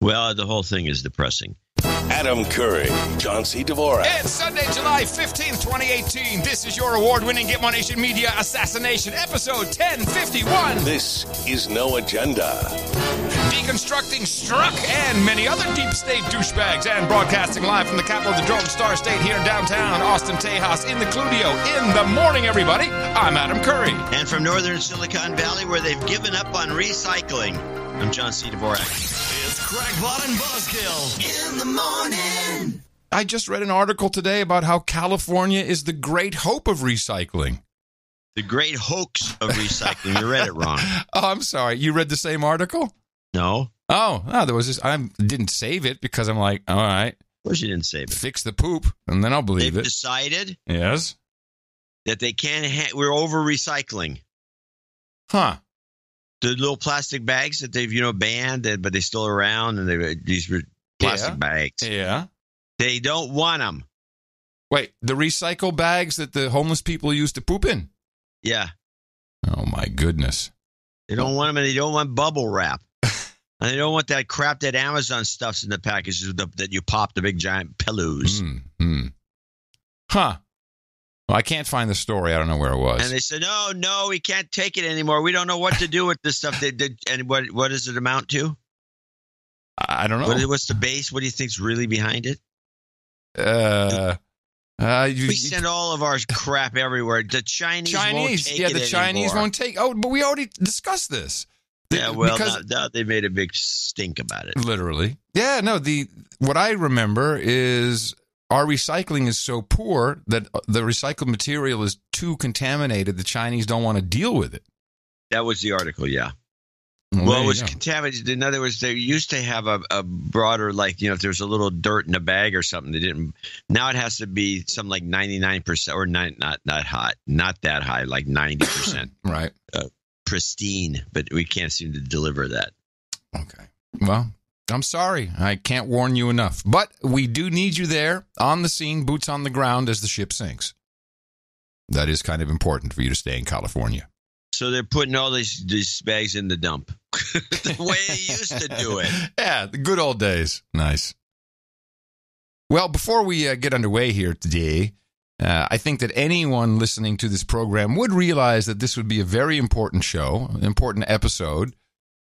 Well, the whole thing is depressing. Adam Curry, John C. Dvorak. It's Sunday, July 15th, 2018. This is your award-winning Get One Nation Media Assassination, episode 1051. This is No Agenda. Deconstructing Strzok and many other deep state douchebags, and broadcasting live from the capital of the Drone Star State here in downtown Austin, Tejas, in the Cludio. In the morning, everybody. I'm Adam Curry. And from northern Silicon Valley, where they've given up on recycling, I'm John C. Dvorak. It's Crackpot and Buzzkill in the morning. I just read an article today about how California is the great hope of recycling. The great hoax of recycling. You read it wrong. Oh, I'm sorry. You read the same article? No. Oh, no, there was this. I didn't save it because I'm like, all right. Of course you didn't save it. Fix the poop, and then I'll believe They've it. decided Yes. that they can't. We're over recycling. Huh. The little plastic bags that they've banned, but they're still around, and these plastic bags. Yeah. They don't want them. Wait, the recycle bags that the homeless people use to poop in? Yeah. Oh, my goodness. They don't want them, and they don't want bubble wrap. And they don't want that crap that Amazon stuffs in the packages that you pop, the big giant pillows. Huh. Well, I can't find the story. I don't know where it was. And they said, no, we can't take it anymore. We don't know what to do with this stuff. And what does it amount to? I don't know. What's the base? What do you think's really behind it? We send all of our crap everywhere. The Chinese won't take it the Chinese anymore. won't take. Oh, but we already discussed this. Now they made a big stink about it. Literally. Yeah, no, what I remember is our recycling is so poor that the recycled material is too contaminated. The Chinese don't want to deal with it. That was the article, yeah. Well, it was contaminated. In other words, they used to have a broader, if there's a little dirt in a bag or something, they didn't. Now it has to be something like 99% or not that high, like 90%. Right. Pristine, but we can't seem to deliver that. Okay. Well, I'm sorry. I can't warn you enough. But we do need you there on the scene, boots on the ground as the ship sinks. That is kind of important for you to stay in California. So they're putting all these bags in the dump. The way they used to do it. Yeah, the good old days. Nice. Well, before we get underway here today, I think that anyone listening to this program would realize that this would be a very important show, an important episode,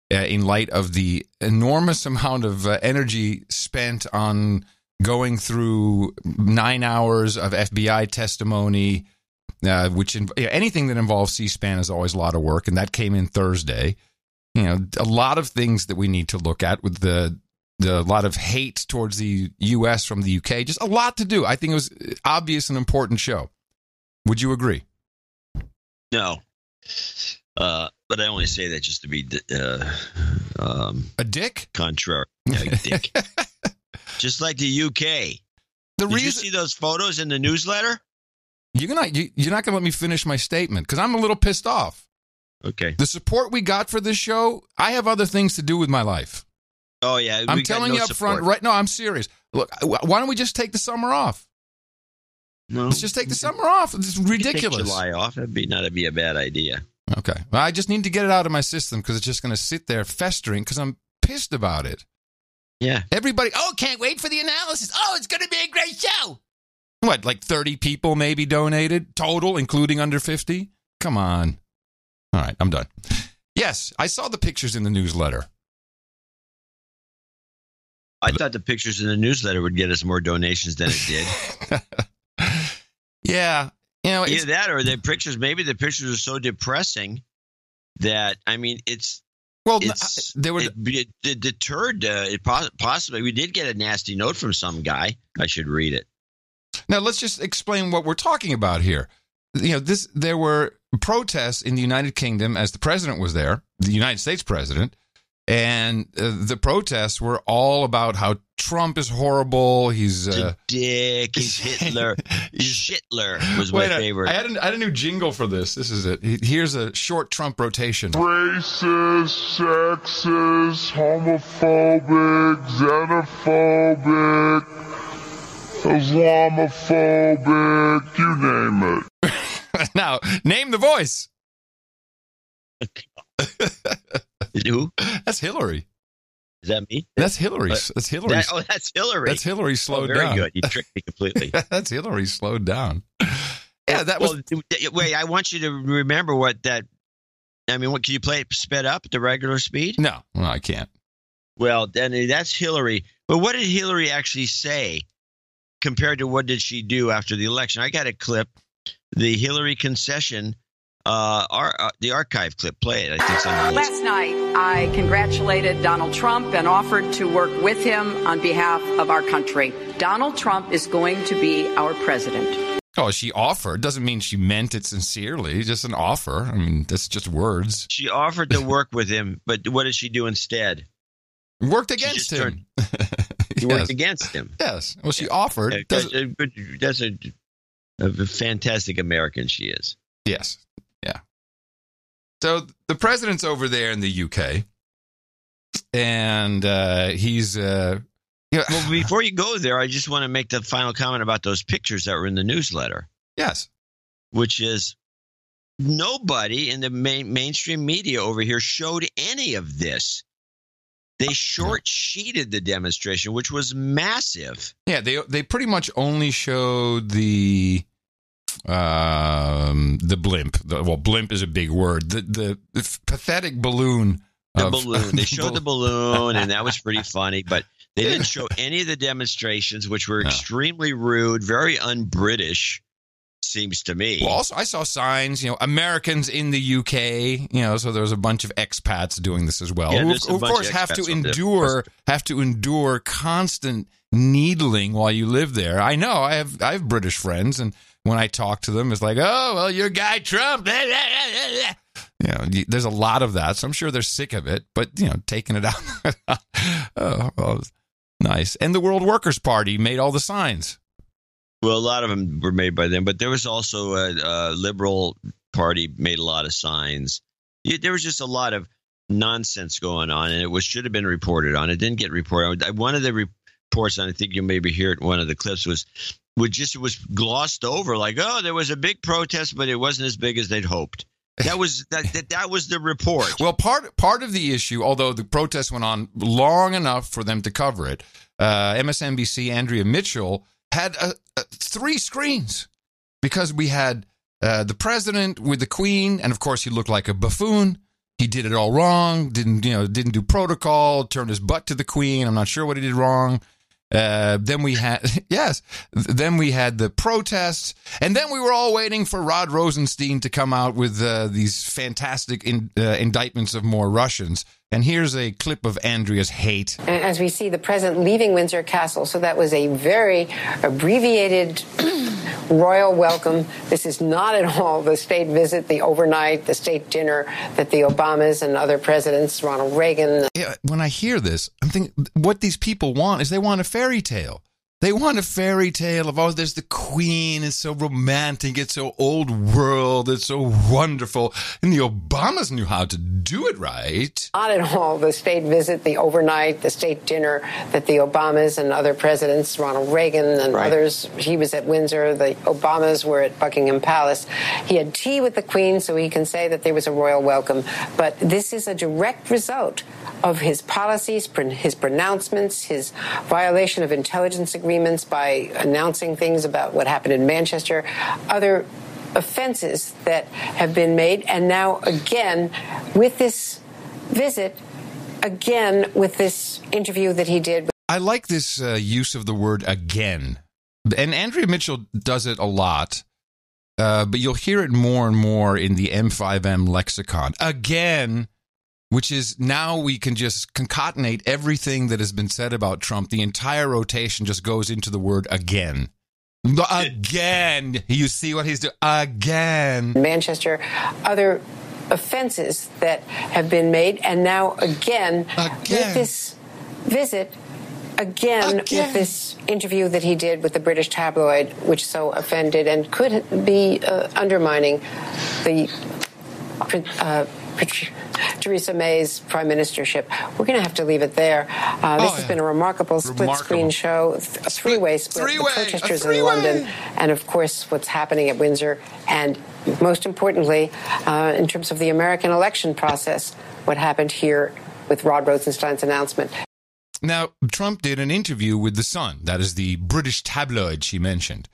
in light of the enormous amount of energy spent on going through 9 hours of FBI testimony, which anything that involves C-SPAN is always a lot of work, and that came in Thursday. A lot of things that we need to look at with the lot of hate towards the U.S. from the U.K. Just a lot to do. I think it was obvious and important show. Would you agree? No. But I only say that just to be a dick? Contrary. Yeah, a dick. Just like the U.K. Did you see those photos in the newsletter? You're not going to let me finish my statement because I'm a little pissed off. Okay. The support we got for this show, I have other things to do with my life. Oh, yeah. I'm telling you up front, right? No, I'm serious. Look, why don't we just take the summer off? No. Let's just take the summer off. It's ridiculous. Take July off. That'd be a bad idea. Okay. Well, I just need to get it out of my system because it's just going to sit there festering because I'm pissed about it. Yeah. Everybody, can't wait for the analysis. Oh, it's going to be a great show. What, like 30 people maybe donated total, including under 50? Come on. All right, I'm done. Yes, I saw the pictures in the newsletter. I thought the pictures in the newsletter would get us more donations than it did. Yeah. Either that or the pictures, maybe the pictures are so depressing that, they were deterred. Possibly, we did get a nasty note from some guy. I should read it. Now, let's just explain what we're talking about here. There were protests in the United Kingdom as the president was there, the United States president, and the protests were all about how Trump is horrible. He's a dick. He's Hitler. Shitler was my favorite. I had a new jingle for this. This is it. Here's a short Trump rotation. Racist, sexist, homophobic, xenophobic, Islamophobic, you name it. Now, name the voice. Who? That's Hillary. Is that me? That's Hillary. That's Hillary. That's Hillary. That's Hillary slowed very down. Good. You tricked me completely. That's Hillary slowed down. Yeah, that was. Wait, I want you to remember what that. I mean, what can you play it sped up at the regular speed? No, I can't. Well, then that's Hillary. But what did Hillary actually say compared to what did she do after the election? I got a clip, the Hillary concession, the archive clip. Play it. I think it's on the list. Last night, I congratulated Donald Trump and offered to work with him on behalf of our country. Donald Trump is going to be our president. Oh, she offered. Doesn't mean she meant it sincerely. Just an offer. I mean, that's just words. She offered to work with him, but what did she do instead? Worked against him. She worked against him. Yes. Well, she offered. That's a fantastic American she is. Yes. Yeah. So the president's over there in the UK, and he's... Well, before you go there, I just want to make the final comment about those pictures that were in the newsletter. Yes. Which is nobody in the mainstream media over here showed any of this. They short-sheeted the demonstration, which was massive. Yeah, they pretty much only showed the blimp. Blimp is a big word. The pathetic balloon. They showed the balloon, and that was pretty funny, but they didn't show any of the demonstrations, which were extremely rude, very un-British, seems to me. Well, also, I saw signs, Americans in the UK, so there was a bunch of expats doing this as well. Yeah, who, of course, have to endure constant needling while you live there. I know, I have British friends, and when I talk to them, it's like, oh, well, your guy Trump, there's a lot of that, so I'm sure they're sick of it, but, taking it out. Oh, well, nice. And the World Workers' Party made all the signs. Well, a lot of them were made by them, but there was also a Liberal Party made a lot of signs. There was just a lot of nonsense going on, and it should have been reported on. It didn't get reported on. One of the reports, and I think you maybe hear it in one of the clips, was glossed over, like, oh, there was a big protest, but it wasn't as big as they'd hoped. That was the report. Well, part of the issue, although the protest went on long enough for them to cover it, MSNBC Andrea Mitchell had 3 screens because we had the president with the Queen, and of course he looked like a buffoon. He did it all wrong. Didn't do protocol. Turned his butt to the Queen. I'm not sure what he did wrong. Then we had the protests, and then we were all waiting for Rod Rosenstein to come out with these fantastic indictments of more Russians. And here's a clip of Andrea's hate. As we see the president leaving Windsor Castle, so that was a very abbreviated royal welcome. This is not at all the state visit, the overnight, the state dinner that the Obamas and other presidents, Ronald Reagan. Yeah, when I hear this, I'm thinking what these people want is they want a fairy tale. They want a fairy tale of, oh, there's the Queen. It's so romantic. It's so old world. It's so wonderful. And the Obamas knew how to do it right. Not at all the state visit, the overnight, the state dinner that the Obamas and other presidents, Ronald Reagan and others, he was at Windsor. The Obamas were at Buckingham Palace. He had tea with the Queen, so he can say that there was a royal welcome. But this is a direct result of his policies, his pronouncements, his violation of intelligence agreements by announcing things about what happened in Manchester, other offenses that have been made. And now, again, with this visit, again, with this interview that he did. I like this use of the word again. And Andrea Mitchell does it a lot. But you'll hear it more and more in the M5M lexicon. Again, which is now we can just concatenate everything that has been said about Trump. The entire rotation just goes into the word again. Again. You see what he's doing? Again. Manchester, other offenses that have been made. And now, again. With this visit, again, with this interview that he did with the British tabloid, which so offended and could be undermining the Theresa May's prime ministership. We're going to have to leave it there. This has been a remarkable split-screen show, a three-way split. The protesters in London and, of course, what's happening at Windsor. And most importantly, in terms of the American election process, what happened here with Rod Rosenstein's announcement. Now, Trump did an interview with The Sun. That is the British tabloid she mentioned.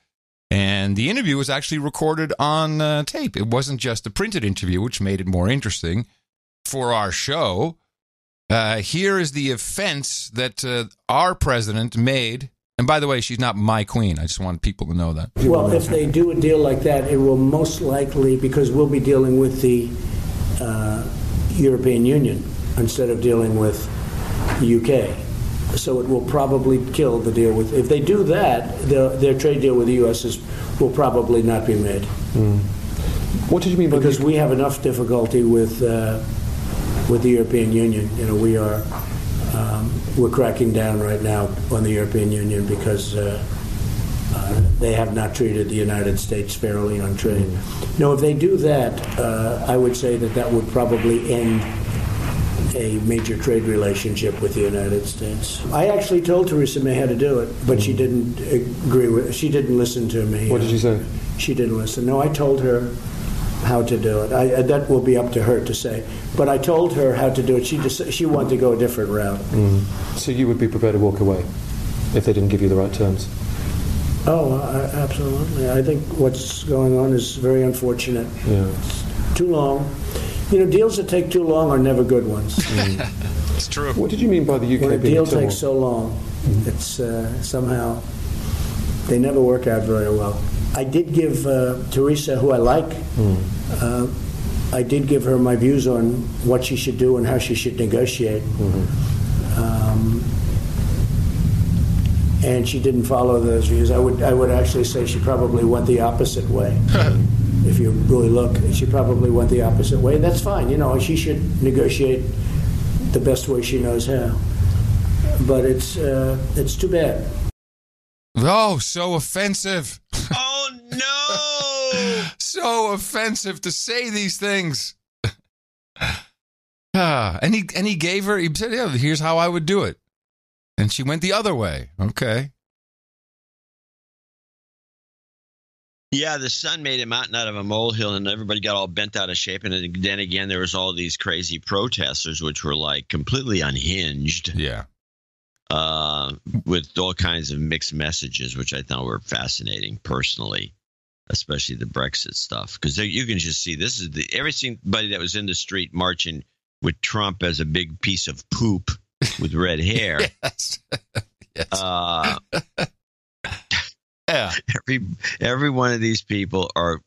And the interview was actually recorded on tape. It wasn't just a printed interview, which made it more interesting for our show. Here is the offense that our president made. And by the way, she's not my queen. I just want people to know that. Well, if they do a deal like that, it will most likely, because we'll be dealing with the European Union instead of dealing with the UK. So it will probably kill the deal with. If they do that, their trade deal with the U.S. will probably not be made. What did you mean by because we have enough difficulty with the European Union? You know, we're cracking down right now on the European Union because they have not treated the United States fairly on trade. No, if they do that, I would say that would probably end a major trade relationship with the United States. I actually told Theresa May how to do it, but she didn't agree with. She didn't listen to me. What did you say? She didn't listen. No, I told her how to do it. That will be up to her to say. But I told her how to do it. She wanted to go a different route. So you would be prepared to walk away if they didn't give you the right terms? Oh, absolutely. I think what's going on is very unfortunate. Yeah. It's too long. You know, deals that take too long are never good ones. It's true. What did you mean by the UK when a being deal so takes so long, it's somehow they never work out very well. I did give Theresa, who I like, I did give her my views on what she should do and how she should negotiate. And she didn't follow those views. I would actually say she probably went the opposite way. If you really look, she probably went the opposite way. That's fine. You know, she should negotiate the best way she knows how. But it's too bad. Oh, so offensive. Oh, no! So offensive to say these things. And he gave her, he said, yeah, here's how I would do it. And she went the other way. Okay. Yeah, the sun made a mountain out of a molehill, and everybody got all bent out of shape. And then again, there was all these crazy protesters, which were like completely unhinged. Yeah. With all kinds of mixed messages, which I thought were fascinating personally, especially the Brexit stuff. Because you can just see this is everybody that was in the street marching with Trump as a big piece of poop with red hair. Yes. Yes. Yeah. Every one of these people are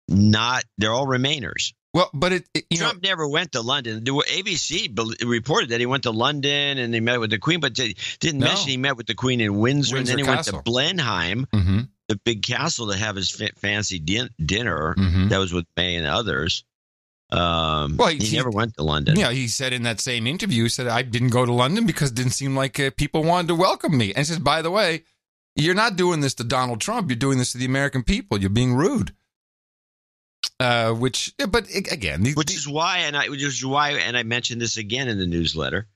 not, they're all Remainers. Well, but Trump never went to London. ABC reported that he went to London and he met with the Queen, but they didn't mention he met with the Queen in Windsor and then he Castle. went to Blenheim, the big castle, to have his fancy dinner. That was with May and others. Well, he never went to London. Yeah, he said in that same interview, he said, I didn't go to London because it didn't seem like people wanted to welcome me. And he says, by the way, you're not doing this to Donald Trump. You're doing this to the American people. You're being rude. Which is why, and I mentioned this again in the newsletter,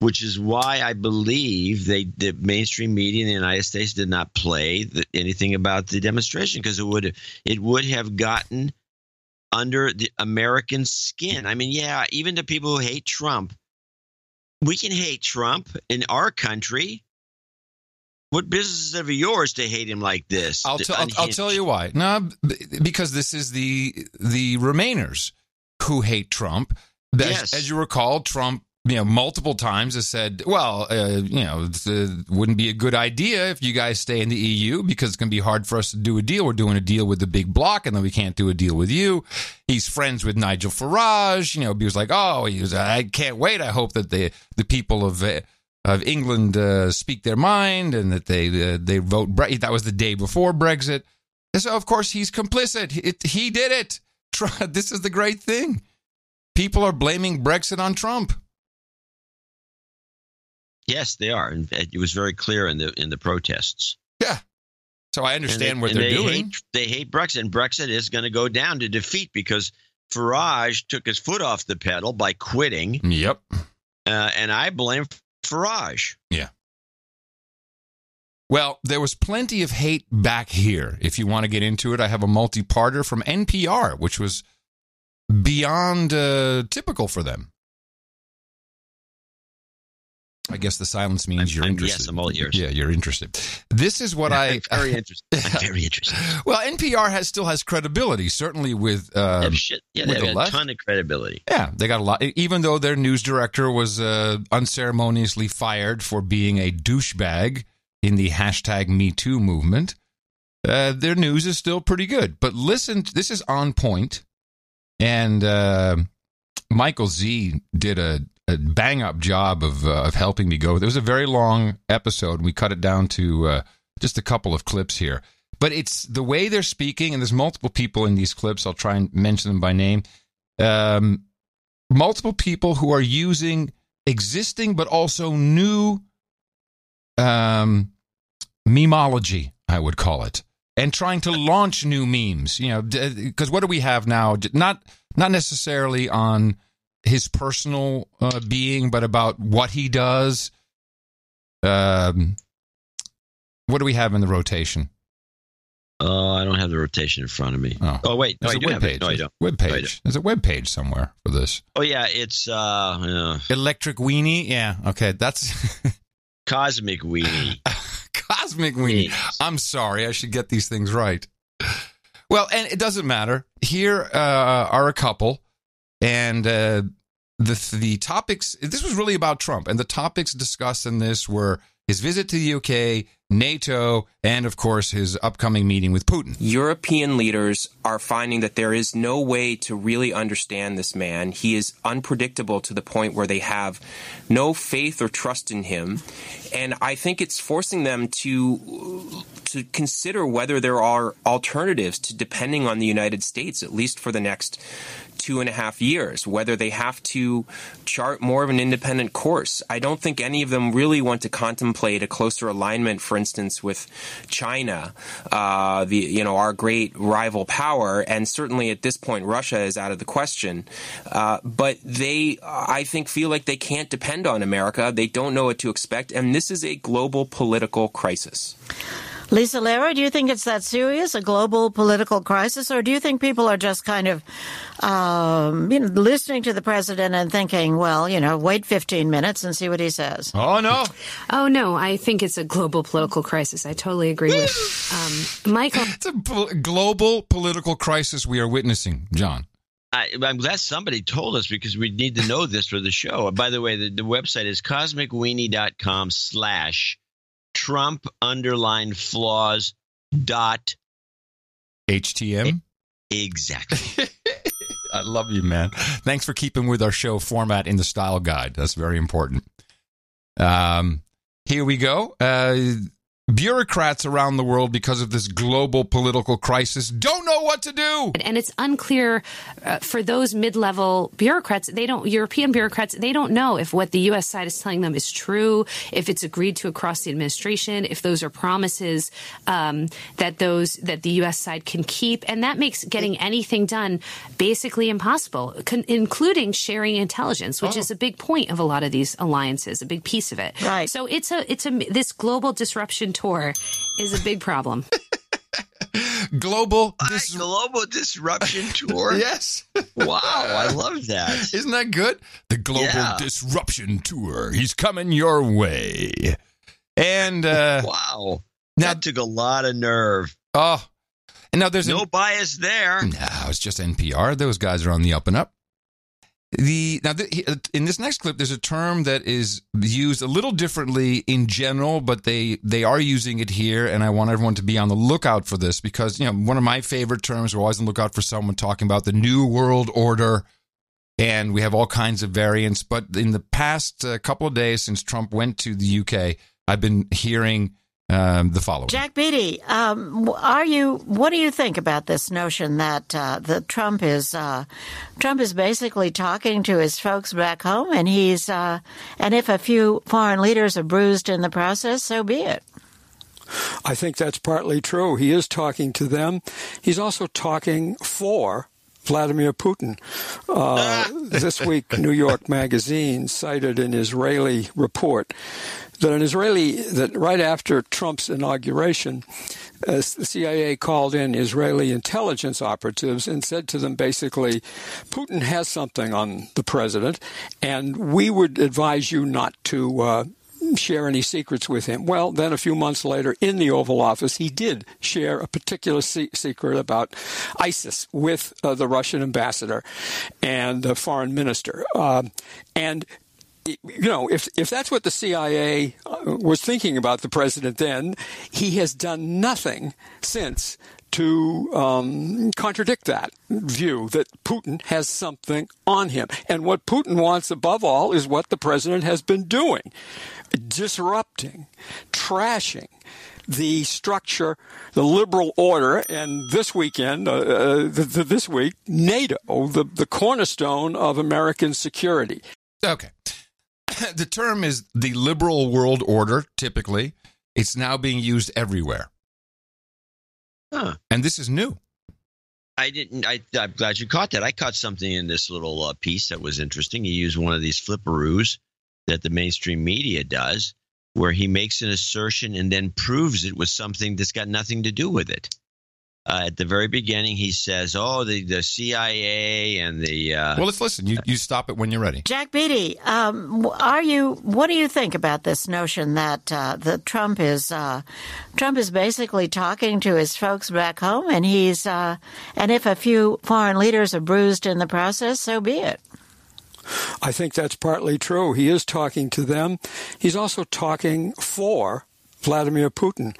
which is why I believe the mainstream media in the United States did not play anything about the demonstration, because it would have gotten under the American skin. I mean, yeah, even the people who hate Trump, we can hate Trump in our country. What business is it of yours to hate him like this? I'll tell you why. No, because this is the Remainers who hate Trump. Yes. As you recall, Trump, multiple times has said, well, it wouldn't be a good idea if you guys stay in the EU because it's going to be hard for us to do a deal. We're doing a deal with the big bloc, and then we can't do a deal with you. He's friends with Nigel Farage. He was like, I can't wait. I hope that the people of England speak their mind and that they vote. That was the day before Brexit. And so, of course, he's complicit. He did it. This is the great thing. People are blaming Brexit on Trump. Yes, they are. And it was very clear in the protests. Yeah. So I understand what they're doing. They hate Brexit, and Brexit is going to go down to defeat because Farage took his foot off the pedal by quitting. Yep. And I blame Farage. Yeah. Well, there was plenty of hate back here. If you want to get into it, I have a multi-parter from NPR, which was beyond typical for them. I guess the silence means you're interested. Yes, I'm all ears. Yeah, you're interested. This is what I'm very interested. I'm very interested. Well, NPR still has credibility, certainly with they have the a left. ton of credibility. Yeah, they got a lot. Even though their news director was unceremoniously fired for being a douchebag in the #MeToo movement, their news is still pretty good. But listen, this is on point, and Michael Z did a bang-up job of helping me go. It was a very long episode. We cut it down to just a couple of clips here. But it's the way they're speaking, and there's multiple people in these clips. I'll try and mention them by name. Multiple people who are using existing but also new memology, I would call it, and trying to launch new memes. You know, because what do we have now? Not necessarily on his personal being, but about what he does. What do we have in the rotation? Oh, I don't have the rotation in front of me. Oh wait, no, there's I do have it. No, I don't. Web page. There's a web page somewhere for this. Oh yeah, it's Electric Weenie. Yeah, okay, that's Cosmic Weenie. Cosmic Weenie. I'm sorry, I should get these things right. Well, and it doesn't matter. Here are a couple. And the topics, this was really about Trump, and the topics discussed in this were his visit to the UK, NATO, and, of course, his upcoming meeting with Putin. European leaders are finding that there is no way to really understand this man. He is unpredictable to the point where they have no faith or trust in him. And I think it's forcing them to consider whether there are alternatives to depending on the United States, at least for the next 2.5 years, whether they have to chart more of an independent course. I don't think any of them really want to contemplate a closer alignment, for instance, with China, our great rival power, and certainly at this point Russia is out of the question. But they, I think, feel like they can't depend on America. They don't know what to expect, and this is a global political crisis. Lisa Lara, do you think it's that serious, a global political crisis, or do you think people are just kind of, listening to the president and thinking, well, wait 15 minutes and see what he says? Oh, no. Oh, no. I think it's a global political crisis. I totally agree with Michael. It's a global political crisis we are witnessing, John. I'm glad somebody told us because we need to know this for the show. By the way, the website is cosmicweenie.com/Trump_flaws.htm. Exactly. I love you, man. Thanks for keeping with our show format in the style guide. That's very important. Here we go. Bureaucrats around the world, because of this global political crisis, don't know what to do. And it's unclear for those mid-level bureaucrats. European bureaucrats, they don't know if what the U.S. side is telling them is true, if it's agreed to across the administration, if those are promises that the U.S. side can keep. And that makes getting anything done basically impossible, including sharing intelligence, which is a big point of a lot of these alliances, a big piece of it. Right. So this global disruption tour is a big problem. Global disruption tour? Yes. Wow, I love that. Isn't that good? The global disruption tour. He's coming your way. And wow. That took a lot of nerve. Oh. And now there's no bias there. No, it's just NPR. Those guys are on the up and up. In this next clip, there's a term that is used a little differently in general, but they are using it here, and I want everyone to be on the lookout for this because, one of my favorite terms, we're always on the lookout for someone talking about the New World Order, and we have all kinds of variants. But in the past couple of days since Trump went to the UK, I've been hearing the following. Jack Beatty, what do you think about this notion that Trump is basically talking to his folks back home, and and if a few foreign leaders are bruised in the process, so be it? I think that's partly true. He is talking to them. He's also talking for Vladimir Putin. This week, New York Magazine cited an Israeli report that right after Trump's inauguration, the CIA called in Israeli intelligence operatives and said to them basically, Putin has something on the president, and we would advise you not to share any secrets with him. Well, then a few months later in the Oval Office, he did share a particular secret about ISIS with the Russian ambassador and the foreign minister. And you know, if that's what the CIA was thinking about the president then, he has done nothing since to contradict that view that Putin has something on him. And what Putin wants above all is what the president has been doing, disrupting, trashing the structure, the liberal order, and this weekend, this week, NATO, the cornerstone of American security. Okay. The term is the liberal world order, typically. It's now being used everywhere. Huh. And this is new. I'm glad you caught that. I caught something in this little piece that was interesting. He used one of these flipperoos that the mainstream media does, where he makes an assertion and then proves it with something that's got nothing to do with it. At the very beginning, he says, the CIA and the... Well, let's listen. You stop it when you're ready. Jack Beatty, what do you think about this notion that Trump is basically talking to his folks back home, and and if a few foreign leaders are bruised in the process, so be it? I think that's partly true. He is talking to them. He's also talking for Vladimir Putin.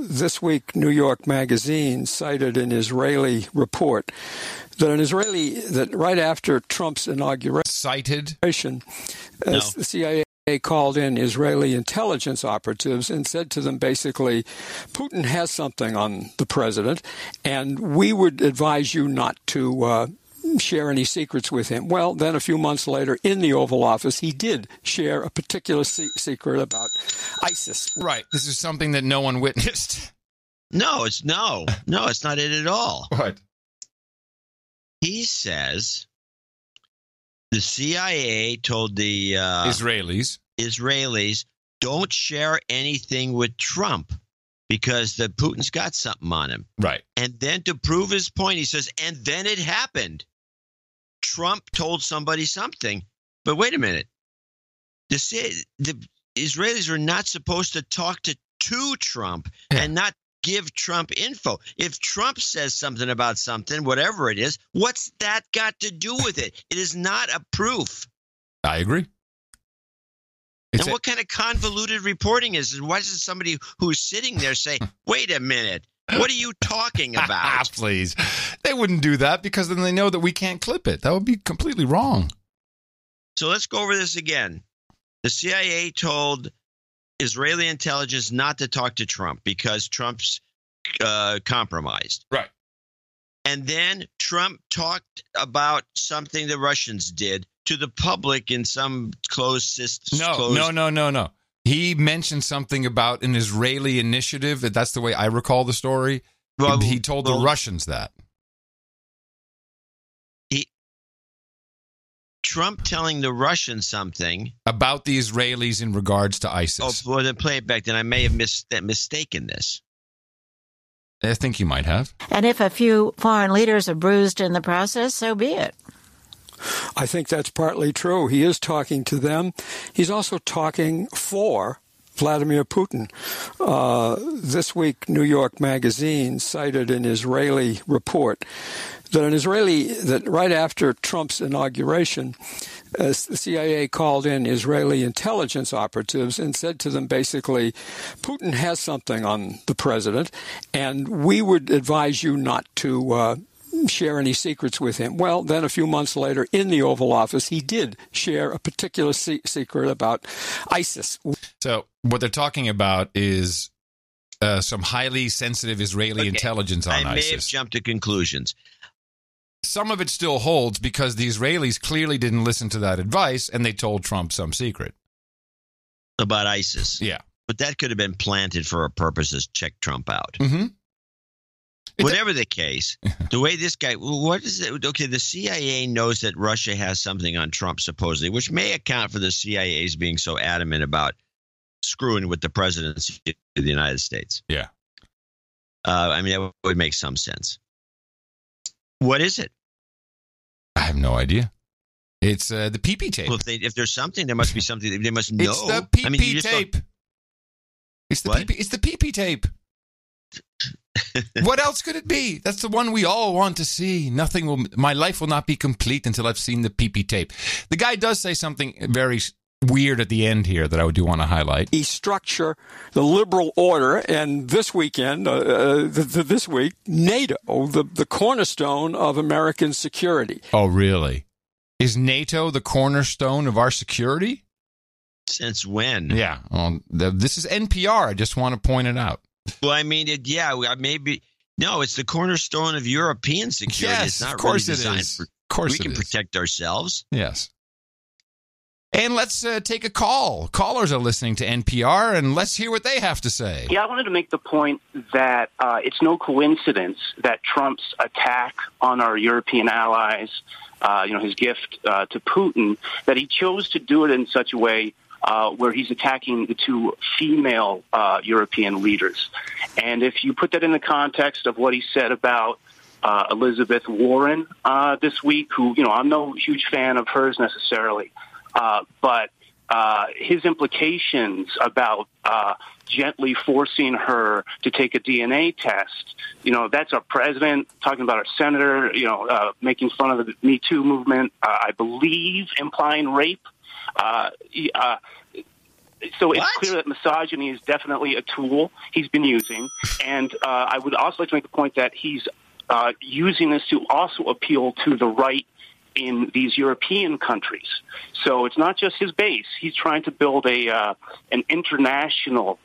This week, New York Magazine cited an Israeli report that right after Trump's inauguration, the CIA called in Israeli intelligence operatives and said to them basically, Putin has something on the president, and we would advise you not to share any secrets with him. Well, then a few months later in the Oval Office, he did share a particular secret about ISIS. Right. This is something that no one witnessed. No, it's not it at all. What? He says the CIA told the Israelis don't share anything with Trump because Putin's got something on him. Right. And then to prove his point, he says, and then it happened. Trump told somebody something. But wait a minute. The Israelis are not supposed to talk to Trump and not give Trump info. If Trump says something about something, whatever it is, what's that got to do with it? It is not a proof. I agree. And what kind of convoluted reporting is it? Why does somebody who's sitting there say, wait a minute, what are you talking about? Please. They wouldn't do that because then they know that we can't clip it. That would be completely wrong. So let's go over this again. The CIA told Israeli intelligence not to talk to Trump because Trump's compromised. Right. And then Trump talked about something the Russians did to the public in some closed system. No. He mentioned something about an Israeli initiative. That's the way I recall the story. Well, he told the Russians that. Trump telling the Russians something about the Israelis in regards to ISIS. Oh, well, then play it back. Then I may have mistaken this. I think you might have. And if a few foreign leaders are bruised in the process, so be it. I think that's partly true. He is talking to them. He's also talking for Vladimir Putin. This week, New York Magazine cited an Israeli report that right after Trump's inauguration, the CIA called in Israeli intelligence operatives and said to them basically, Putin has something on the president, and we would advise you not to share any secrets with him. Well, then a few months later in the Oval Office, he did share a particular secret about ISIS. So what they're talking about is some highly sensitive Israeli intelligence on ISIS. I may have jumped to conclusions. Some of it still holds because the Israelis clearly didn't listen to that advice and they told Trump some secret. About ISIS. Yeah. But that could have been planted for a purpose to check Trump out. Mm-hmm. Whatever the case, the way this guy, what is it? Okay, the CIA knows that Russia has something on Trump, supposedly, which may account for the CIA's being so adamant about screwing with the presidency of the United States. Yeah. I mean, that would make some sense. What is it? I have no idea. It's the PP tape. Well, if there's something, there must be something. They must know. It's the PP tape. It's the PP. It's the PP tape. What else could it be? That's the one we all want to see. My life will not be complete until I've seen the PP tape. The guy does say something very weird at the end here that I do want to highlight. He structure the liberal order, and this weekend, this week, NATO, the cornerstone of American security. Oh, really? Is NATO the cornerstone of our security? Since when? Yeah. This is NPR. I just want to point it out. Well, I mean, maybe. No, it's the cornerstone of European security. Yes, it's not of course really designed it is. for. Of course we can protect ourselves. Yes. And let's take a call. Callers are listening to NPR, and let's hear what they have to say. Yeah, I wanted to make the point that it's no coincidence that Trump's attack on our European allies, his gift to Putin, that he chose to do it in such a way where he's attacking the two female European leaders. And if you put that in the context of what he said about Elizabeth Warren this week, who, I'm no huge fan of hers necessarily, but his implications about gently forcing her to take a DNA test, that's our president talking about our senator, making fun of the Me Too movement, I believe implying rape. So it's clear that misogyny is definitely a tool he's been using. And I would also like to make the point that he's using this to also appeal to the right in these European countries. So it's not just his base. He's trying to build an international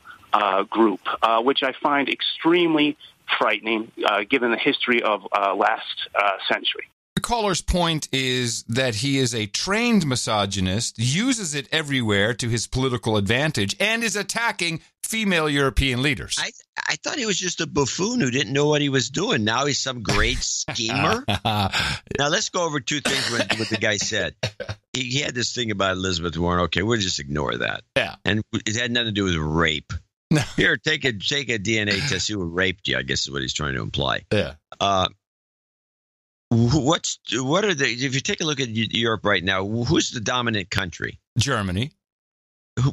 group, which I find extremely frightening given the history of last century. The caller's point is that he is a trained misogynist, uses it everywhere to his political advantage, and is attacking female European leaders. I thought he was just a buffoon who didn't know what he was doing. Now he's some great schemer. Now let's go over two things what the guy said. He had this thing about Elizabeth Warren. Okay, we'll just ignore that. Yeah. And it had nothing to do with rape. No. Here, take a DNA test. Who raped you? I guess is what he's trying to imply. Yeah. If you take a look at Europe right now, who's the dominant country? Germany.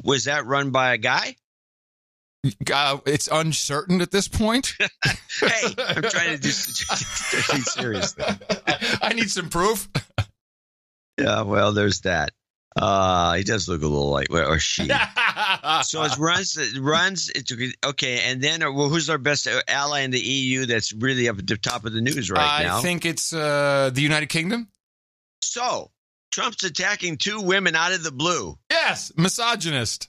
Was that run by a guy? It's uncertain at this point. Hey, I'm trying to be serious. I need some proof. Yeah, well, there's that. He does look a little like, or she. So it runs. Okay, and then who's our best ally in the EU that's really up at the top of the news right now? I think it's the United Kingdom. So Trump's attacking two women out of the blue. Yes, misogynist.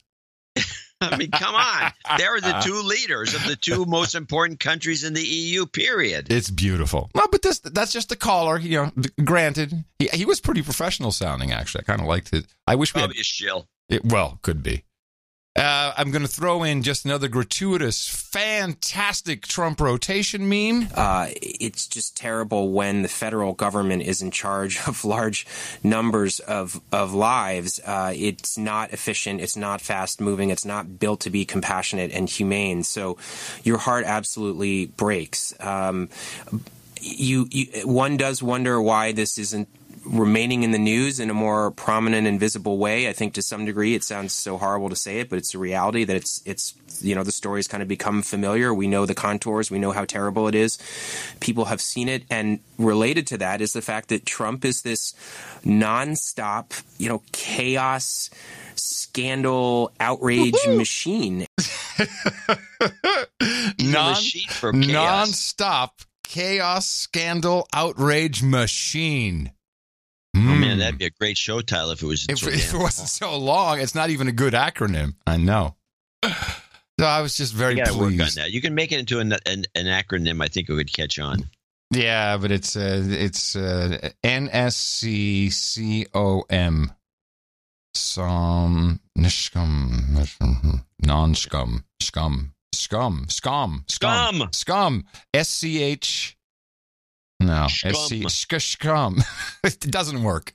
I mean, come on. They're the two leaders of the two most important countries in the EU, period. It's beautiful. No, but that's just the caller. Granted, he was pretty professional sounding, actually. I kind of liked it. I wish we had... Probably a shill. Well, could be. I'm going to throw in just another gratuitous, fantastic Trump rotation meme. It's just terrible when the federal government is in charge of large numbers of lives. It's not efficient. It's not fast moving. It's not built to be compassionate and humane. So your heart absolutely breaks. One does wonder why this isn't remaining in the news in a more prominent and visible way. I think to some degree it sounds so horrible to say it, but it's a reality that it's the story's kind of become familiar. We know the contours. We know how terrible it is. People have seen it. And related to that is the fact that Trump is this nonstop, chaos, scandal, outrage machine. Nonstop chaos, scandal, outrage machine. Oh, man, that'd be a great show title if it was if it wasn't so long. It's not even a good acronym. I know. So I was just very pleased. Work on that. You can make it into an acronym. I think it would catch on. Yeah, but it's NSCCOM. Scum. SCH. No, scum. It doesn't work.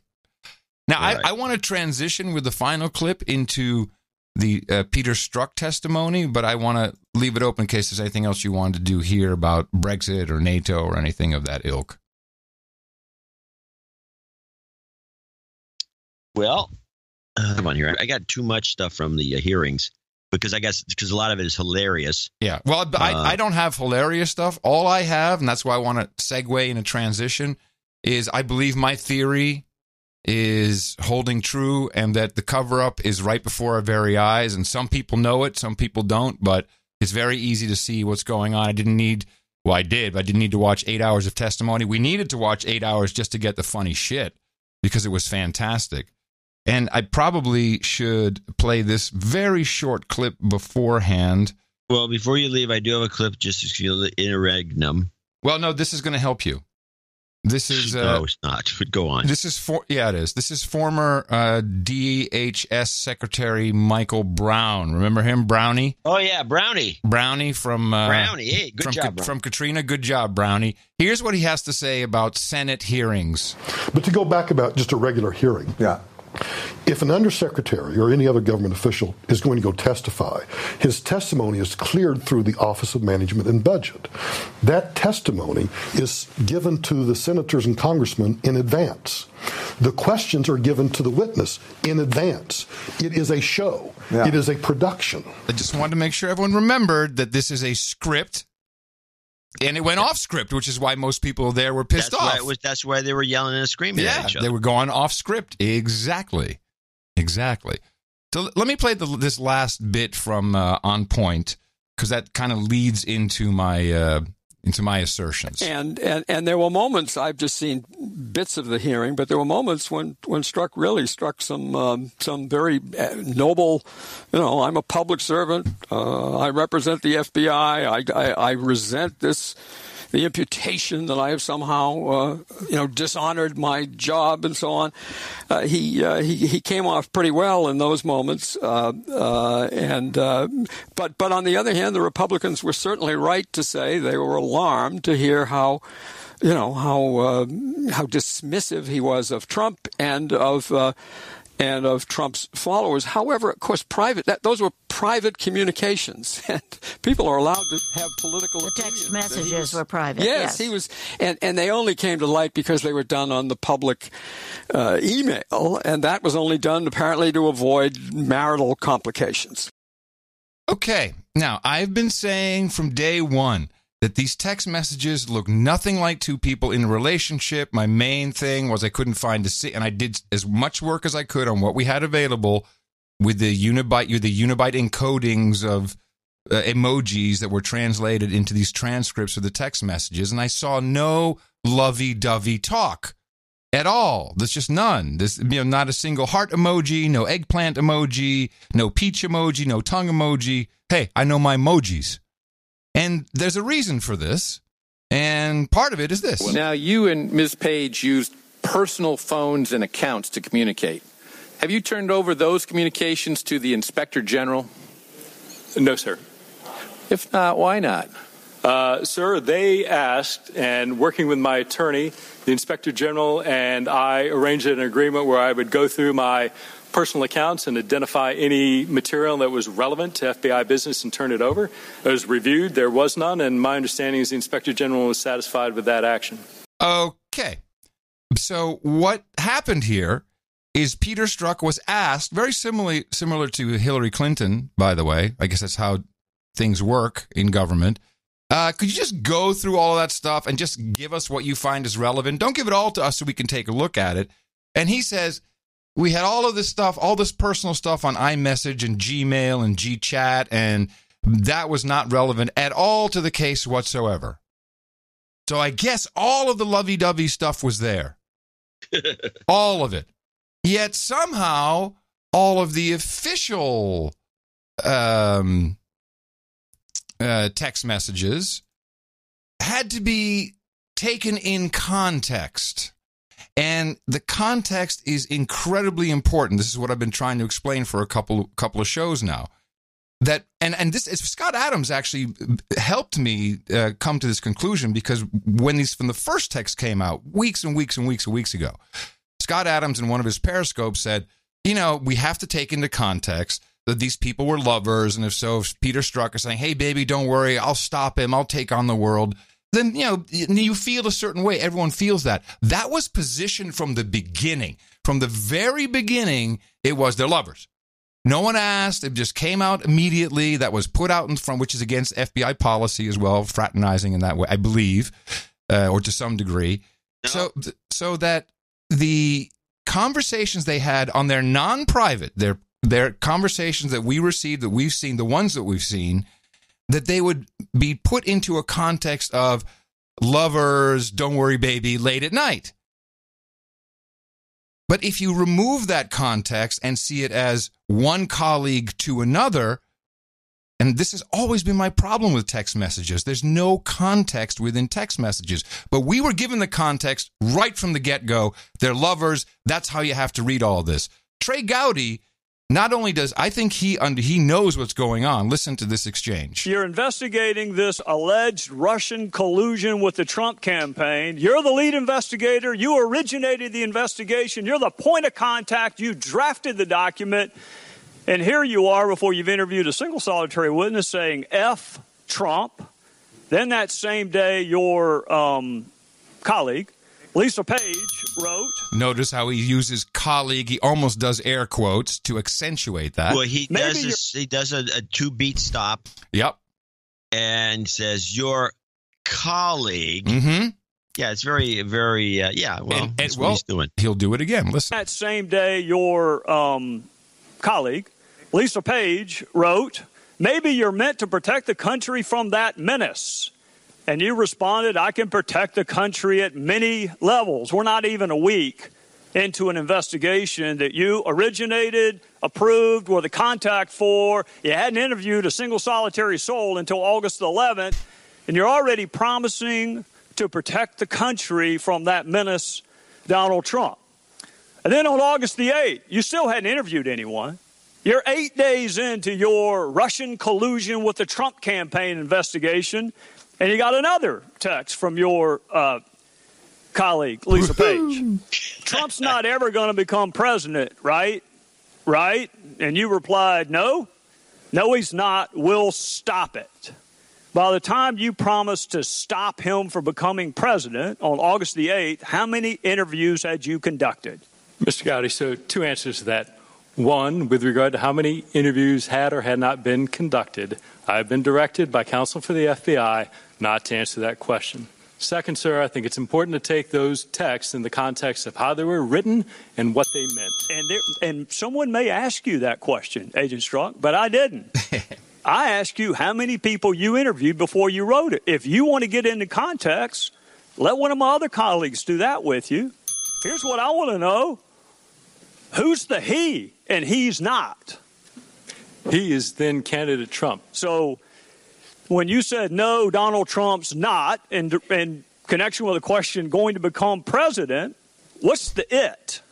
Now, right. I want to transition with the final clip into the Peter Strzok testimony, but I want to leave it open in case there's anything else you wanted to do here about Brexit or NATO or anything of that ilk. Well, come on here. I got too much stuff from the hearings because a lot of it is hilarious. Yeah. Well, I don't have hilarious stuff. All I have, and that's why I want to segue in a transition, is I believe my theory is holding true and that the cover-up is right before our very eyes. And some people know it, some people don't, but it's very easy to see what's going on. I didn't need to watch 8 hours of testimony. We needed to watch 8 hours just to get the funny shit because it was fantastic. And I probably should play this very short clip beforehand. Well, before you leave, I do have a clip just to feel the interregnum. Well, no, this is going to help you. This is no, it's not. But go on. This is it is. This is former DHS Secretary Michael Brown. Remember him, Brownie? Oh yeah, Brownie. Brownie from Brownie. Hey, good job, from Katrina. Good job, Brownie. Here's what he has to say about Senate hearings. But to go back about just a regular hearing. Yeah. If an undersecretary or any other government official is going to go testify, his testimony is cleared through the Office of Management and Budget. That testimony is given to the senators and congressmen in advance. The questions are given to the witness in advance. It is a show. Yeah. It is a production. I just wanted to make sure everyone remembered that this is a script. And it went off script, which is why most people there were pissed off. That's why they were yelling and screaming at each other. They were going off script. Exactly. So let me play this last bit from On Point, because that kind of leads into my assertions. And there were moments, I've just seen bits of the hearing, but there were moments when Strzok really struck some very noble, I'm a public servant, I represent the FBI, I resent the imputation that I have somehow, dishonored my job and so on. He came off pretty well in those moments, but on the other hand, the Republicans were certainly right to say they were alarmed to hear how dismissive he was of Trump and of Trump's followers. However, of course, those were private communications, and people are allowed to have political opinions. The text messages were private. Yes, he was, and they only came to light because they were done on the public email, and that was only done apparently to avoid marital complications. Okay, now I've been saying from day one that these text messages look nothing like two people in a relationship. My main thing was I couldn't find and I did as much work as I could on what we had available with the Unibyte encodings of emojis that were translated into these transcripts of the text messages, and I saw no lovey-dovey talk at all. There's just none. There's not a single heart emoji, no eggplant emoji, no peach emoji, no tongue emoji. Hey, I know my emojis. And there's a reason for this, and part of it is this. Now, you and Ms. Page used personal phones and accounts to communicate. Have you turned over those communications to the Inspector General? No, sir. If not, why not? Sir, they asked, and working with my attorney, the Inspector General, and I arranged an agreement where I would go through my personal accounts and identify any material that was relevant to FBI business and turn it over. It was reviewed. There was none, and my understanding is the Inspector General was satisfied with that action. Okay. So what happened here is Peter Strzok was asked, very similar to Hillary Clinton, by the way. I guess that's how things work in government. Could you just go through all of that stuff and just give us what you find is relevant? Don't give it all to us so we can take a look at it. And he says, we had all of this stuff, all this personal stuff on iMessage and Gmail and GChat, and that was not relevant at all to the case whatsoever. So I guess all of the lovey-dovey stuff was there. All of it. Yet somehow all of the official text messages had to be taken in context. And the context is incredibly important. This is what I've been trying to explain for a couple of shows now. That and this is Scott Adams actually helped me come to this conclusion, because when the first text came out weeks ago, Scott Adams in one of his Periscopes said, we have to take into context that these people were lovers, and if Peter Strzok is saying, hey, baby, don't worry, I'll stop him, I'll take on the world, then, you feel a certain way. Everyone feels that. That was positioned from the beginning. From the very beginning, it was they're lovers. No one asked. It just came out immediately. That was put out in front, which is against FBI policy as well, fraternizing in that way, I believe, or to some degree. No. So that the conversations they had on their non-private, their conversations that we received, that we've seen, the ones that we've seen, that they would be put into a context of lovers, don't worry, baby, late at night. But if you remove that context and see it as one colleague to another, and this has always been my problem with text messages, there's no context within text messages. But we were given the context right from the get-go. They're lovers. That's how you have to read all this. Trey Gowdy, not only does, I think he knows what's going on. Listen to this exchange. You're investigating this alleged Russian collusion with the Trump campaign. You're the lead investigator. You originated the investigation. You're the point of contact. You drafted the document. And here you are before you've interviewed a single solitary witness saying F Trump. Then that same day, your colleague, Lisa Page, wrote. Notice how he uses colleague. He almost does air quotes to accentuate that. Well, he does a two-beat stop. Yep. And says, your colleague. Mm-hmm. Yeah, it's very, very, that's what he's doing. He'll do it again. Listen. That same day, your colleague, Lisa Page, wrote, maybe you're meant to protect the country from that menace. And you responded, I can protect the country at many levels. We're not even a week into an investigation that you originated, approved, were the contact for. You hadn't interviewed a single solitary soul until August 11th, and you're already promising to protect the country from that menace, Donald Trump. And then on August the 8th, you still hadn't interviewed anyone. You're 8 days into your Russian collusion with the Trump campaign investigation, and you got another text from your colleague, Lisa Page. Trump's not ever going to become president, right? Right? And you replied, no, he's not. We'll stop it. By the time you promised to stop him from becoming president on August the 8th, how many interviews had you conducted? Mr. Gowdy, so two answers to that. One, with regard to how many interviews had or had not been conducted, I've been directed by counsel for the FBI not to answer that question. Second, sir, I think it's important to take those texts in the context of how they were written and what they meant. And someone may ask you that question, Agent Strzok, but I didn't. I asked you how many people you interviewed before you wrote it. If you want to get into context, let one of my other colleagues do that with you. Here's what I want to know. Who's the he and he's not? He is then candidate Trump. So when you said, no, Donald Trump's not, in connection with the question going to become president, what's the it?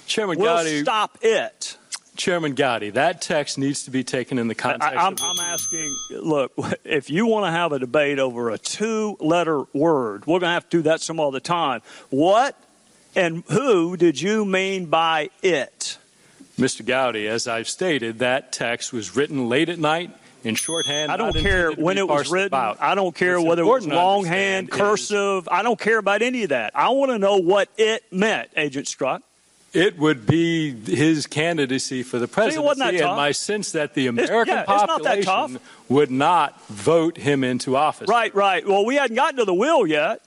Chairman we'll Gowdy. Stop it. Chairman Gowdy, that text needs to be taken in the context. I'm asking, look, if you want to have a debate over a two-letter word, we're going to have to do that some other time. What and who did you mean by it? Mr. Gowdy, as I've stated, that text was written late at night in shorthand. I don't care when it was written. I don't care whether it was longhand, cursive. I don't care about any of that. I want to know what it meant, Agent Strzok. It would be his candidacy for the presidency, and my sense that the American population would not vote him into office. Right. Well, we hadn't gotten to the will yet.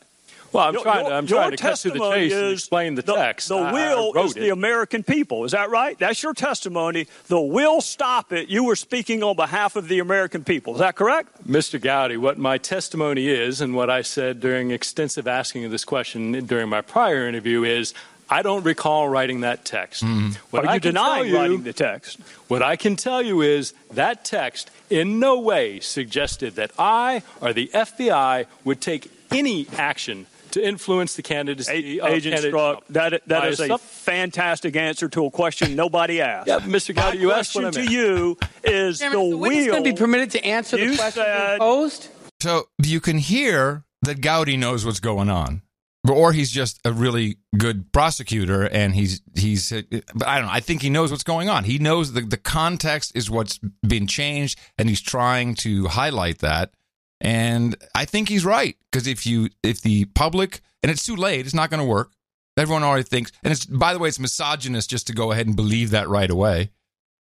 Well, I'm trying to cut to the chase and explain the text. The will is the American people. Is that right? That's your testimony. The will stop it. You were speaking on behalf of the American people. Is that correct? Mr. Gowdy, what my testimony is and what I said during extensive asking of this question during my prior interview is I don't recall writing that text. Are you denying writing the text? What I can tell you is that text in no way suggested that I or the FBI would take any action to influence the candidacy of Agent Strzok. That is a fantastic answer to a question nobody asked. Yeah, Mr. Gowdy, you asked what I meant. My question to you is the witness going to be permitted to answer the question posed? So you can hear that Gowdy knows what's going on. Or he's just a really good prosecutor, and he's. But I don't know. I think he knows what's going on. He knows the context is what's been changed, and he's trying to highlight that. And I think he's right, because if the public, and it's too late, it's not going to work. Everyone already thinks, and it's, by the way, it's misogynist just to go ahead and believe that right away.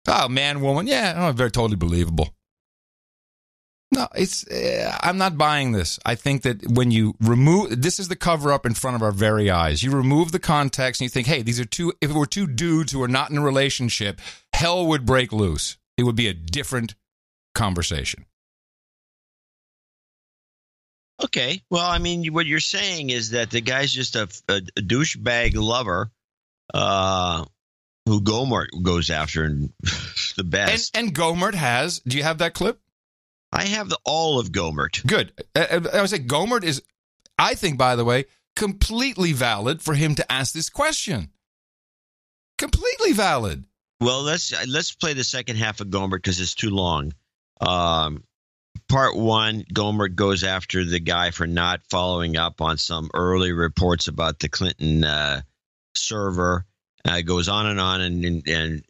Oh, man, woman, yeah, very totally believable. No, I'm not buying this. I think that when you remove, this is the cover up in front of our very eyes. You remove the context and you think, hey, these are if it were two dudes who are not in a relationship, hell would break loose. It would be a different conversation. Okay. Well, I mean, what you're saying is that the guy's just a douchebag lover, who Gohmert goes after and the best. And Gohmert has, do you have that clip? I have all of Gohmert. Good. I would say Gohmert is, I think, by the way, completely valid for him to ask this question. Completely valid. Well, let's play the second half of Gohmert because it's too long. Part one, Gohmert goes after the guy for not following up on some early reports about the Clinton server. Goes on and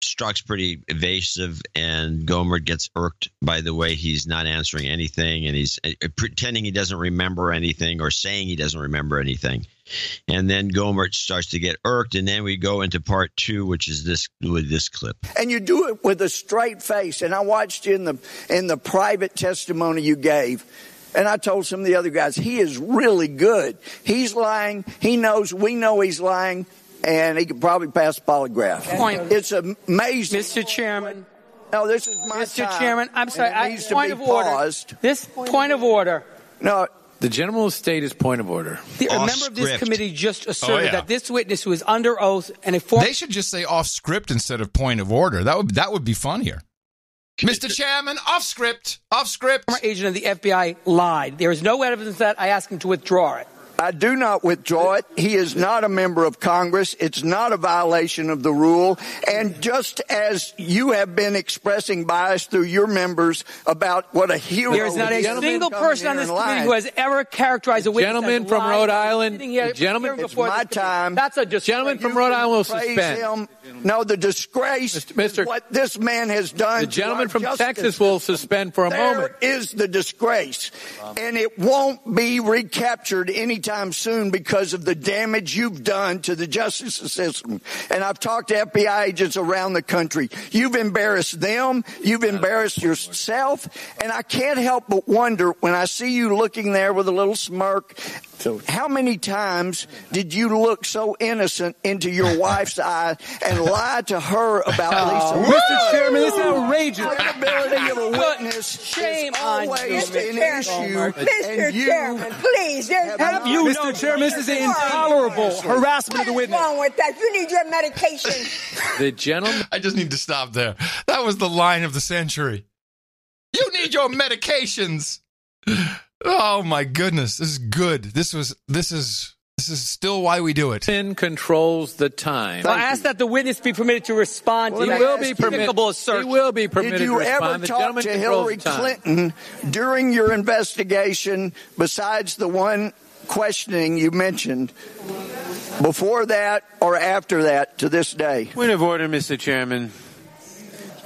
Strzok's pretty evasive, and Gohmert gets irked by the way he's not answering anything, and he's pretending he doesn't remember anything or saying he doesn't remember anything. And then Gohmert starts to get irked, and then we go into part two, which is this with this clip. And you do it with a straight face. And I watched you in the private testimony you gave. And I told some of the other guys, he is really good. He's lying. We know he's lying. And he could probably pass polygraph. It's amazing. Mr. Chairman. No, this is my Mr. time. Chairman, I'm sorry. It needs to point be of order. paused. This point of order. No. The gentleman will state his point of order. A member of this committee just asserted that this witness who is under oath and a former... They should just say off script instead of point of order. That would be funnier. Mr. Chairman, off script. Former agent of the FBI lied. There is no evidence that I ask him to withdraw it. I do not withdraw it. He is not a member of Congress. It's not a violation of the rule. And just as you have been expressing bias through your members about what a hero there is not a single person on this committee who has ever characterized a witness gentleman as from lying. Rhode Island. Gentleman, it's my time. That's a disgrace. Gentleman from Rhode Island will suspend. No, the disgrace is what this man has done. The gentleman from Texas will suspend for a moment. There is the disgrace. And it won't be recaptured anytime soon because of the damage you've done to the justice system. And I've talked to FBI agents around the country. You've embarrassed them. You've embarrassed yourself. And I can't help but wonder when I see you looking there with a little smirk, how many times did you look so innocent into your wife's eye and lie to her about Lisa? Mr. Chairman, this is outrageous. Credibility of a witness Shame is on always you. an issue. Mr. Chairman, please. Mr. Chairman, this is intolerable harassment of the witness. What's wrong with that? You need your medication. The gentleman. I just need to stop there. That was the line of the century. You need your medications. Oh my goodness, this is good. This is still why we do it. Sin controls the time. Well, I ask that the witness be permitted to respond to that. He will be permitted. Did you ever talk to Hillary Clinton during your investigation besides the one questioning you mentioned, before that or after that to this day? Point of order, Mr. Chairman.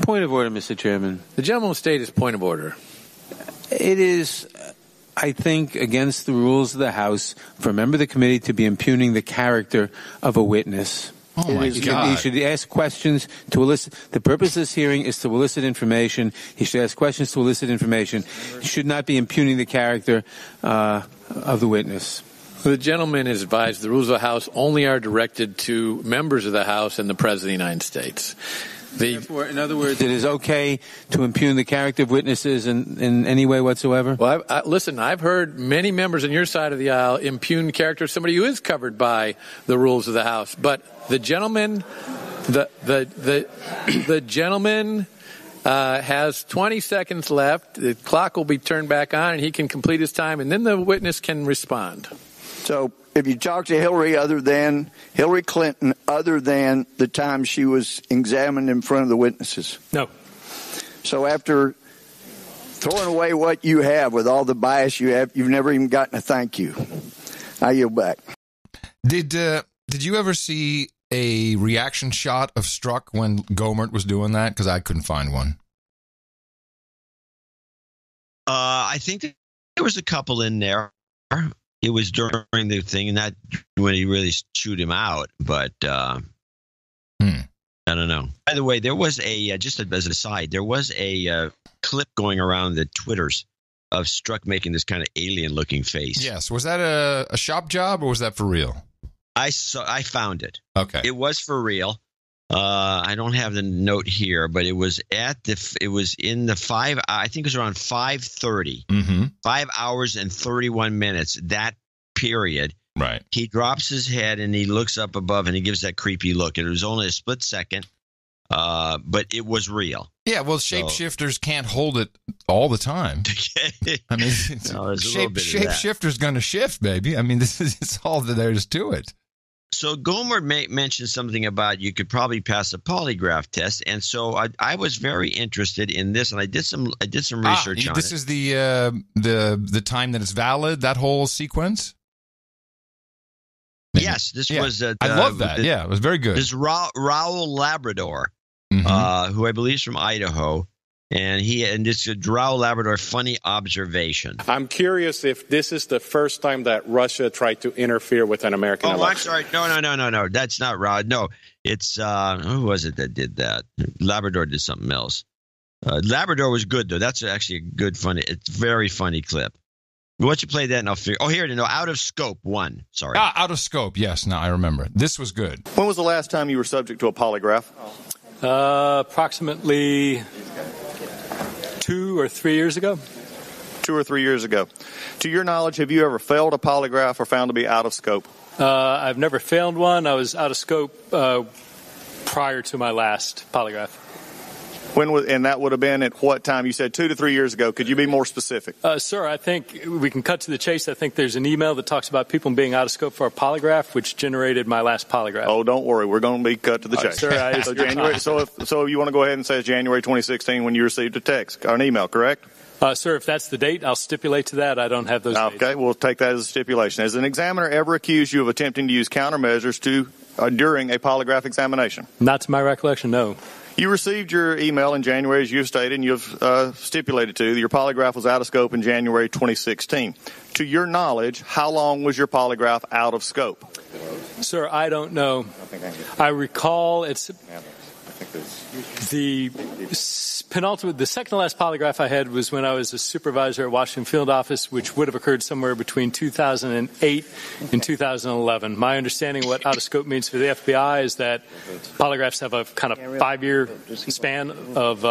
Point of order, Mr. Chairman. The gentleman will state his point of order. It is, I think, against the rules of the House for a member of the committee to be impugning the character of a witness. Oh, my God. He should ask questions to elicit. The purpose of this hearing is to elicit information. He should ask questions to elicit information. He should not be impugning the character of the witness. The gentleman is advised the rules of the House only are directed to members of the House and the President of the United States. Therefore, in other words, it is okay to impugn the character of witnesses in any way whatsoever? Well, listen, I've heard many members on your side of the aisle impugn the character of somebody who is covered by the rules of the House. But the gentleman, the gentleman has 20 seconds left. The clock will be turned back on, and he can complete his time, and then the witness can respond. So if you talk to Hillary Clinton, other than the time she was examined in front of the witnesses? No. So after throwing away what you have with all the bias you have, you've never even gotten a thank you. I yield back. Did you ever see a reaction shot of Strzok when Gohmert was doing that? Because I couldn't find one. I think there was a couple in there. It was during the thing, not when he really chewed him out, but I don't know. By the way, there was just as an aside, there was a clip going around the Twitters of Strzok making this kind of alien-looking face. Yes. Was that a shop job or was that for real? I found it. Okay. It was for real. I don't have the note here, but it was in the 5. I think it was around 5:30. Mm-hmm. 5 hours and 31 minutes. That period. Right. He drops his head and he looks up above and he gives that creepy look. And it was only a split second, but it was real. Yeah. Well, shapeshifters can't hold it all the time. I mean, shapeshifter's going to shift, baby. I mean, it's all that there is to it. So Gohmert mentioned something about you could probably pass a polygraph test, and so I was very interested in this, and I did some research on it. This is the time that it's valid. That whole sequence. Yes, this was. I love that. It was very good. This is Raul Labrador, who I believe is from Idaho. And this is Raul Labrador, funny observation. I'm curious if this is the first time that Russia tried to interfere with an American election. I'm sorry. No. That's not Raul. No, it's, who was it that did that? Labrador did something else. Labrador was good, though. That's actually a good, it's very funny clip. Why don't you play that and I'll figure. Oh, here it is. No, Out of Scope 1. Sorry. Out of Scope. Yes. Now I remember. This was good. When was the last time you were subject to a polygraph? Approximately 2 or 3 years ago. 2 or 3 years ago. To your knowledge, have you ever failed a polygraph or found to be out of scope? I've never failed one. I was out of scope prior to my last polygraph. And that would have been at what time? You said 2 to 3 years ago. Could you be more specific? Sir, I think we can cut to the chase. I think there's an email that talks about people being out of scope for a polygraph, which generated my last polygraph. Oh, don't worry. We're going to be cut to the chase. Sir, so you want to go ahead and say it's January 2016 when you received a text or an email, correct? Sir, if that's the date, I'll stipulate to that. I don't have those dates. Okay, we'll take that as a stipulation. Has an examiner ever accused you of attempting to use countermeasures during a polygraph examination? Not to my recollection, no. You received your email in January, as you've stated, and you've stipulated to. Your polygraph was out of scope in January 2016. To your knowledge, how long was your polygraph out of scope? Sir, I don't know. I recall it's the penultimate, the second to last polygraph I had was when I was a supervisor at Washington Field Office, which would have occurred somewhere between 2008 and 2011. My understanding of what out of scope means for the FBI is that polygraphs have a kind of 5-year span of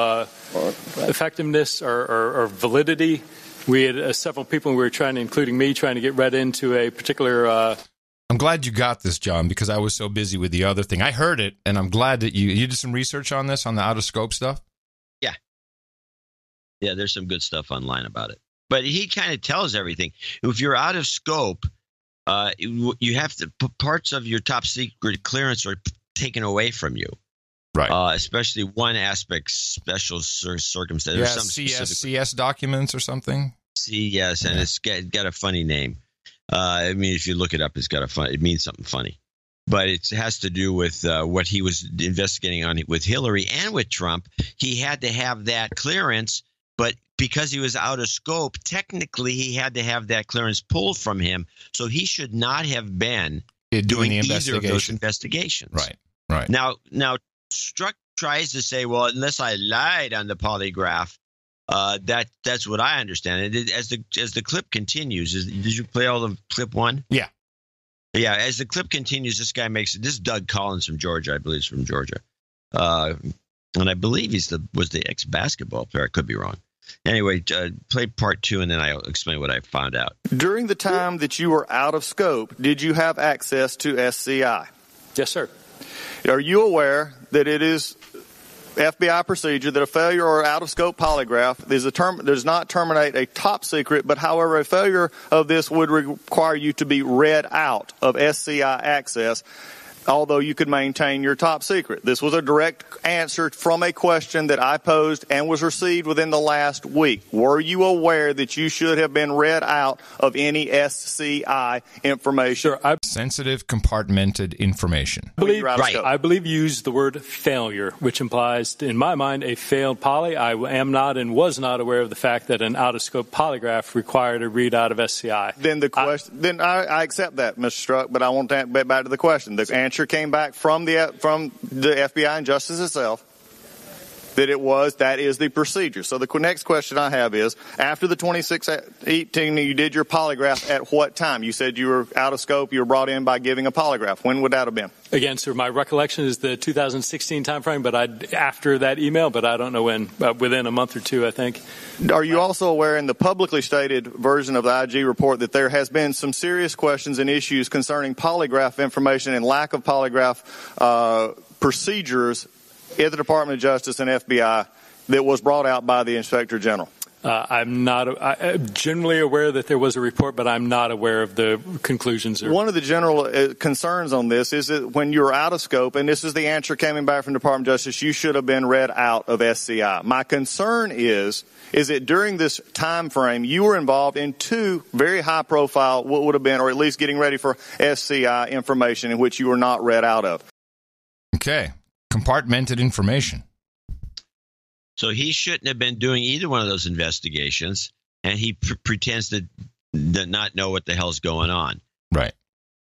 effectiveness or validity. We had several people we were including me, trying to get read into a particular I'm glad you got this, John, because I was so busy with the other thing. I heard it, and I'm glad that you did some research on this, on the out-of-scope stuff? Yeah, there's some good stuff online about it. But he kind of tells everything. If you're out of scope, you have to parts of your top secret clearance are taken away from you. Right. Especially one aspect, special circumstances. Yeah, CS documents or something? Yes, and it's got a funny name. I mean, if you look it up, it means something funny. But it has to do with what he was investigating on with Hillary and with Trump. He had to have that clearance, but because he was out of scope, technically he had to have that clearance pulled from him. So he should not have been doing either of those investigations. Right. Now Strzok tries to say, well, unless I lied on the polygraph, that's what I understand. As the clip continues, did you play all of clip 1? Yeah. Yeah, as the clip continues, this guy this is Doug Collins from Georgia, I believe he's from Georgia. And I believe was the ex-basketball player. I could be wrong. Anyway, play part 2, and then I'll explain what I found out. During the time that you were out of scope, did you have access to SCI? Yes, sir. Are you aware that it is FBI procedure that a failure or out-of-scope polygraph does not terminate a top secret, but however, a failure of this would require you to be read out of SCI access although you could maintain your top secret. This was a direct answer from a question that I posed and was received within the last week. Were you aware that you should have been read out of any SCI information? Sure. Sensitive, compartmented information. I believe you used the word failure, which implies, in my mind, a failed poly. I am not and was not aware of the fact that an out-of-scope polygraph required a readout of SCI. Then I accept that, Mr. Strzok, but I want to get back to the question. The answer came back from the FBI and Justice itself that is the procedure. So the next question I have is, after the 2618, you did your polygraph at what time? You said you were out of scope, you were brought in by giving a polygraph. When would that have been? Again, sir, my recollection is the 2016 timeframe, but after that email, but I don't know when, within a month or two, I think. Are you also aware in the publicly stated version of the IG report that there has been some serious questions and issues concerning polygraph information and lack of polygraph procedures at the Department of Justice and FBI that was brought out by the Inspector General? I'm generally aware that there was a report, but I'm not aware of the conclusions. One of the general concerns on this is that when you're out of scope, and this is the answer coming back from the Department of Justice, you should have been read out of SCI. My concern is that during this time frame, you were involved in two very high-profile, what would have been, or at least getting ready for SCI information in which you were not read out of. Okay. Compartmented information. So he shouldn't have been doing either one of those investigations, and he pretends to not know what the hell's going on. Right.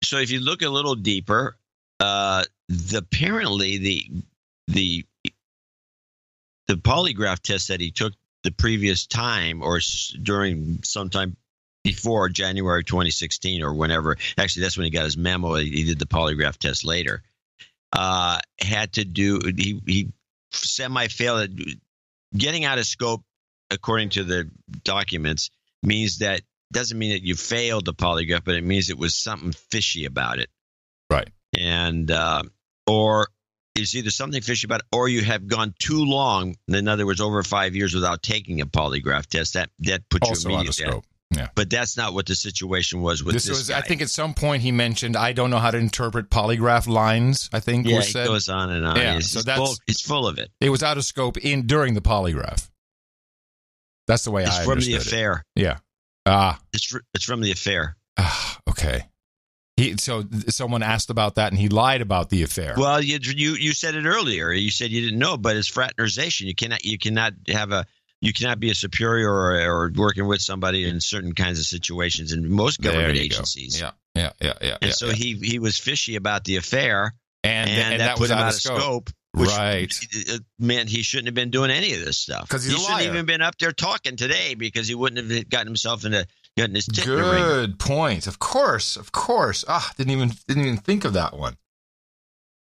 So if you look a little deeper, apparently the polygraph test that he took the previous time or during sometime before January 2016 or whenever, actually that's when he got his memo, he did the polygraph test later, had to do, he semi-failed. Getting out of scope, according to the documents, doesn't mean that you failed the polygraph, but it means it was something fishy about it. Right. And or it's either something fishy about it, or you have gone too long, in other words, over 5 years without taking a polygraph test. That puts also you out of scope. Yeah. But that's not what the situation was with this guy. I think at some point he mentioned, I don't know how to interpret polygraph lines, I think was said. It goes on and on. Yeah, it's full of it. It was out of scope during the polygraph. That's the way I understood it. It's from the affair. Yeah. It's from the affair. Okay. So someone asked about that, and he lied about the affair. Well, you said it earlier. You said you didn't know, but it's fraternization. You cannot be a superior or working with somebody in certain kinds of situations in most government agencies. Yeah. And so he was fishy about the affair, and that put him out of scope. Right. Man, he shouldn't have been doing any of this stuff. Because he shouldn't have even been up there talking today, because he wouldn't have gotten himself getting his tit in the ring. Good point. Of course. Didn't even think of that one.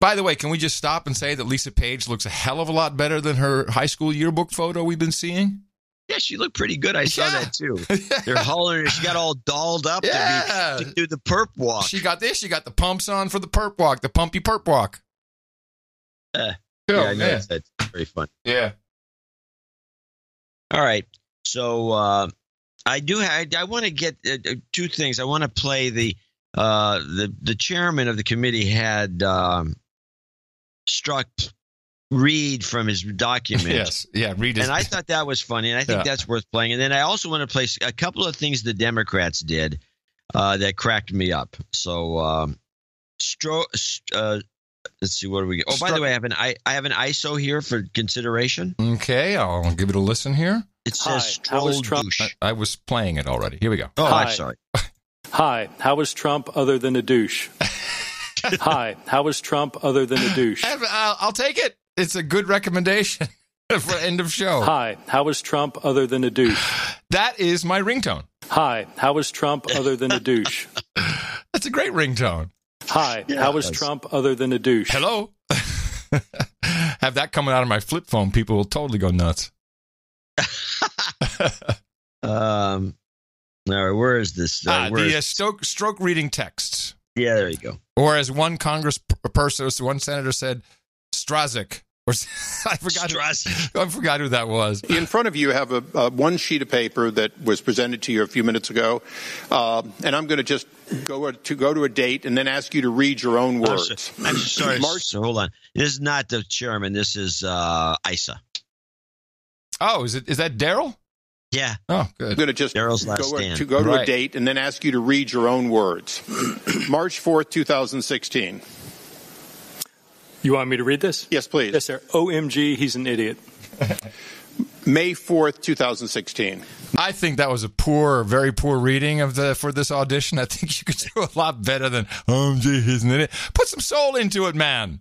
By the way, can we just stop and say that Lisa Page looks a hell of a lot better than her high school yearbook photo we've been seeing? Yeah, she looked pretty good. I saw that too. They're hauling her. She got all dolled up to do the perp walk. She got this. She got the pumps on for the perp walk, the pumpy perp walk. I know that's very fun. Yeah. All right. So I want to get two things. I want to play the chairman of the committee had Strzok read from his document. Yes. Yeah. Read his. And I thought that was funny, and I think that's worth playing. And then I also want to play a couple of things the Democrats did that cracked me up. So let's see, what do we get? Oh, by the way, I have an ISO here for consideration. Okay, I'll give it a listen here. It says Troll douche. I was playing it already. Here we go. Oh, I'm sorry. Hi, how was Trump other than a douche? Hi, how was Trump other than a douche? I'll take it. It's a good recommendation for end of show. Hi, how was Trump other than a douche? That is my ringtone. Hi, how was Trump other than a douche? That's a great ringtone. Hi, how was Trump other than a douche? Hello? Have that coming out of my flip phone, people will totally go nuts. All right, where is this? Stroke reading texts. Yeah, there you go. Or as one congressperson, one senator said, Strazik, I forgot who that was. In front of you have a one sheet of paper that was presented to you a few minutes ago, and I'm going to just go to a date and then ask you to read your own words. I'm sorry. So hold on. This is not the chairman. This is Issa. Oh, is that Daryl? Yeah. Oh, good. I'm going to just Daryl's last stand. go to a date and then ask you to read your own words. March 4th, 2016. You want me to read this? Yes, please. Yes, sir. OMG, he's an idiot. May 4th, 2016. I think that was a very poor reading for this audition. I think you could do a lot better than OMG, he's an idiot. Put some soul into it, man.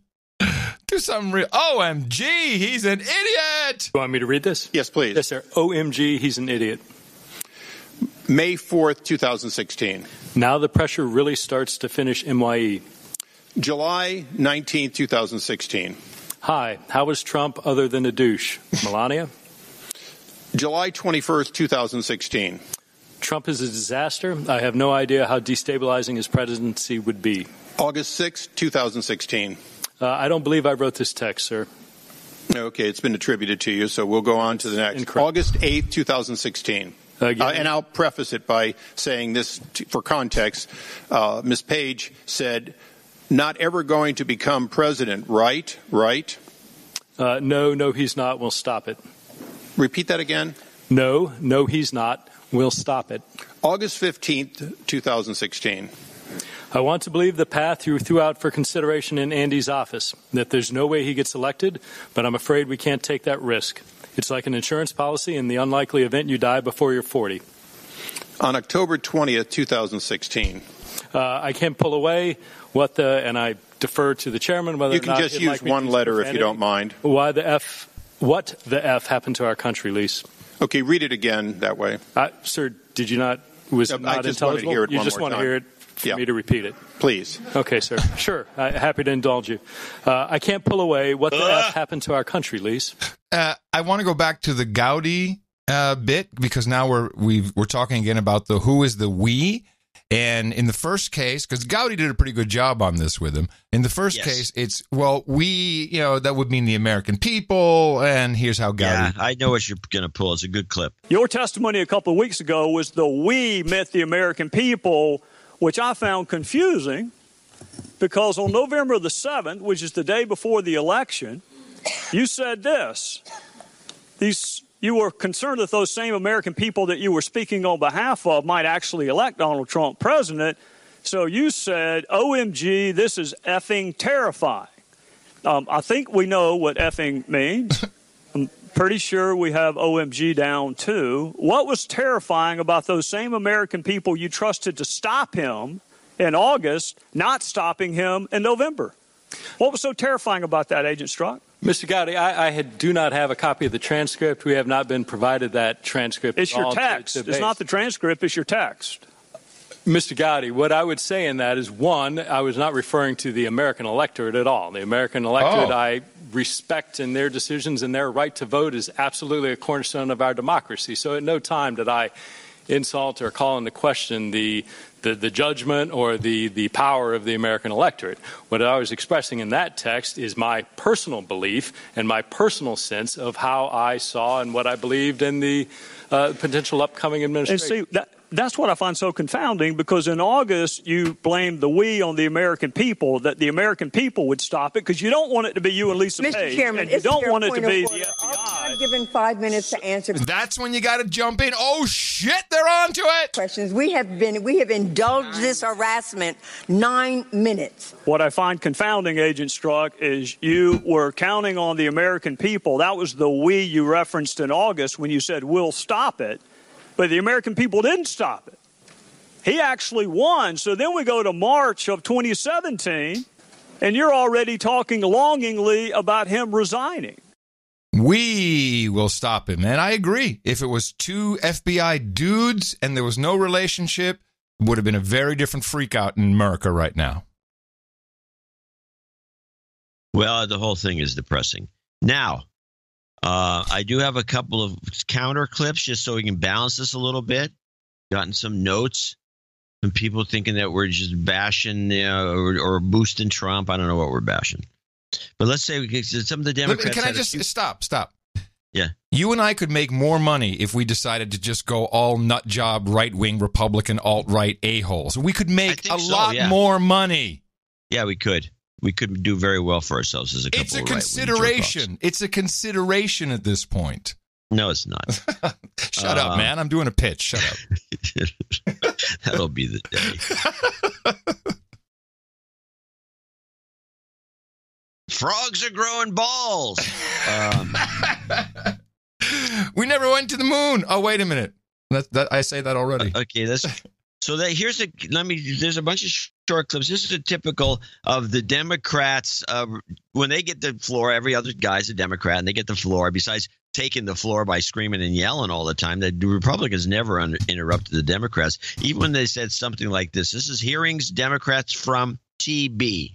Do something real. OMG, he's an idiot. You want me to read this? Yes, please. Yes, sir. OMG, he's an idiot. May 4th, 2016. Now the pressure really starts to finish MYE. July 19th, 2016. Hi, how was Trump other than a douche? Melania? July 21st, 2016. Trump is a disaster. I have no idea how destabilizing his presidency would be. August 6th, 2016. I don't believe I wrote this text, sir. Okay, it's been attributed to you, so we'll go on to the next. Incorrect. August 8th, 2016. And I'll preface it by saying this for context. Ms. Page said, not ever going to become president, right? Right? No, he's not. We'll stop it. Repeat that again. No, he's not. We'll stop it. August 15th, 2016. I want to believe the path you threw out for consideration in Andy's office, that there's no way he gets elected, but I'm afraid we can't take that risk. It's like an insurance policy in the unlikely event you die before you're 40. On October 20th, 2016. I can't pull away and I defer to the chairman whether you can just use one letter if you don't mind. What the F happened to our country, Lise? Okay, read it again that way. Sir, did you not? Was it not intelligible? You just want to hear it for me to repeat it? Please. Okay, sir. Sure. Happy to indulge you. I can't pull away. What the F happened to our country, Lise? I want to go back to the Gowdy bit because now we're talking again about the who is the we. And in the first case, because Gowdy did a pretty good job on this with him, in the first case, it's, we, that would mean the American people, and here's how Gowdy... Yeah, I know what you're going to pull. It's a good clip. Your testimony a couple of weeks ago was the we meant the American people, which I found confusing, because on November the 7th, which is the day before the election, you said this. You were concerned that those same American people that you were speaking on behalf of might actually elect Donald Trump president. So you said, OMG, this is effing terrifying. I think we know what effing means. I'm pretty sure we have OMG down too. What was terrifying about those same American people you trusted to stop him in August, not stopping him in November? What was so terrifying about that, Agent Strzok? Mr. Gowdy, I do not have a copy of the transcript. We have not been provided that transcript. It's your text. It's not the transcript. It's your text. Mr. Gowdy, what I would say in that is, one, I was not referring to the American electorate at all. The American electorate I respect in their decisions, and their right to vote is absolutely a cornerstone of our democracy. So at no time did I insult or call into question the judgment or the power of the American electorate. What I was expressing in that text is my personal belief and my personal sense of how I saw and what I believed in the potential upcoming administration. And see, that's what I find so confounding, because in August you blamed the we on the American people, that the American people would stop it, because you don't want it to be you and Lisa Page. Mr. Chairman, and you don't want it to be the FBI. I'm given 5 minutes to answer. That's when you got to jump in. Oh shit, they're onto it. Questions. We have indulged this harassment 9 minutes. What I find confounding, Agent Strzok, is you were counting on the American people. That was the we you referenced in August when you said we'll stop it. But the American people didn't stop it. He actually won. So then we go to March of 2017, and you're already talking longingly about him resigning. We will stop him. And I agree. If it was two FBI dudes and there was no relationship, it would have been a very different freak out in America right now. Well, the whole thing is depressing. Now, I do have a couple of counter clips just so we can balance this a little bit. Gotten some notes from people thinking that we're just bashing or boosting Trump. I don't know what we're bashing. But let's say some of the Democrats. Can I just stop? Yeah. You and I could make more money if we decided to just go all nut job, right-wing, Republican, alt-right a-holes. We could make a lot more money. Yeah, we could. We could do very well for ourselves as a couple. It's a consideration. It's a consideration at this point. No, it's not. Shut up, man. I'm doing a pitch. Shut up. That'll be the day. Frogs are growing balls. We never went to the moon. Oh, wait a minute. I say that already. Okay, here's there's a bunch of short clips. This is a typical of the Democrats. When they get the floor, every other guy's a Democrat, and they get the floor. Besides taking the floor by screaming and yelling all the time, the Republicans never interrupted the Democrats. Even when they said something like this. This is hearings Democrats from TB.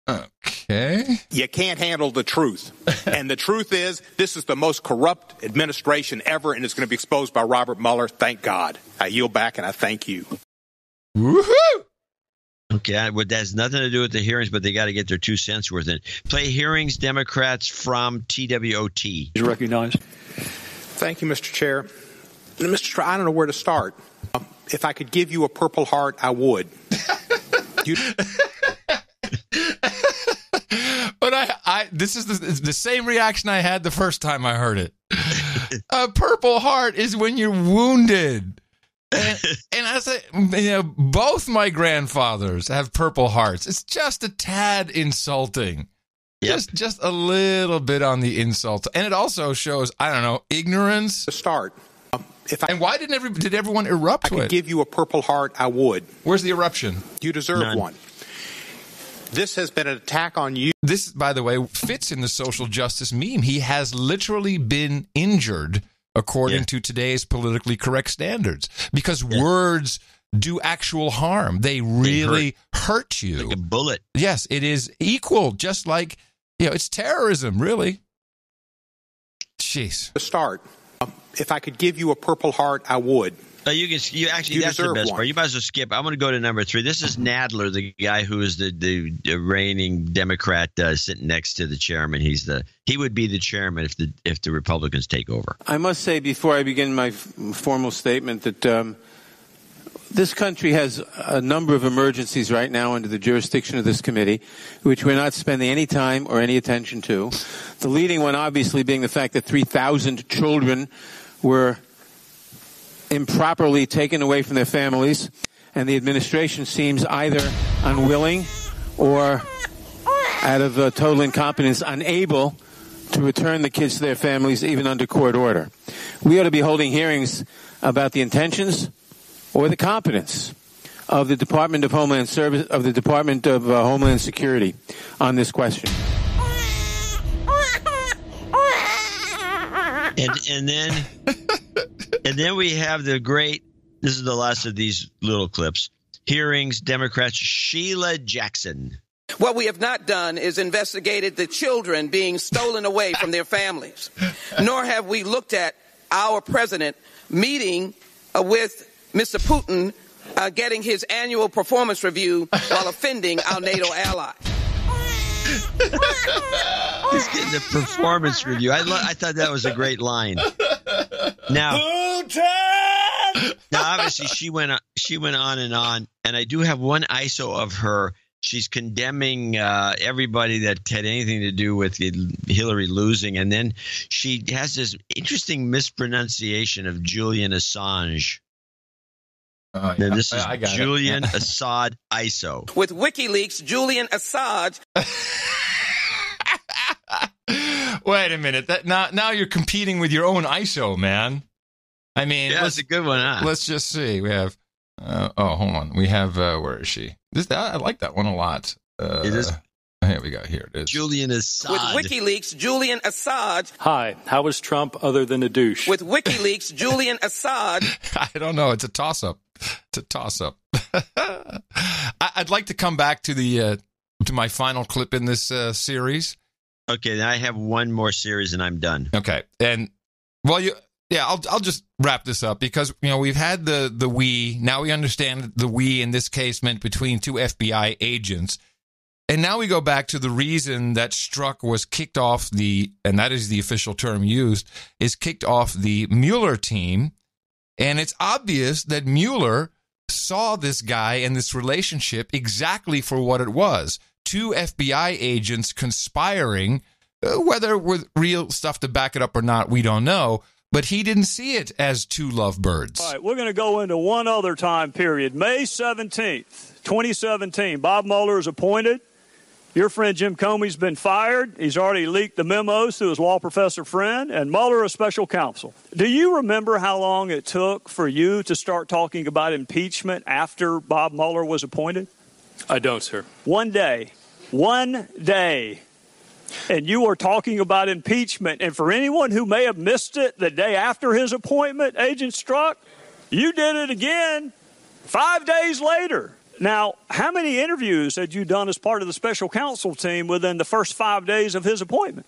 Okay. You can't handle the truth. And the truth is, this is the most corrupt administration ever, and it's going to be exposed by Robert Mueller. Thank God. I yield back, and I thank you. Woohoo! Okay, that has nothing to do with the hearings, but they got to get their 2 cents worth in. Play hearings Democrats from TWOT. You recognize. Thank you, Mr. Chair. Mr. Chair, I don't know where to start. If I could give you a Purple Heart, I would. But this is the same reaction I had the first time I heard it. A Purple Heart is when you're wounded. And as both my grandfathers have Purple Hearts. It's just a tad insulting. Yep. Just a little bit on the insult. And it also shows, I don't know, ignorance. To start. And why did everyone erupt to it? I could give you a Purple Heart, I would. Where's the eruption? You deserve one. This has been an attack on you. This, by the way, fits in the social justice meme. He has literally been injured according to today's politically correct standards because words do actual harm. They really hurt you. Like a bullet. Yes, it is equal, just like, it's terrorism, really. Jeez. To start, if I could give you a Purple Heart, I would. You that's the best part. You might as well skip. I'm going to go to number 3. This is Nadler, the guy who is the reigning Democrat sitting next to the chairman. He would be the chairman if the Republicans take over. I must say before I begin my formal statement that this country has a number of emergencies right now under the jurisdiction of this committee, which we're not spending any time or any attention to. The leading one, obviously, being the fact that 3,000 children were improperly taken away from their families, and the administration seems either unwilling or, out of total incompetence, unable to return the kids to their families even under court order. We ought to be holding hearings about the intentions or the competence of the Department of Homeland Service, of the Department of Homeland Security on this question. And then we have the great, this is the last of these little clips, hearings Democrats Sheila Jackson. What we have not done is investigated the children being stolen away from their families, nor have we looked at our president meeting with Mr. Putin, getting his annual performance review while offending our NATO ally. He's getting the performance review. I thought that was a great line. Now, obviously, she went on, and I do have one ISO of her. She's condemning everybody that had anything to do with Hillary losing, and then she has this interesting mispronunciation of Julian Assange. Oh, yeah. Now, this is Julian Assad ISO. With WikiLeaks, Julian Assange. Wait a minute. Now you're competing with your own ISO, man. I mean, that's a good one, huh? Let's just see. We have. Hold on. We have. Where is she? I like that one a lot. It is. Here we go. Here it is. Julian Assange. With WikiLeaks, Julian Assange. Hi. How is Trump other than a douche? With WikiLeaks, Julian Assange. I don't know. It's a toss-up. I'd like to come back to to my final clip in this series. Okay, then I have one more series and I'm done. Okay, and I'll just wrap this up because we've had the we. Now we understand the we in this case meant between two FBI agents. And now we go back to the reason that Strzok was kicked off and that is the official term used, is kicked off the Mueller team. And it's obvious that Mueller saw this guy and this relationship exactly for what it was. Two FBI agents conspiring, whether with real stuff to back it up or not, we don't know. But he didn't see it as two lovebirds. All right, we're going to go into one other time period. May 17th, 2017, Bob Mueller is appointed. Your friend Jim Comey's been fired. He's already leaked the memos to his law professor friend, and Mueller is special counsel. Do you remember how long it took for you to start talking about impeachment after Bob Mueller was appointed? I don't, sir. 1 day. 1 day. And you were talking about impeachment. And for anyone who may have missed it the day after his appointment, Agent Strzok, you did it again 5 days later. Now, how many interviews had you done as part of the special counsel team within the first 5 days of his appointment?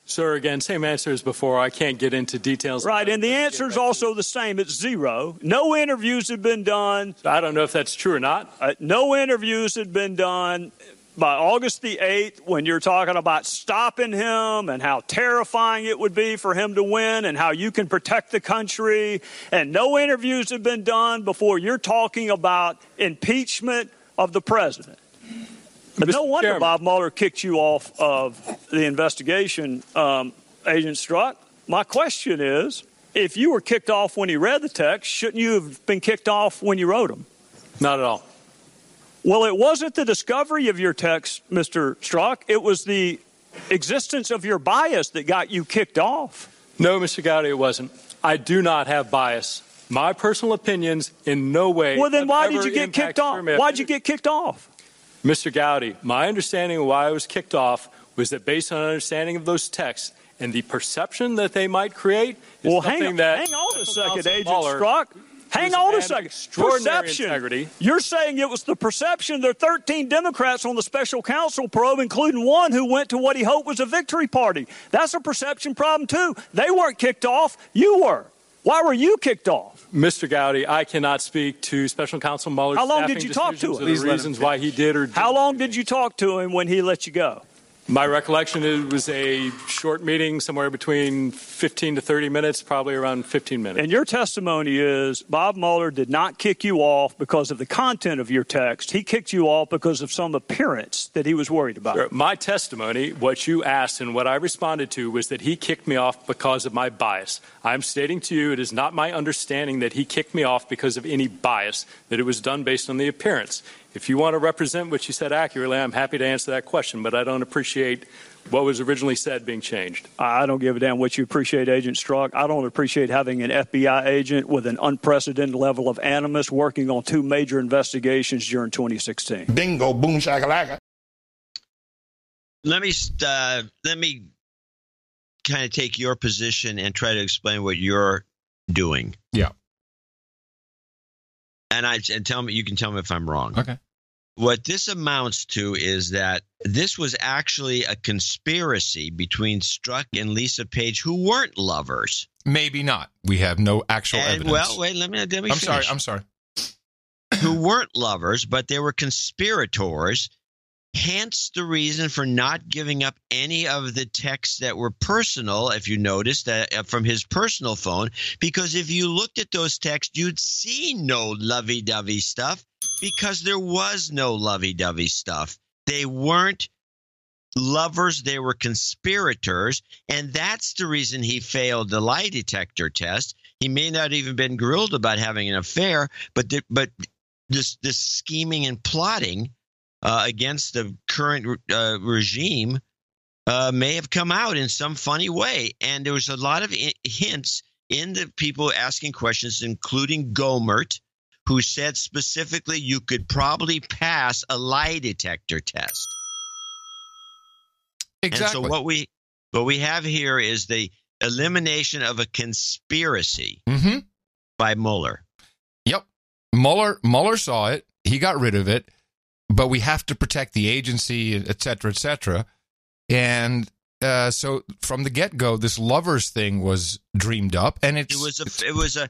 Sir, again, same answer as before. I can't get into details. Right, and the answer is also the same. It's 0. No interviews had been done. I don't know if that's true or not. No interviews had been done by August the 8th, when you're talking about stopping him and how terrifying it would be for him to win and how you can protect the country. And no interviews have been done before you're talking about impeachment of the president. But no wonder Chairman, Bob Mueller kicked you off of the investigation, Agent Strzok. My question is, if you were kicked off when he read the text, shouldn't you have been kicked off when you wrote them? Not at all. Well, it wasn't the discovery of your text, Mr. Strzok. It was the existence of your bias that got you kicked off. No, Mr. Gowdy, it wasn't. I do not have bias. My personal opinions in no way. Well, then why did you get kicked off? Why did you get kicked off? Mr. Gowdy, my understanding of why I was kicked off was that based on an understanding of those texts and the perception that they might create is something that... Hang on a second, Agent Strzok. Hang on a second. Perception. Integrity. You're saying it was the perception. There are 13 Democrats on the special counsel probe, including one who went to what he hoped was a victory party. That's a perception problem, too. They weren't kicked off. You were. Why were you kicked off? Mr. Gowdy, I cannot speak to Special Counsel Mueller's How long did you talk to him? The reasons why he did or didn't. How long did you talk to him when he let you go? My recollection, it was a short meeting, somewhere between 15 to 30 minutes, probably around 15 minutes. And your testimony is Bob Mueller did not kick you off because of the content of your text. He kicked you off because of some appearance that he was worried about. Sure. My testimony, what you asked and what I responded to, was that he kicked me off because of my bias. I'm stating to you it is not my understanding that he kicked me off because of any bias, that it was done based on the appearance. If you want to represent what you said accurately, I'm happy to answer that question, but I don't appreciate what was originally said being changed. I don't give a damn what you appreciate, Agent Strzok. I don't appreciate having an FBI agent with an unprecedented level of animus working on 2 major investigations during 2016. Bingo, boom, shakalaka. Let me kind of take your position and try to explain what you're doing. Yeah. And tell me, you can tell me if I'm wrong. Okay. What this amounts to is that this was actually a conspiracy between Strzok and Lisa Page, who weren't lovers. Maybe not. We have no actual evidence. Well, wait, let me finish. I'm sorry. Who weren't lovers, but they were conspirators. Hence the reason for not giving up any of the texts that were personal, if you noticed, that from his personal phone. Because if you looked at those texts, you'd see no lovey-dovey stuff, because there was no lovey-dovey stuff. They weren't lovers, they were conspirators, and that's the reason he failed the lie detector test. He may not even been grilled about having an affair, but this scheming and plotting against the current regime may have come out in some funny way. And there was a lot of hints in the people asking questions, including Gohmert, who said specifically you could probably pass a lie detector test. Exactly. And so what we have here is the elimination of a conspiracy by Mueller. Yep. Mueller saw it. He got rid of it. But we have to protect the agency, et cetera, et cetera. And so from the get-go, this lovers thing was dreamed up, and it was a.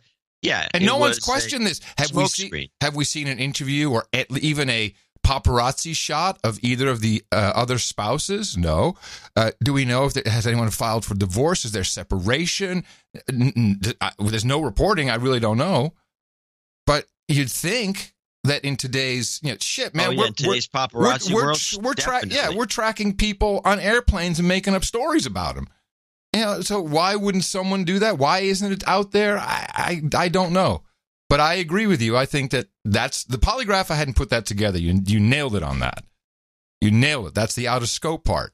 And no one's questioned this. Have we seen an interview or even a paparazzi shot of either of the other spouses? No. Do we know if has anyone filed for divorce? Is there separation? There's no reporting. I really don't know. But you'd think that in today's shit, man. Today's paparazzi world. We're tracking people on airplanes and making up stories about them. So why wouldn't someone do that? Why isn't it out there? I don't know. But I agree with you. I think that's the polygraph. I hadn't put that together. You nailed it on that. You nailed it. That's the out of scope part.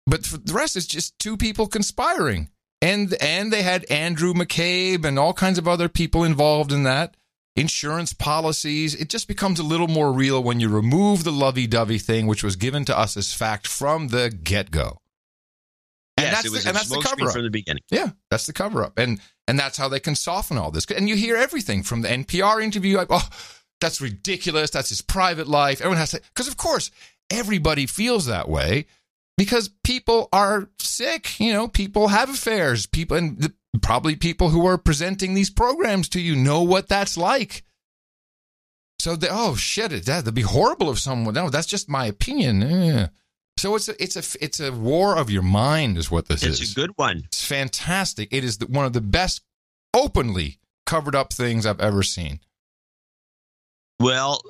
But for the rest, it's just two people conspiring. And they had Andrew McCabe and all kinds of other people involved in that. Insurance policies. It just becomes a little more real when you remove the lovey-dovey thing, which was given to us as fact from the get-go. Yes, it was a smokescreen from the beginning. Yeah, that's the cover-up. And that's how they can soften all this. And you hear everything from the NPR interview, like, oh, that's ridiculous. That's his private life. Everyone has to, because of course, everybody feels that way because people are sick. People have affairs. Probably people who are presenting these programs to you know what that's like. So, that'd be horrible if someone, no, that's just my opinion. So it's a war of your mind is what this is. It's a good one. It's fantastic. It is one of the best openly covered up things I've ever seen. Well,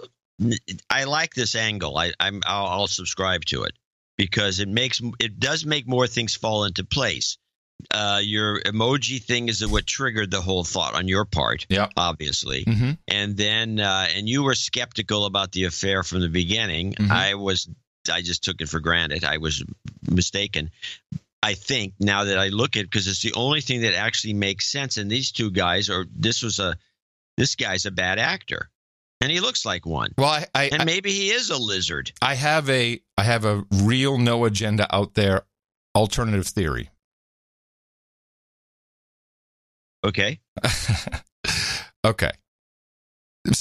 I like this angle. I'll subscribe to it because it does make more things fall into place. Your emoji thing is what triggered the whole thought on your part, obviously. Mm-hmm. And then and you were skeptical about the affair from the beginning. Mm-hmm. I just took it for granted. I was mistaken. I think now that I look at it, because it's the only thing that actually makes sense. And these two guys, this guy's a bad actor, and he looks like one. Well, and maybe he is a lizard. I have a real no agenda out there alternative theory. Okay. Okay.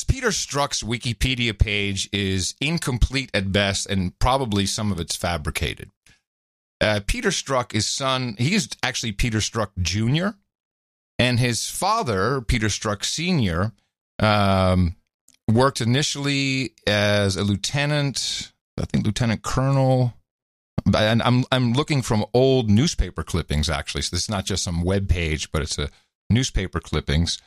Peter Strzok's Wikipedia page is incomplete at best, and probably some of it's fabricated. Peter Strzok, he is actually Peter Strzok Jr., and his father, Peter Strzok Sr., worked initially as a lieutenant, I think lieutenant colonel. And I'm looking from old newspaper clippings, actually, so this is not just some web page, but it's a newspaper clippings.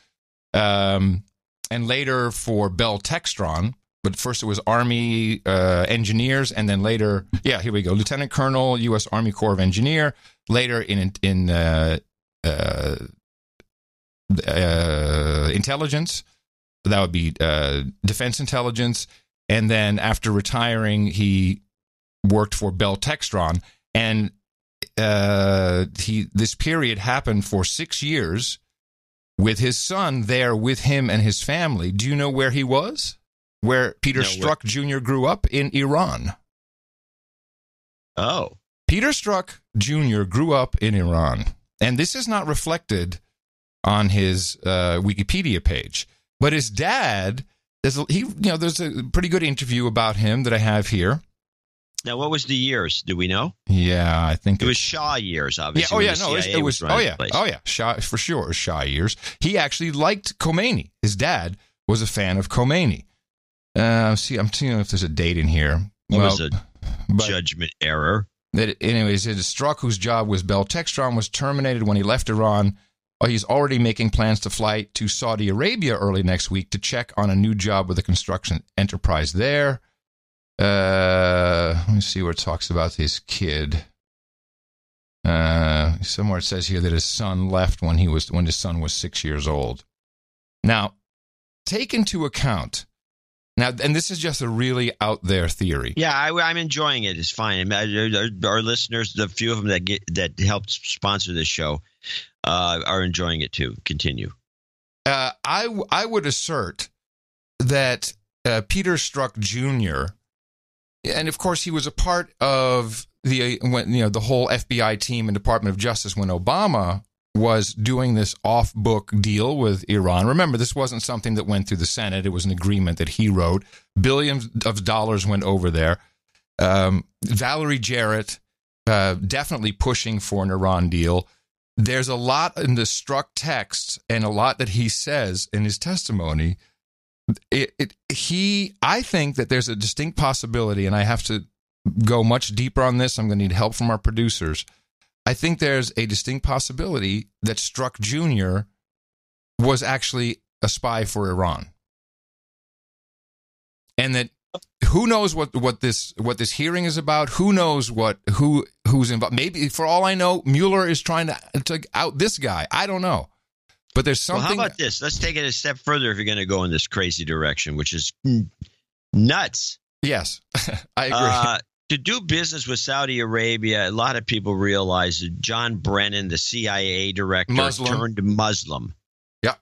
And later for Bell Textron, but first it was Army engineers, and then later, here we go, Lieutenant Colonel, U.S. Army Corps of Engineer. Later in intelligence, that would be Defense Intelligence, and then after retiring, he worked for Bell Textron, and this period happened for 6 years. With his son there with him and his family. Do you know where he was? Where Peter Strzok Jr. grew up? In Iran. Oh. Peter Strzok Jr. grew up in Iran. And this is not reflected on his Wikipedia page. But his dad, there's a pretty good interview about him that I have here. Now, what was the years? Do we know? Yeah, I think it was Shah years, obviously. It was Shah, for sure, it was Shah years. He actually liked Khomeini. His dad was a fan of Khomeini. I'm seeing if there's a date in here. It was a judgment error. Anyways, Strzok, whose job was Bell Textron, was terminated when he left Iran. He's already making plans to fly to Saudi Arabia early next week to check on a new job with a construction enterprise there. Let me see where it talks about his kid. Somewhere it says here that his son left when his son was 6 years old. Now, take into account. Now, and this is just a really out there theory. Yeah, I'm enjoying it. It's fine. Our listeners, the few of them that helped sponsor this show, are enjoying it too. Continue. I would assert that Peter Strzok Jr. And of course, he was a part of the whole FBI team and Department of Justice when Obama was doing this off-book deal with Iran. Remember, this wasn't something that went through the Senate. It was an agreement that he wrote. Billions of dollars went over there. Valerie Jarrett definitely pushing for an Iran deal. There's a lot in the Strzok text and a lot that he says in his testimony I think that there's a distinct possibility, and I have to go much deeper on this. I'm going to need help from our producers. I think there's a distinct possibility that Strzok Jr. was actually a spy for Iran. And that who knows what this hearing is about? Who knows who's involved? Maybe, for all I know, Mueller is trying to out this guy. I don't know. But there's something. Well, how about this? Let's take it a step further if you're going to go in this crazy direction, which is nuts. Yes, I agree. To do business with Saudi Arabia, a lot of people realize that John Brennan, the CIA director, turned Muslim. Yeah.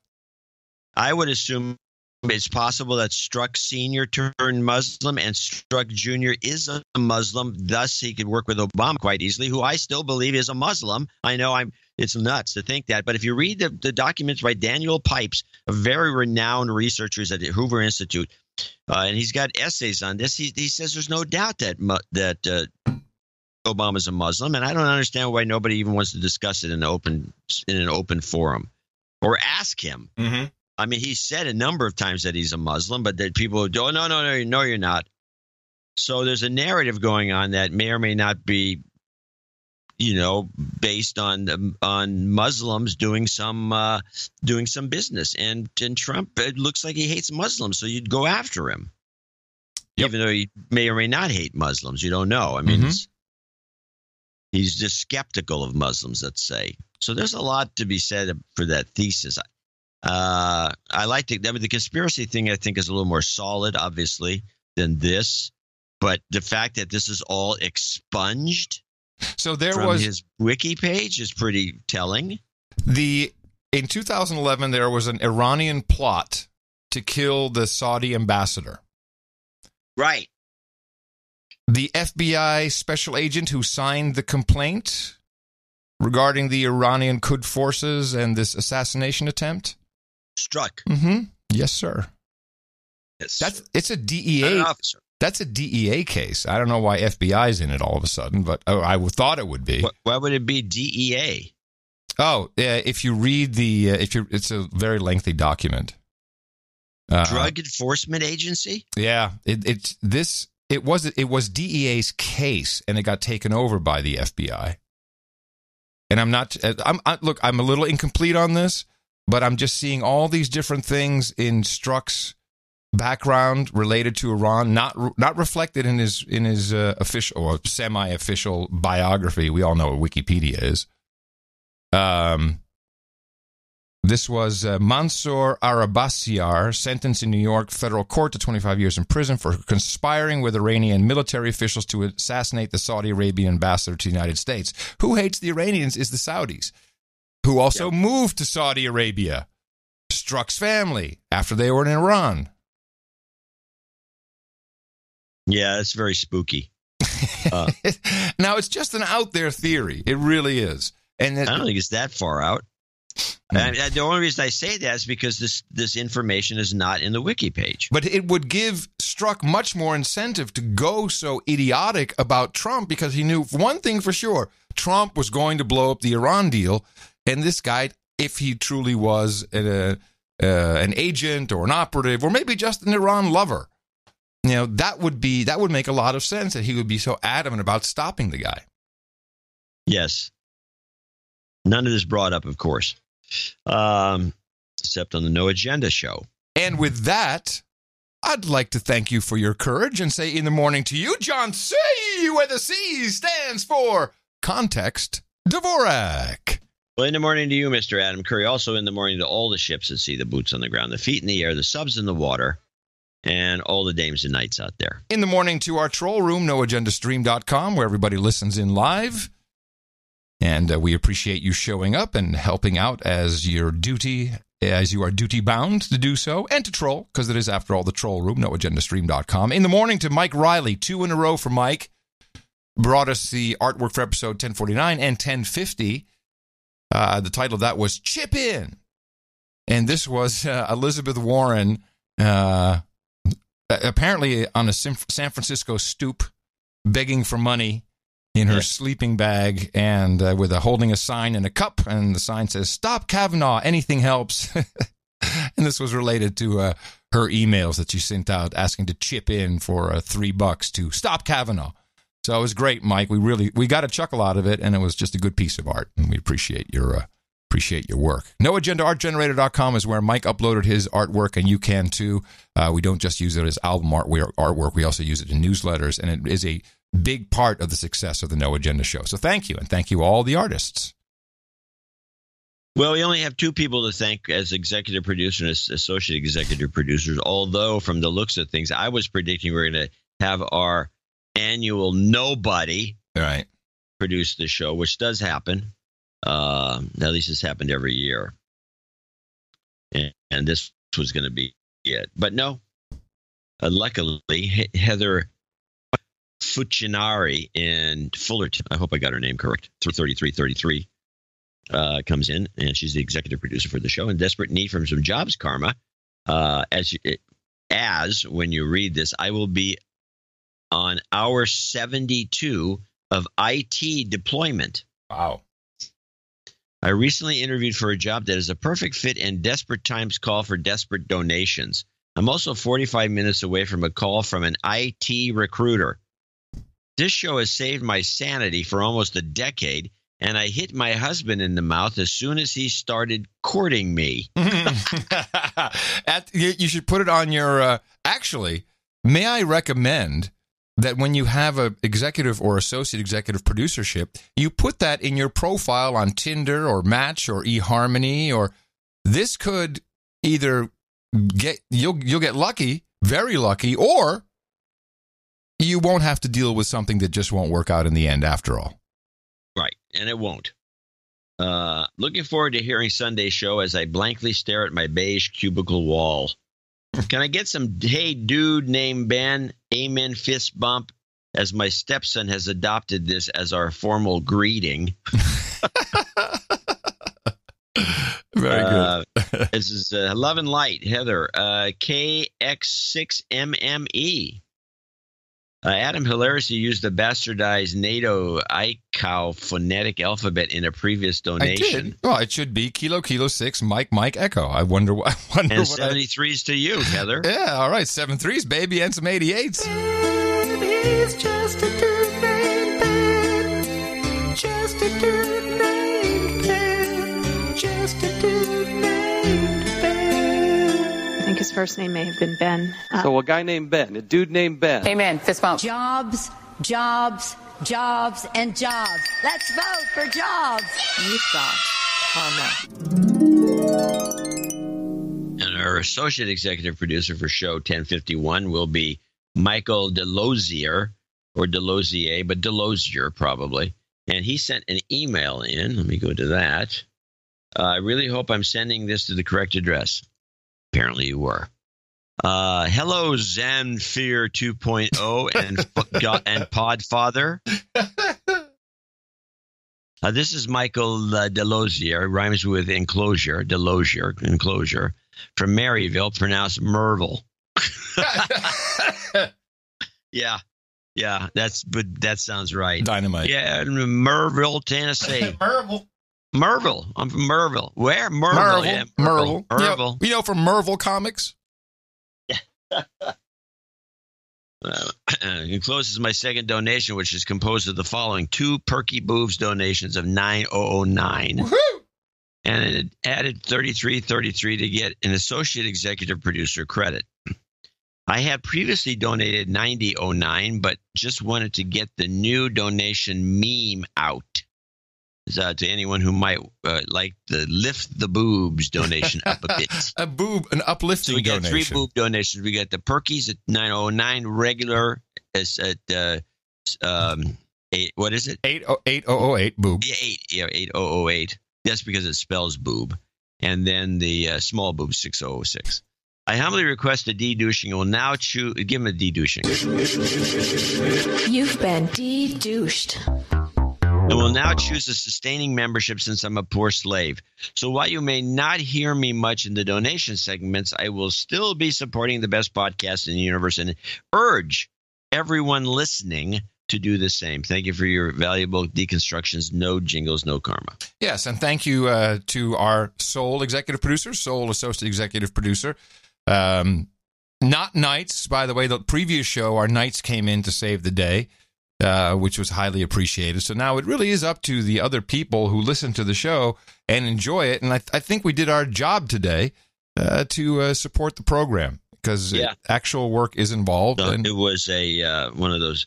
I would assume it's possible that Strzok Sr. turned Muslim and Strzok Jr. is a Muslim. Thus, he could work with Obama quite easily, who I still believe is a Muslim. I know it's nuts to think that. But if you read the documents by Daniel Pipes, a very renowned researcher at the Hoover Institute, and he's got essays on this, he says there's no doubt that Obama's a Muslim. And I don't understand why nobody even wants to discuss it in an open forum or ask him. Mm-hmm. I mean, he said a number of times that he's a Muslim, but that people go, oh, no, you're not. So there's a narrative going on that may or may not be, based on Muslims doing some business. And Trump, it looks like he hates Muslims, so you'd go after him, even though he may or may not hate Muslims. You don't know. I mean, he's just skeptical of Muslims, let's say. So there's a lot to be said for that thesis. I like the conspiracy thing, I think, is a little more solid, obviously, than this. But the fact that this is all expunged from his wiki page is pretty telling. In 2011, there was an Iranian plot to kill the Saudi ambassador. Right. The FBI special agent who signed the complaint regarding the Iranian Quds forces and this assassination attempt? Strzok. Mm-hmm. Yes, sir. Yes. It's a DEA officer. That's a DEA case. I don't know why FBI's in it all of a sudden, but I thought it would be. Why would it be DEA? Oh, if you read it's a very lengthy document. Drug Enforcement Agency. Yeah, it was DEA's case, and it got taken over by the FBI. And I'm a little incomplete on this, but I'm just seeing all these different things in Strzok's background related to Iran, not reflected in his official or semi-official biography. We all know what Wikipedia is. This was Mansour Arabasyar, sentenced in New York federal court to 25 years in prison for conspiring with Iranian military officials to assassinate the Saudi Arabian ambassador to the United States. Who hates the Iranians is the Saudis, who also moved to Saudi Arabia. Strzok's family, after they were in Iran. Yeah, that's very spooky. Now, it's just an out there theory. It really is. And I don't think it's that far out. And the only reason I say that is because this information is not in the wiki page. But it would give Strzok much more incentive to go so idiotic about Trump, because he knew one thing for sure: Trump was going to blow up the Iran deal. And this guy, if he truly was an agent or an operative, or maybe just an Iran lover, that would make a lot of sense that he would be so adamant about stopping the guy. Yes. None of this brought up, of course, except on the No Agenda show. And with that, I'd like to thank you for your courage and say in the morning to you, John C., where the C stands for Context Dvorak. Well, in the morning to you, Mr. Adam Curry. Also in the morning to all the ships at sea, the boots on the ground, the feet in the air, the subs in the water, and all the dames and knights out there. In the morning to our troll room, noagendastream.com, where everybody listens in live. And we appreciate you showing up and helping out as you are duty bound to do so, and to troll, because it is, after all, the troll room, noagendastream.com. In the morning to Mike Riley, 2 in a row for Mike, brought us the artwork for episode 1049 and 1050. The title of that was Chip In. And this was Elizabeth Warren, apparently on a San Francisco stoop, begging for money in her sleeping bag, and with holding a sign and a cup, and the sign says, "Stop Kavanaugh, anything helps." And this was related to her emails that she sent out asking to chip in for $3 to stop Kavanaugh. So it was great, Mike. We got a chuckle out of it, and it was just a good piece of art, and we appreciate your work. NoAgendaArtGenerator.com is where Mike uploaded his artwork, and you can too. We don't just use it as album artwork. We also use it in newsletters, and it is a big part of the success of the No Agenda show. So thank you, and thank you all the artists. Well, we only have two people to thank as executive producer and associate executive producers, although from the looks of things, I was predicting we're going to have our annual nobody produce the show, which does happen. At least it's happened every year. And this was going to be it. But no, luckily, Heather Fucinari in Fullerton, I hope I got her name correct, 3333, comes in, and she's the executive producer for the show. In desperate need for some jobs karma, as when you read this, I will be on hour 72 of IT deployment. Wow. I recently interviewed for a job that is a perfect fit and desperate times call for desperate donations. I'm also 45 minutes away from a call from an IT recruiter. This show has saved my sanity for almost a decade, and I hit my husband in the mouth as soon as he started courting me. You should put it on your... actually, may I recommend that when you have an executive or associate executive producership, you put that in your profile on Tinder or Match or eHarmony, or this could either you'll get lucky, very lucky, or you won't have to deal with something that just won't work out in the end after all. Right, and it won't. Looking forward to hearing Sunday's show as I blankly stare at my beige cubicle wall. Can I get some, hey, dude named Ben, amen, fist bump, as my stepson has adopted this as our formal greeting. Very good. This is Love and Light, Heather, KX6MME. Adam hilariously used the bastardized NATO ICAO phonetic alphabet in a previous donation. I did. Well, it should be Kilo 6 Mike Echo. I wonder what. And 73s to you, Heather. Yeah, all right, 7-3s, baby, and some 88s. He's just a dude named Ben. Just a dude named Ben. Just a dude named Ben. I think his first name may have been Ben. So a guy named Ben, a dude named Ben. Amen. Fist bump. Jobs, jobs, jobs, and jobs. Let's vote for jobs. You've got karma. And our associate executive producer for show 1051 will be Michael Delosier, or Delosier, but Delosier probably. And he sent an email in. Let me go to that. I really hope I'm sending this to the correct address. Apparently you were. Hello, Zanfear 2.0 and Podfather. This is Michael Delosier, rhymes with enclosure, enclosure, from Maryville, pronounced Merville. Yeah, that sounds right. Dynamite. Yeah, Merville, Tennessee. Merville. I'm from Merville. Where? Merville. Yeah, Merville. Merville. You know from Merville Comics? Encloses my second donation, which is composed of the following: 2 Perky Boobs donations of $9.009. Woohoo! And it added $33.33 to get an associate executive producer credit. I had previously donated $90.09, but just wanted to get the new donation meme out. To anyone who might like the lift the boobs donation up a bit. An uplifting donation. So we got 3 boob donations. We got the Perkies at $9.09, regular is at 8. What is it? 8.008 boob. Yeah, 8.008. That's because it spells boob. And then the small boob 6.006. I humbly request a de-douching will now choose. Give him a de-douching. You've been de-douched. And will now choose a sustaining membership since I'm a poor slave. So while you may not hear me much in the donation segments, I will still be supporting the best podcast in the universe and urge everyone listening to do the same. Thank you for your valuable deconstructions. No jingles, no karma. Yes, and thank you to our sole executive producer, sole associate executive producer, Not Knights, by the way. The previous show, our Knights came in to save the day, which was highly appreciated. So now it really is up to the other people who listen to the show and enjoy it. And I think we did our job today to support the program, because actual work is involved. No, it was a one of those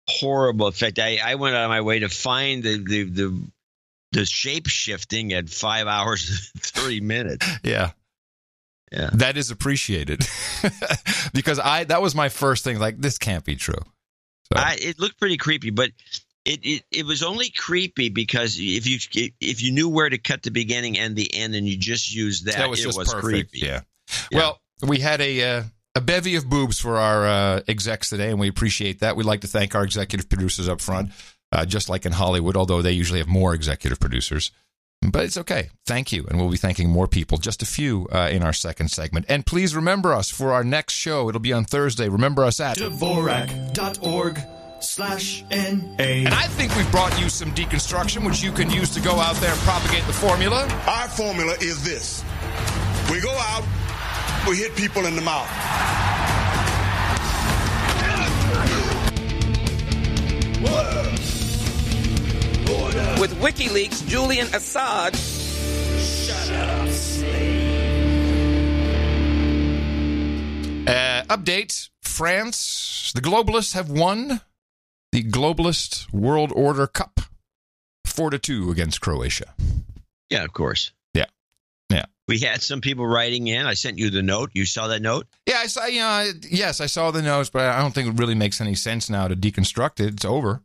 horrible. In fact, I went out of my way to find the shape shifting at 5 hours and 30 minutes. Yeah. That is appreciated. Because that was my first thing, like, this can't be true. So. It looked pretty creepy, but it was only creepy because if you knew where to cut the beginning and the end and you just used that was it just was perfect. Creepy. Yeah. Well, we had a bevy of boobs for our execs today, and we appreciate that. We'd like to thank our executive producers up front, just like in Hollywood, although they usually have more executive producers. But it's okay. Thank you. And we'll be thanking more people, just a few in our second segment. And please remember us for our next show. It'll be on Thursday. Remember us at Dvorak.org/NA. And I think we've brought you some deconstruction, which you can use to go out there and propagate the formula. Our formula is this. We go out, we hit people in the mouth. With WikiLeaks, Julian Assange. Shut up, Update. France, the globalists have won the Globalist World Order Cup 4-2 against Croatia. Yeah, of course. Yeah. We had some people writing in. I sent you the note. You saw that note? Yeah, I saw. Yes, I saw the notes, but I don't think it really makes any sense now to deconstruct it. It's over.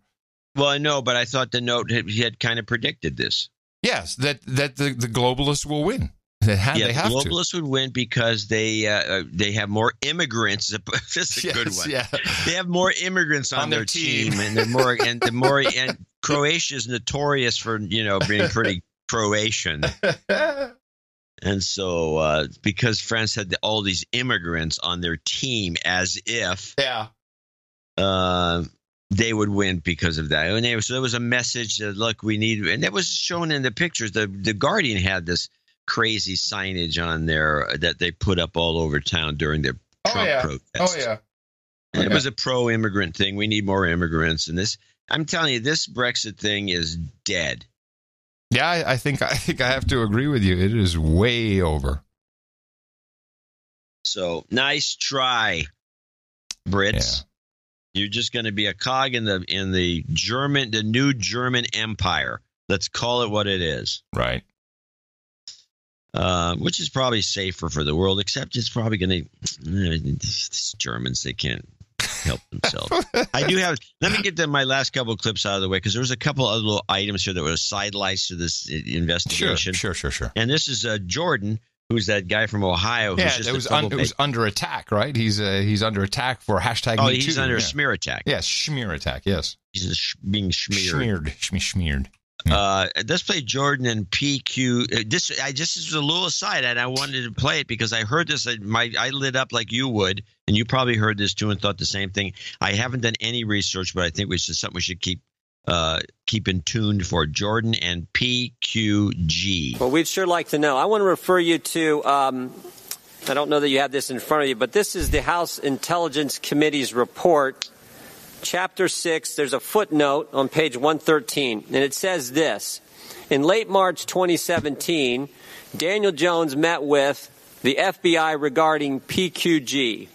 Well, I know, but I thought the note had kind of predicted this. Yes, that the globalists will win. They have the globalists to. Would win because they have more immigrants. That's a good one. Yeah. They have more immigrants on their team, and and Croatia is notorious for being pretty Croatian. And so, because France had all these immigrants on their team, as if they would win because of that. And so there was a message that, look, we need, and that was shown in the pictures. The Guardian had this crazy signage on there that they put up all over town during the Trump protests. Oh, yeah. And it was a pro-immigrant thing. We need more immigrants. And this, I'm telling you, this Brexit thing is dead. Yeah, I think I have to agree with you. It is way over. So nice try, Brits. Yeah. You're just going to be a cog in the new German Empire. Let's call it what it is. Right. Which is probably safer for the world, except it's probably going to these Germans, they can't help themselves. I do have. Let me get my last couple of clips out of the way, because there was a couple of little items here that were sidelights to this investigation. Sure. And this is Jordan, who's that guy from Ohio. Yeah, who's just it was under attack, right? He's under attack for hashtag Me Too. He's under a smear attack. Yes, smear attack. Yes, he's being smeared. Smeared. Let's play Jordan and PQ. This is a little aside, and I wanted to play it because I heard this. I lit up like you would, and you probably heard this too and thought the same thing. I haven't done any research, but I think it's something we should keep in tune for. Jordan and PQG. Well, we'd sure like to know. I want to refer you to. I don't know that you have this in front of you, but this is the House Intelligence Committee's report. Chapter 6, there's a footnote on page 113, and it says this. In late March 2017, Daniel Jones met with the FBI regarding PQG,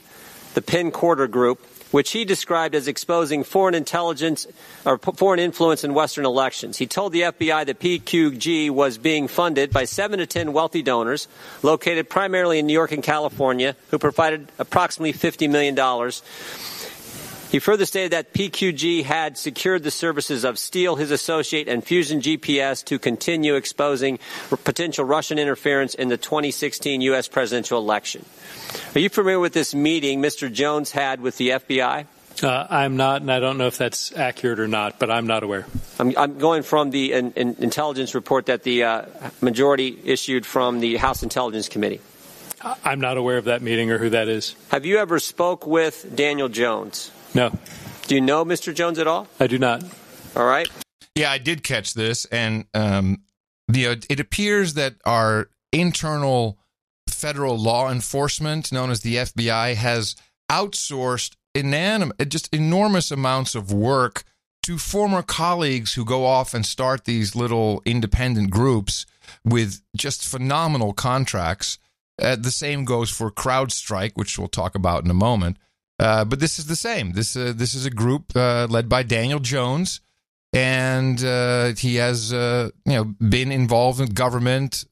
the Penn Quarter Group, which he described as exposing foreign intelligence or foreign influence in Western elections. He told the FBI that PQG was being funded by 7 to 10 wealthy donors located primarily in New York and California, who provided approximately $50 million. He further stated that PQG had secured the services of Steele, his associate, and Fusion GPS to continue exposing potential Russian interference in the 2016 U.S. presidential election. Are you familiar with this meeting Mr. Jones had with the FBI? I'm not, and I don't know if that's accurate or not, but I'm not aware. I'm going from the intelligence report that the majority issued from the House Intelligence Committee. I'm not aware of that meeting or who that is. Have you ever spoke with Daniel Jones? No. Do you know Mr. Jones at all? I do not. All right. Yeah, I did catch this, and it appears that our internal federal law enforcement, known as the FBI, has outsourced just enormous amounts of work to former colleagues who go off and start these little independent groups with just phenomenal contracts. The same goes for CrowdStrike, which we'll talk about in a moment. But this is the same. This is a group led by Daniel Jones, and he has been involved in government.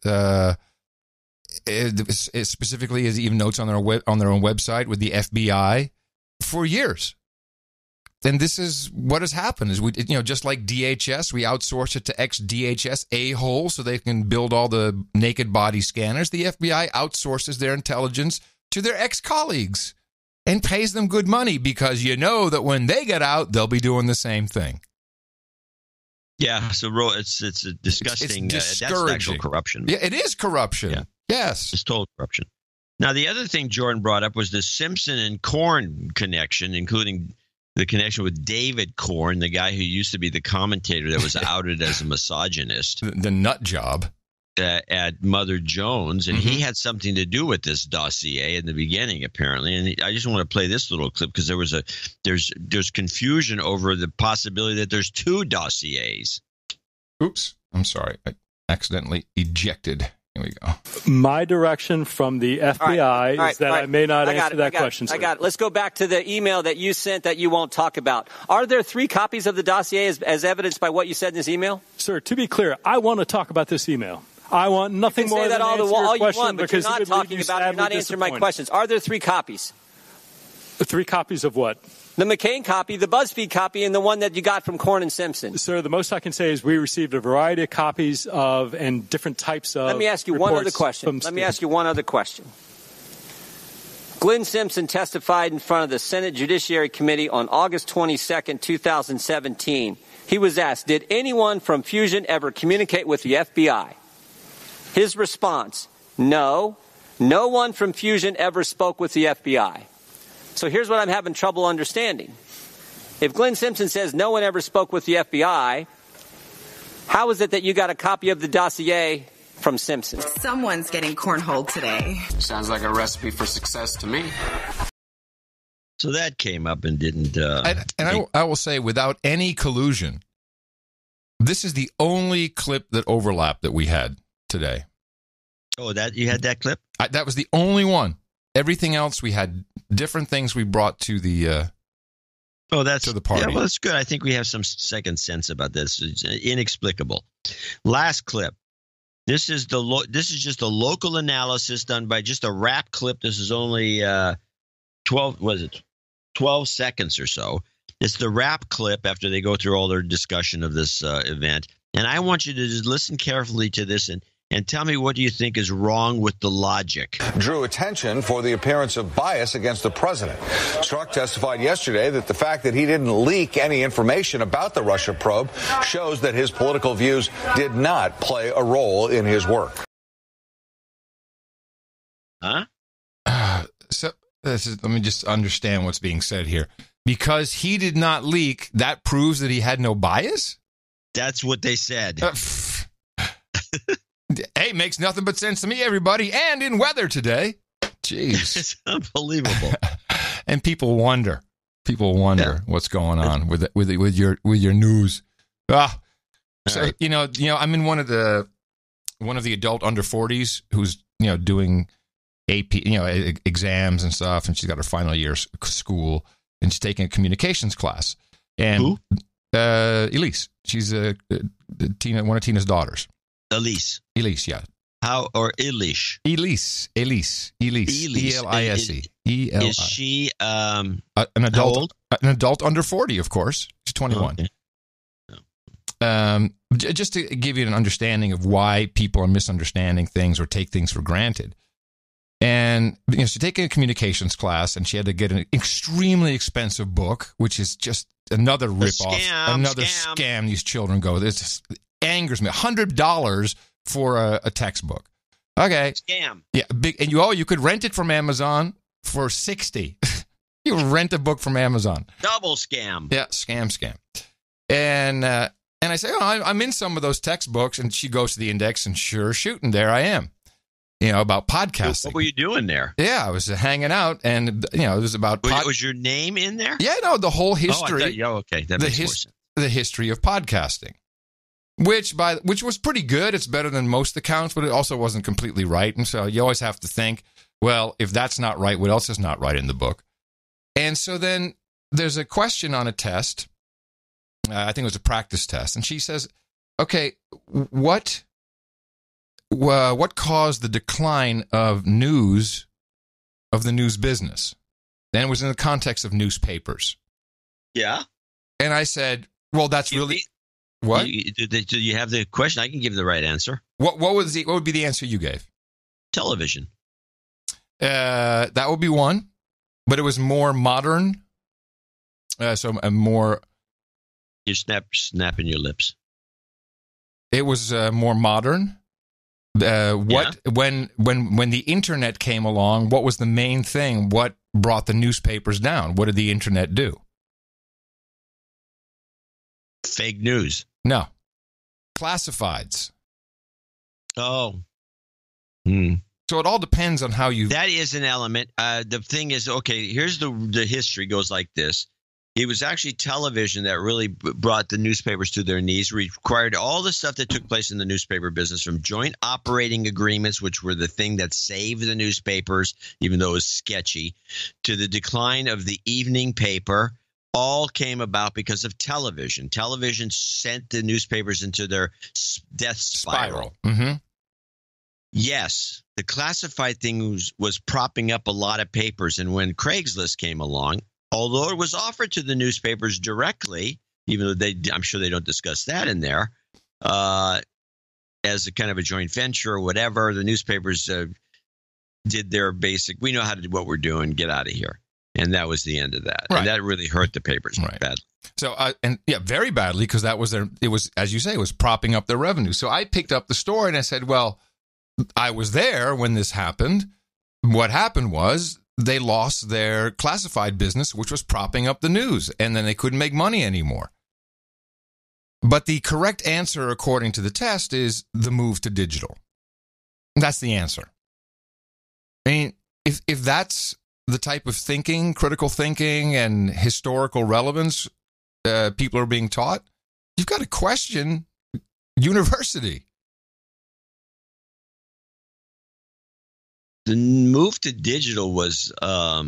Specifically, as he even notes on their own website, with the FBI for years. And this is what has happened: is we, just like DHS, we outsource it to ex-DHS a-holes so they can build all the naked body scanners. The FBI outsources their intelligence to their ex-colleagues and pays them good money because that when they get out, they'll be doing the same thing. Yeah, so it's a disgusting. It's that's actual corruption. Yeah, it is corruption. Yeah. Yes, it's total corruption. Now, the other thing Jordan brought up was the Simpson and Corn connection, including the connection with David Corn, the guy who used to be the commentator that was outed as a misogynist, the nut job at Mother Jones, and he had something to do with this dossier in the beginning, apparently. And I just want to play this little clip because there's confusion over the possibility that there's two dossiers. Oops, I'm sorry, I accidentally ejected. Here we go. My direction from the FBI is that I may not answer that question. I got it. Let's go back to the email that you sent that you won't talk about. Are there 3 copies of the dossier as evidenced by what you said in this email? Sir, to be clear, I want to talk about this email. I want nothing more than all answer your question, you want, but you're not talking about it. You're not answering my questions. Are there 3 copies? 3 copies of what? The McCain copy, the BuzzFeed copy, and the one that you got from Corn and Simpson. Sir, the most I can say is we received a variety of copies of and different types of. Let me ask you one other question. Glenn Simpson testified in front of the Senate Judiciary Committee on August 22nd, 2017. He was asked, did anyone from Fusion ever communicate with the FBI? His response, no. No one from Fusion ever spoke with the FBI. So here's what I'm having trouble understanding. If Glenn Simpson says no one ever spoke with the FBI, how is it that you got a copy of the dossier from Simpson? Someone's getting cornholed today. Sounds like a recipe for success to me. So that came up and didn't. I will say, without any collusion, this is the only clip that overlapped that we had today. Oh, that you had that clip? That was the only one. Everything else, we had different things we brought to the to the party. Yeah, well, that's good. I think we have some second sense about this. It's inexplicable. Last clip. This is just a local analysis done by just a rap clip. This is only 12 seconds or so. It's the rap clip after they go through all their discussion of this event. And I want you to just listen carefully to this and tell me what do you think is wrong with the logic. Drew attention for the appearance of bias against the president. Strzok testified yesterday that the fact that he didn't leak any information about the Russia probe shows that his political views did not play a role in his work. Huh? Let me just understand what's being said here. Because he did not leak, that proves that he had no bias? That's what they said. Hey, makes nothing but sense to me, everybody. And in weather today. Jeez. It's unbelievable. And people wonder what's going on with your news. So, right. I'm in one of the adult under 40s who's, doing AP, exams and stuff, and she's got her final year school, and she's taking a communications class. And who? Elise. She's one of Tina's daughters. Elise, yeah. How or Elise? Elise. E-L-I-S-E. E-L-I. Is she an adult? An adult under 40, of course. She's 21. Okay. Just to give you an understanding of why people are misunderstanding things or take things for granted. And she's taking a communications class, and she had to get an extremely expensive book, which is just another ripoff, another scam. These children go. This angers me. $100 for a textbook. Okay, scam. Yeah, big. And you could rent it from Amazon for $60. You rent a book from Amazon. Double scam. Yeah, scam. And I say, I'm in some of those textbooks, and she goes to the index, and sure shooting, there I am. about podcasting. What were you doing there? Yeah, I was hanging out, and it was about. Was your name in there? Yeah, no, the whole history. Okay, that makes more sense. The history of podcasting, which was pretty good. It's better than most accounts, but it also wasn't completely right. And so you always have to think, well, if that's not right, what else is not right in the book? And so then there's a question on a test. I think it was a practice test, and she says, "Okay, what caused the decline of the news business?" Then it was in the context of newspapers. Yeah. And I said, "Well, that's really what." Do you have the question? I can give the right answer. What would be the answer you gave? Television. That would be one, but it was more modern. So a more. You're snapping your lips. It was more modern. When the internet came along, what was the main thing? What brought the newspapers down? What did the internet do? Fake news. No. Classifieds. Oh. So it all depends on how you. That is an element. The thing is, okay, here's the history goes like this. It was actually television that really brought the newspapers to their knees, required all the stuff that took place in the newspaper business, from joint operating agreements, which were the thing that saved the newspapers, even though it was sketchy, to the decline of the evening paper, all came about because of television. Television sent the newspapers into their death spiral. Mm-hmm. Yes, the classified thing was propping up a lot of papers, and when Craigslist came along, although it was offered to the newspapers directly, even though I'm sure they don't discuss that in there, as a kind of a joint venture or whatever, the newspapers did their basic, we know how to do what we're doing, get out of here. And that was the end of that. Right. And that really hurt the papers badly. So, very badly, because that was it was, as you say, it was propping up their revenue. So I picked up the story and I said, well, I was there when this happened. What happened was, they lost their classified business, which was propping up the news, and then they couldn't make money anymore. But the correct answer, according to the test, is the move to digital. That's the answer. I mean, if that's the type of thinking, critical thinking, and historical relevance people are being taught, you've got to question university. The move to digital was a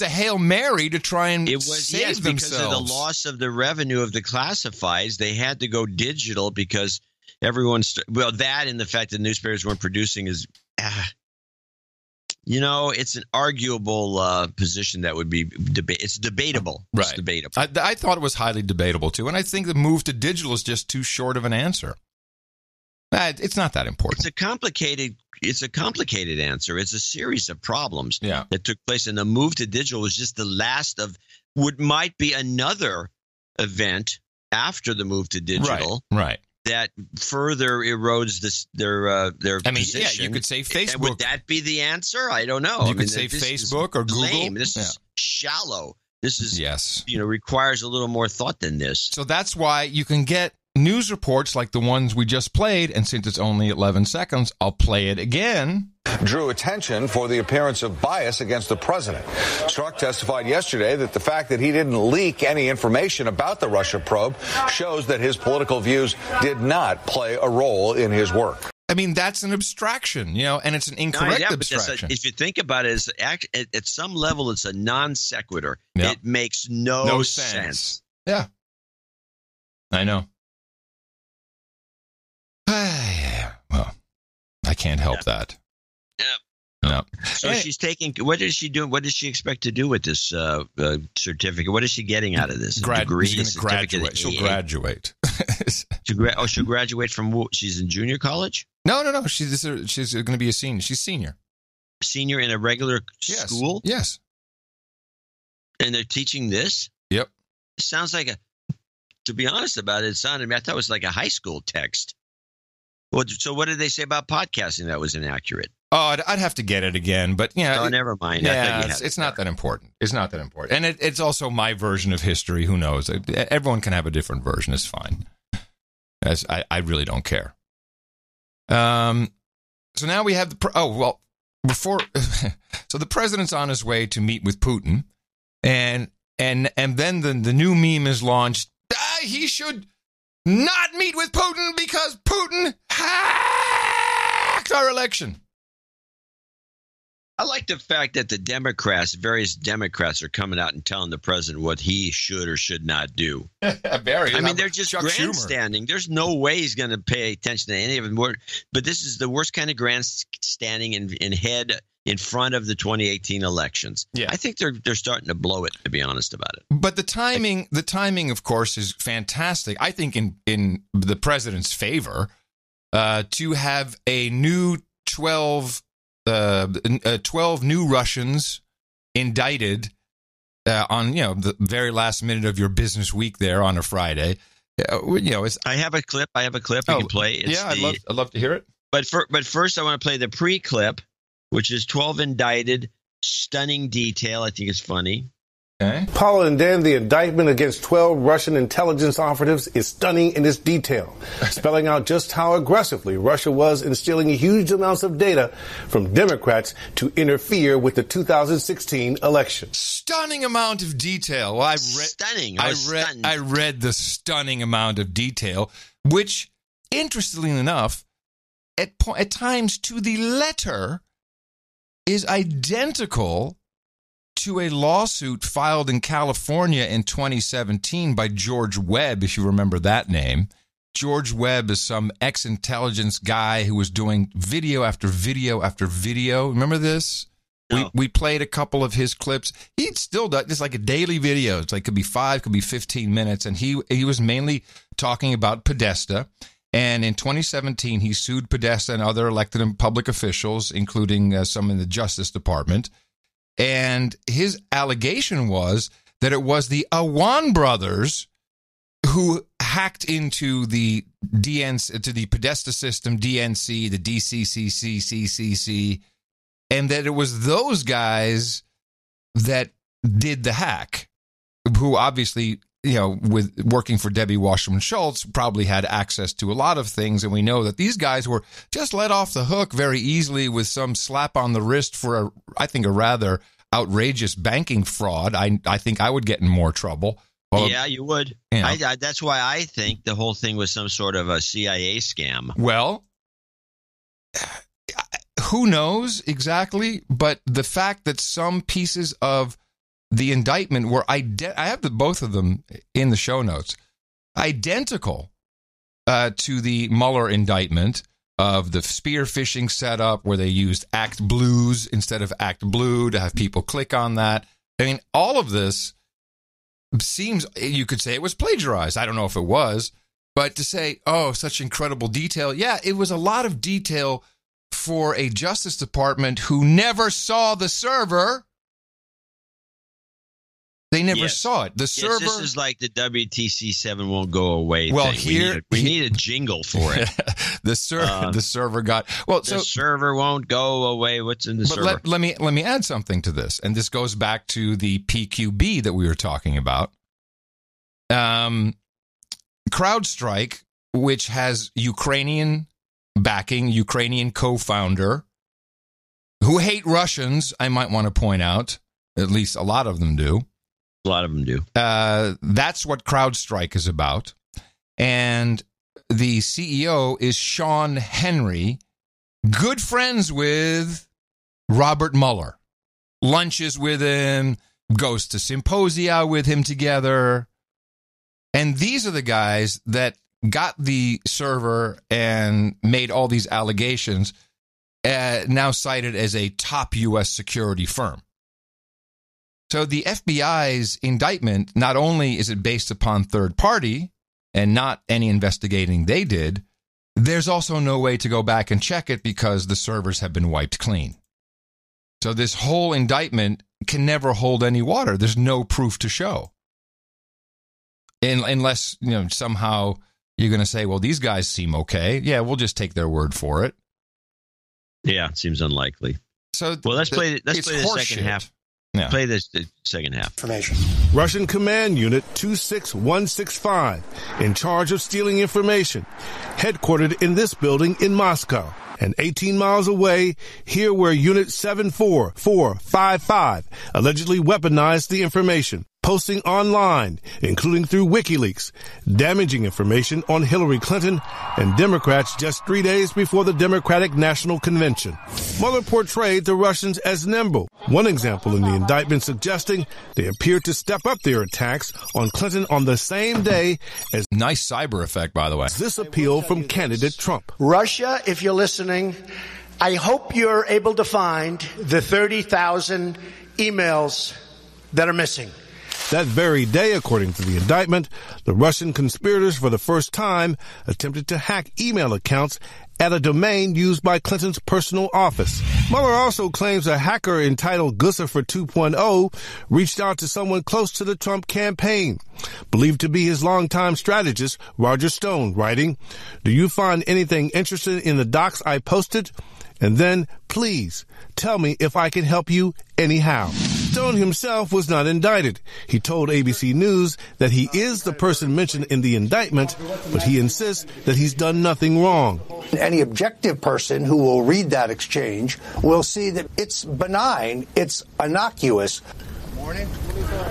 Hail Mary to try and save themselves. Because of the loss of the revenue of the classifieds, they had to go digital because that and the fact that newspapers weren't producing is, it's an arguable position that would be it's debatable. Right. It's debatable. I thought it was highly debatable too, and I think the move to digital is just too short of an answer. It's not that important. It's a complicated answer. It's a series of problems that took place, and the move to digital was just the last of what might be another event after the move to digital. Right. That further erodes their position. Yeah, you could say Facebook. And would that be the answer? I don't know. You could say Facebook or Google. Lame. This is shallow. This is requires a little more thought than this. So that's why you can get news reports like the ones we just played, and since it's only 11 seconds, I'll play it again. Drew attention for the appearance of bias against the president. Strzok testified yesterday that the fact that he didn't leak any information about the Russia probe shows that his political views did not play a role in his work. I mean, that's an abstraction, and it's an incorrect abstraction. If you think about it, at some level, it's a non sequitur. Yep. It makes no sense. Yeah, I know. Well, I can't help that. Yep. No. So she's taking. What is she doing? What does she expect to do with this certificate? What is she getting out of this? Degree, she's going to graduate. She'll graduate. She'll graduate from. She's in junior college. No. She's going to be a senior. She's senior. Senior in a regular school. Yes. And they're teaching this. Yep. It sounds like to be honest about it, I thought it was like a high school text. So what did they say about podcasting that was inaccurate? Oh, I'd have to get it again, but never mind. Yeah, it's not that important. It's not that important, and it's also my version of history. Who knows? Everyone can have a different version. It's fine. I really don't care. So now we have so the president's on his way to meet with Putin, and then the new meme is launched. He should not meet with Putin because Putin hacked our election. I like the fact that various Democrats are coming out and telling the president what he should or should not do. Barry, I mean, they're just Chuck grandstanding. Schumer. There's no way he's going to pay attention to any of them. But this is the worst kind of grandstanding in front of the 2018 elections. Yeah. I think they're starting to blow it, to be honest about it. But the timing, of course, is fantastic. I think in the president's favor to have a new 12 new Russians indicted on the very last minute of your business week there on a Friday. I have a clip. You can play. I'd love to hear it. But first, I want to play the pre-clip, which is 12 indicted, stunning detail. I think it's funny. Okay. Paula and Dan, the indictment against 12 Russian intelligence operatives is stunning in its detail, spelling out just how aggressively Russia was in stealing huge amounts of data from Democrats to interfere with the 2016 election. Stunning amount of detail. Well, I read the stunning amount of detail, which, interestingly enough, at times to the letter, is identical to a lawsuit filed in California in 2017 by George Webb, if you remember that name. George Webb is some ex-intelligence guy who was doing video after video after video. Remember this? No. We played a couple of his clips. He still does. It's like a daily video. It's like could be 5, could be 15 minutes. And he was mainly talking about Podesta. And in 2017, he sued Podesta and other elected and public officials, including some in the Justice Department. And his allegation was that it was the Awan brothers who hacked into the Podesta system, DNC, the DCCC, and that it was those guys that did the hack, who obviously, with working for Debbie Wasserman Schultz, probably had access to a lot of things. And we know that these guys were just let off the hook very easily with some slap on the wrist for, I think, a rather outrageous banking fraud. I think I would get in more trouble. Well, yeah, you would. That's why I think the whole thing was some sort of a CIA scam. Well, who knows exactly? But the fact that some pieces of the indictment were I have both of them in the show notes, identical to the Mueller indictment of the spear phishing setup where they used Act Blues instead of Act Blue to have people click on that. I mean, all of this seems, you could say it was plagiarized. I don't know if it was, but to say, oh, such incredible detail. Yeah, it was a lot of detail for a Justice Department who never saw the server. They never saw it. The server. This is like the WTC7 won't go away. Well, thing. We need a jingle for it. The server got the server won't go away. What's in the server? Let me add something to this, and this goes back to the PQB that we were talking about. CrowdStrike, which has Ukrainian backing, Ukrainian co-founder, who hate Russians. I might want to point out, at least a lot of them do. A lot of them do. That's what CrowdStrike is about. And the CEO is Sean Henry, good friends with Robert Mueller. Lunches with him, goes to symposia with him together. And these are the guys that got the server and made all these allegations, now cited as a top U.S. security firm. So the FBI's indictment, not only is it based upon third party and not any investigating they did, there's also no way to go back and check it because the servers have been wiped clean. So this whole indictment can never hold any water. There's no proof to show. Unless, somehow you're going to say, well, these guys seem okay. Yeah, we'll just take their word for it. Yeah, it seems unlikely. So let's play the second half. Play the second half. Information. Russian Command Unit 26165, in charge of stealing information, headquartered in this building in Moscow. And 18 miles away, here where Unit 74455 allegedly weaponized the information, posting online, including through WikiLeaks, damaging information on Hillary Clinton and Democrats just 3 days before the Democratic National Convention. Mueller portrayed the Russians as nimble. One example in the indictment suggesting they appeared to step up their attacks on Clinton on the same day as... Nice cyber effect, by the way. This appeal from candidate Trump. Russia, if you're listening, I hope you're able to find the 30,000 emails that are missing. That very day, according to the indictment, the Russian conspirators for the first time attempted to hack email accounts at a domain used by Clinton's personal office. Mueller also claims a hacker entitled Guccifer 2.0 reached out to someone close to the Trump campaign, believed to be his longtime strategist, Roger Stone, writing, "Do you find anything interesting in the docs I posted? And then, please, tell me if I can help you anyhow." Stone himself was not indicted. He told ABC News that he is the person mentioned in the indictment, but he insists that he's done nothing wrong. Any objective person who will read that exchange will see that it's benign, it's innocuous.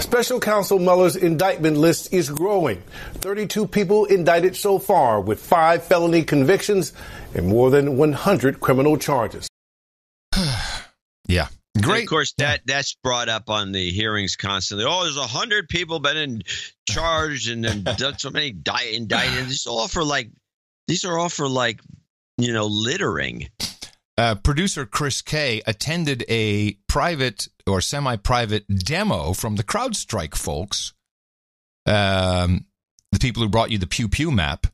Special Counsel Mueller's indictment list is growing. 32 people indicted so far, with 5 felony convictions and more than 100 criminal charges. Yeah. Great. And of course, that's brought up on the hearings constantly. Oh, there's 100 people been in charge and then done so many indicted. These are all for littering. Producer Chris Kay attended a private or semi-private demo from the CrowdStrike folks, the people who brought you the Pew Pew map,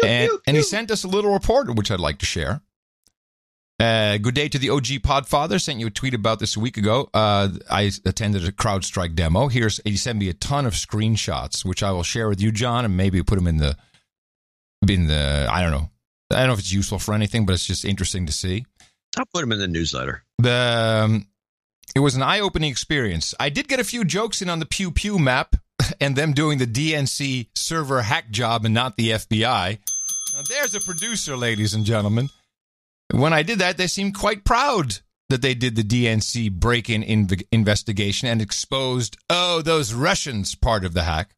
and he sent us a little report, which I'd like to share. Good day to the OG Podfather. Sent you a tweet about this a week ago. I attended a CrowdStrike demo. He sent me a ton of screenshots, which I will share with you, John, and maybe put them in the I don't know. I don't know if it's useful for anything, but it's just interesting to see. I'll put them in the newsletter. It was an eye-opening experience. I did get a few jokes in on the Pew Pew map and them doing the DNC server hack job and not the FBI. Now, there's a producer, ladies and gentlemen. When I did that, they seemed quite proud that they did the DNC break-in investigation and exposed, those Russians part of the hack.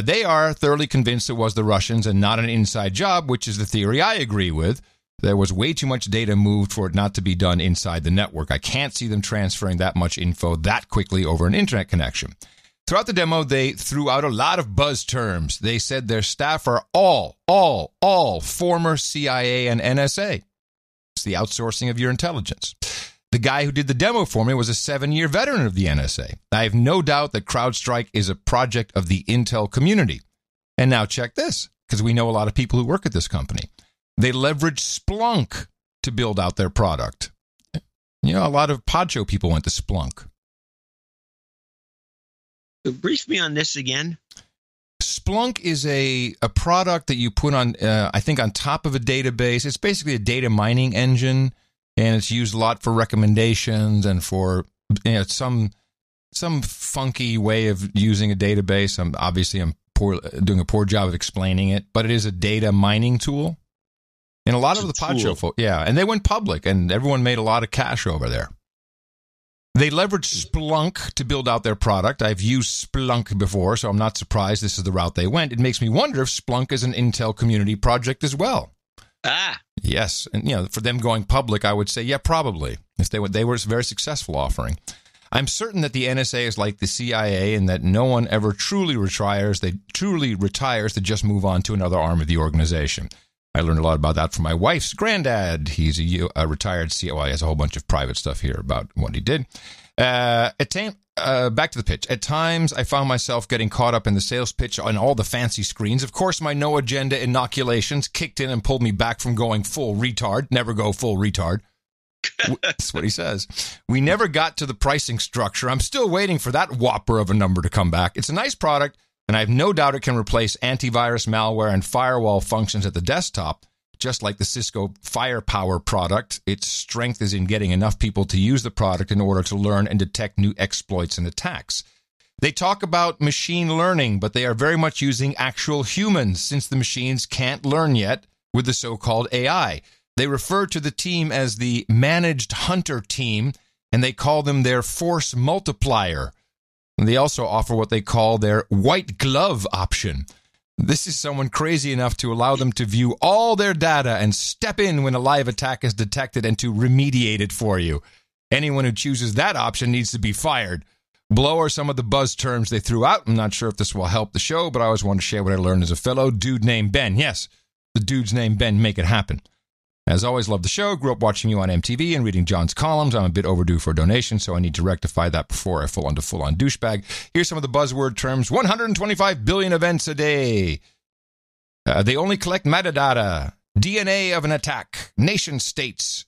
They are thoroughly convinced it was the Russians and not an inside job, which is the theory I agree with. There was way too much data moved for it not to be done inside the network. I can't see them transferring that much info that quickly over an internet connection. Throughout the demo, they threw out a lot of buzz terms. They said their staff are all former CIA and NSA. It's the outsourcing of your intelligence. The guy who did the demo for me was a 7-year veteran of the NSA. I have no doubt that CrowdStrike is a project of the Intel community. And now check this, because we know a lot of people who work at this company. They leverage Splunk to build out their product. You know, a lot of Podcho people went to Splunk. Brief me on this again. Splunk is a product that you put on, I think, on top of a database. It's basically a data mining engine, and it's used a lot for recommendations and for some funky way of using a database. I'm doing a poor job of explaining it, but it is a data mining tool. And a lot of the Podcho folk, and they went public, and everyone made a lot of cash over there. They leveraged Splunk to build out their product. I've used Splunk before, so I'm not surprised this is the route they went. It makes me wonder if Splunk is an Intel community project as well. Yes, and for them going public, I would say, yeah, probably. If they were a very successful offering. I'm certain that the NSA is like the CIA in that no one ever truly retires. They truly retires to just move on to another arm of the organization. I learned a lot about that from my wife's granddad. He's a retired CIA. Well, he has a whole bunch of private stuff here about what he did. Back to the pitch. At times, I found myself getting caught up in the sales pitch on all the fancy screens. Of course, my no-agenda inoculations kicked in and pulled me back from going full retard. Never go full retard. That's what he says. We never got to the pricing structure. I'm still waiting for that whopper of a number to come back. It's a nice product, and I have no doubt it can replace antivirus, malware, and firewall functions at the desktop. just like the Cisco Firepower product, its strength is in getting enough people to use the product in order to learn and detect new exploits and attacks. They talk about machine learning, but they are very much using actual humans since the machines can't learn yet with the so-called AI. They refer to the team as the Managed Hunter Team, and they call them their Force Multiplier. And they also offer what they call their White Glove option. This is someone crazy enough to allow them to view all their data and step in when a live attack is detected and to remediate it for you. Anyone who chooses that option needs to be fired. Below are some of the buzz terms they threw out. I'm not sure if this will help the show, but I always want to share what I learned as a fellow dude named Ben. Yes, the dude's named Ben. Make it happen. As always, love the show. Grew up watching you on MTV and reading John's columns. I'm a bit overdue for a donation, so I need to rectify that before I fall into full-on douchebag. Here's some of the buzzword terms. 125 billion events a day. They only collect metadata. DNA of an attack. Nation states.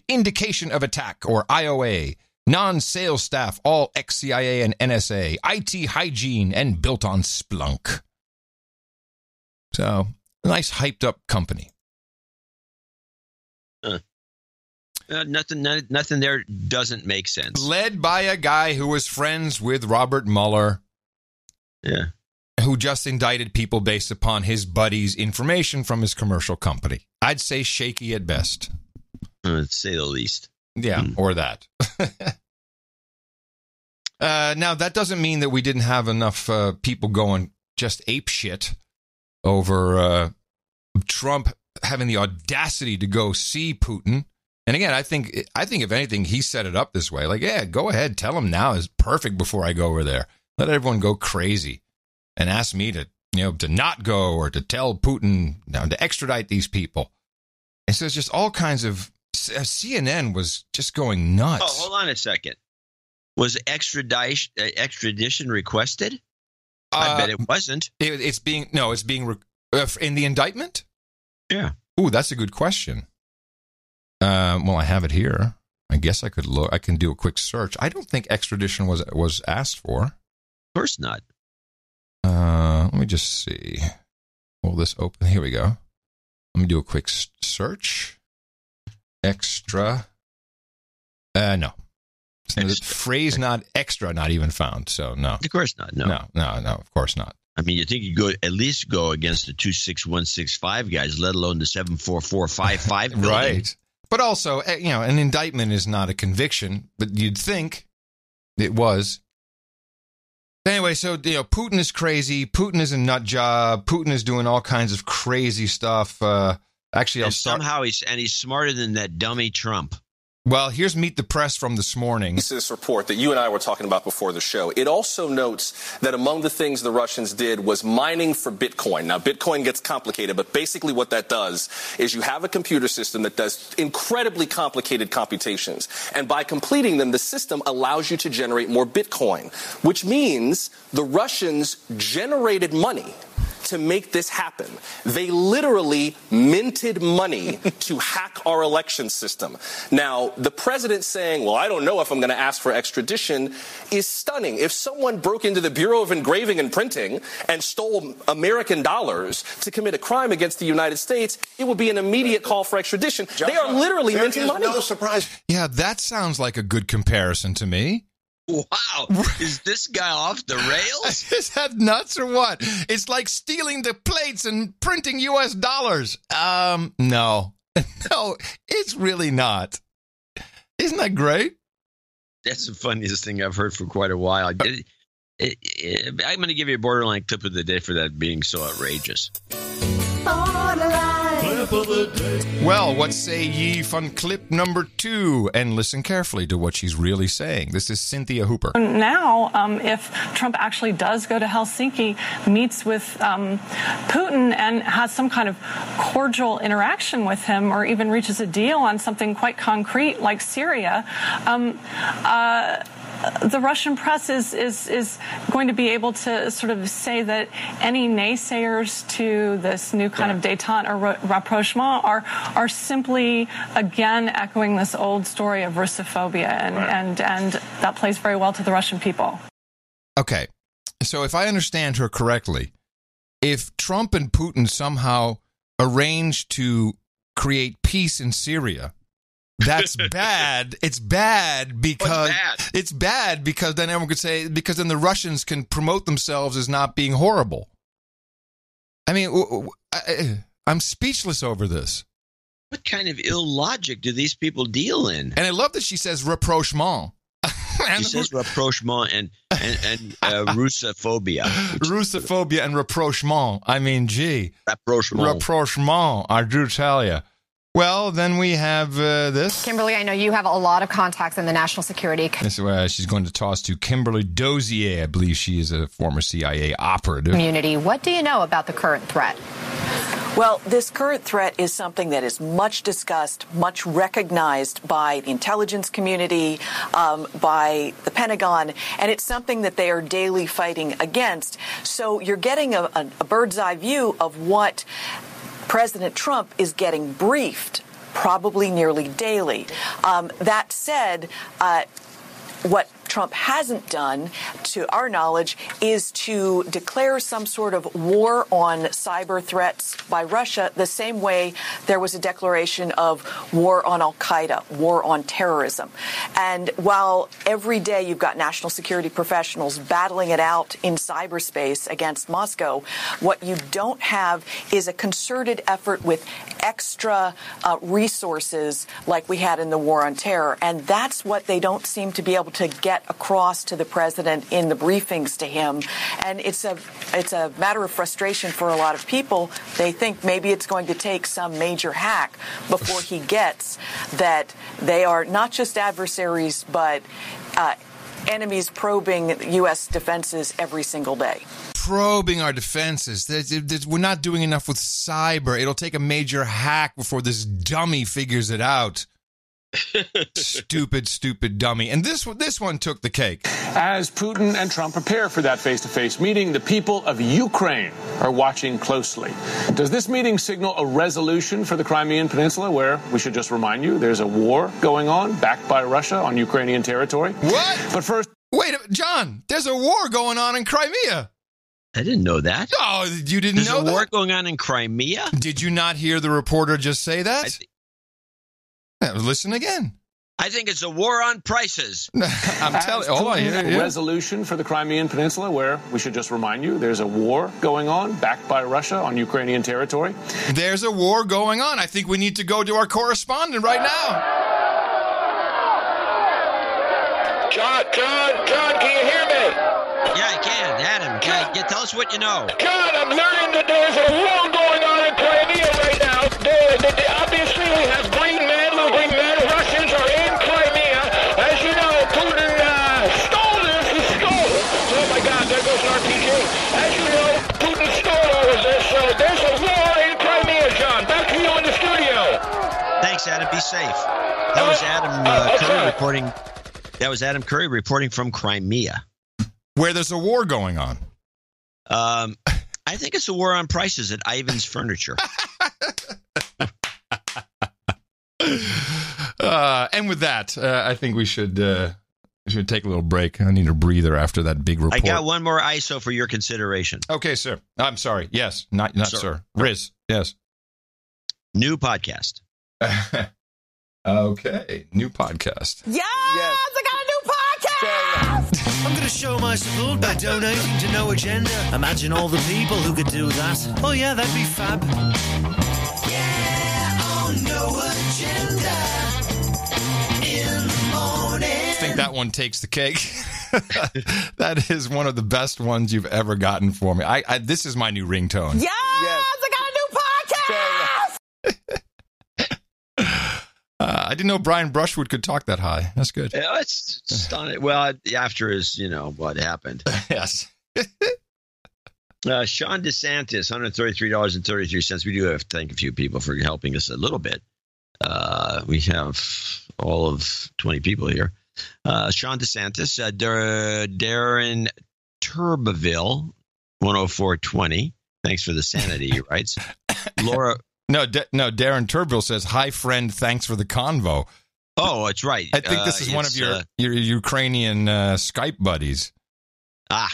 Indication of attack, or IOA. Non-sales staff, all ex-CIA and NSA. IT hygiene, and built on Splunk. So, nice hyped-up company. Nothing there doesn't make sense. Led by a guy who was friends with Robert Mueller. Yeah. Who just indicted people based upon his buddy's information from his commercial company. I'd say shaky at best. To say the least. Yeah, or that. Now, that doesn't mean that we didn't have enough people going just ape shit over Trump having the audacity to go see Putin. And again, I think if anything, he set it up this way. Like, yeah, go ahead. Tell him now is perfect before I go over there. Let everyone go crazy and ask me to not go or to tell Putin to extradite these people. And so it's just all kinds of CNN was just going nuts. Oh, hold on a second. Was extradition requested? I bet it wasn't. It's being in the indictment? Yeah. Ooh, that's a good question. Well, I have it here. I guess I could look. I can do a quick search. I don't think extradition was asked for. Of course not. Let me just see. Will this open? Here we go. Let me do a quick search. Extra. No. Phrase not extra, not even found. So no. Of course not. No. No. Of course not. I mean, you think you could at least go against the 26165 guys, let alone the 74455. Right. But also, an indictment is not a conviction, but you'd think it was. Anyway, so, Putin is crazy. Putin is a nut job. Putin is doing all kinds of crazy stuff. Actually, I'll start. Somehow he's smarter than that dummy Trump. Well, here's Meet the Press from this morning. This report that you and I were talking about before the show, it also notes that among the things the Russians did was mining for Bitcoin. Now, Bitcoin gets complicated, but basically what that does is you have a computer system that does incredibly complicated computations. And by completing them, the system allows you to generate more Bitcoin, which means the Russians generated money to make this happen. They literally minted money to hack our election system. Now, the president saying, well, I don't know if I'm going to ask for extradition is stunning. If someone broke into the Bureau of Engraving and Printing and stole American dollars to commit a crime against the United States, it would be an immediate call for extradition. They are literally minting money. No surprise. Yeah, that sounds like a good comparison to me. Wow. Is this guy off the rails? Is that nuts or what? It's like stealing the plates and printing U.S. dollars. No. No, it's really not. Isn't that great? That's the funniest thing I've heard for quite a while. I'm going to give you a borderline clip of the day for that being so outrageous. Well, what say ye from clip number 2? And listen carefully to what she's really saying. This is Cynthia Hooper. Now, if Trump actually does go to Helsinki, meets with Putin and has some kind of cordial interaction with him, or even reaches a deal on something quite concrete like Syria, the Russian press is going to be able to sort of say that any naysayers to this new kind of détente or rapprochement are simply, again, echoing this old story of Russophobia, and that plays very well to the Russian people. Okay, so if I understand her correctly, if Trump and Putin somehow arrange to create peace in Syria. That's bad. It's bad because it's bad because then everyone could say because then the Russians can promote themselves as not being horrible. I mean, I'm speechless over this. What kind of illogic do these people deal in? And I love that she says rapprochement. She says rapprochement and Russophobia. Russophobia and rapprochement. I mean, gee. Rapprochement, I do tell you. Well, then we have this. Kimberly, I know you have a lot of contacts in the national security. This is she's going to toss to Kimberly Dozier. I believe she is a former CIA operative. Community, what do you know about the current threat? Well, this current threat is something that is much discussed, much recognized by the intelligence community, by the Pentagon, and it's something that they are daily fighting against. So you're getting a bird's eye view of what President Trump is getting briefed probably nearly daily. That said, what Trump hasn't done, to our knowledge, is to declare some sort of war on cyber threats by Russia the same way there was a declaration of war on al-Qaeda, war on terrorism. And while every day you've got national security professionals battling it out in cyberspace against Moscow, what you don't have is a concerted effort with extra resources like we had in the war on terror. And that's what they don't seem to be able to get across to the president in the briefings to him. And it's a matter of frustration for a lot of people. They think maybe it's going to take some major hack before he gets that they are not just adversaries, but enemies probing U.S. defenses every single day. Probing our defenses. We're not doing enough with cyber. It'll take a major hack before this dummy figures it out. Stupid dummy. And this one took the cake. As Putin and Trump prepare for that face-to-face meeting, the people of Ukraine are watching closely. Does this meeting signal a resolution for the Crimean Peninsula, where, we should just remind you, there's a war going on backed by Russia on Ukrainian territory? What? But first... Wait, John, there's a war going on in Crimea. I didn't know that. Oh, you didn't know that? There's a war going on in Crimea? Did you not hear the reporter just say that? Listen again. I think it's a war on prices. I'm telling you. Hold on. Resolution for the Crimean Peninsula, where, we should just remind you, there's a war going on backed by Russia on Ukrainian territory. There's a war going on. I think we need to go to our correspondent right now. John, can you hear me? Yeah, I can. Adam, tell us what you know. John, I'm learning that there's a war going on in Crimea right now. They obviously have green men. Russians are in Crimea. As you know, Putin stole this. He stole it. Oh, my God, there goes an RPG. As you know, Putin stole all of this. So there's a war in Crimea, John. Back to you in the studio. Thanks, Adam. Be safe. That was Adam Curry reporting. That was Adam Curry reporting from Crimea, where there's a war going on. I think it's a war on prices at Ivan's Furniture. And with that, I think we should take a little break. I need a breather after that big report. I got one more ISO for your consideration. Okay, sir. I'm sorry. Yes, not sir. Riz. Yes. New podcast. Okay, new podcast. Yes, I got a new podcast! I'm going to show my support by donating to No Agenda. Imagine all the people who could do that. Oh yeah, that'd be fab. Yeah, on No Agenda. In the morning. I think that one takes the cake. That is one of the best ones you've ever gotten for me. This is my new ringtone. Yes, I got a new podcast! I didn't know Brian Brushwood could talk that high. That's good. Yeah, it's stunning. Well, after his, what happened. Yes. Sean DeSantis, $133.33. We do have to thank a few people for helping us a little bit. We have all of 20 people here. Sean DeSantis, Darren Turbeville, 10420. Thanks for the sanity, he writes. Laura. No, Darren Turbeville says, "Hi, friend. Thanks for the convo." Oh, that's right. I think this is one of your Ukrainian Skype buddies. Ah.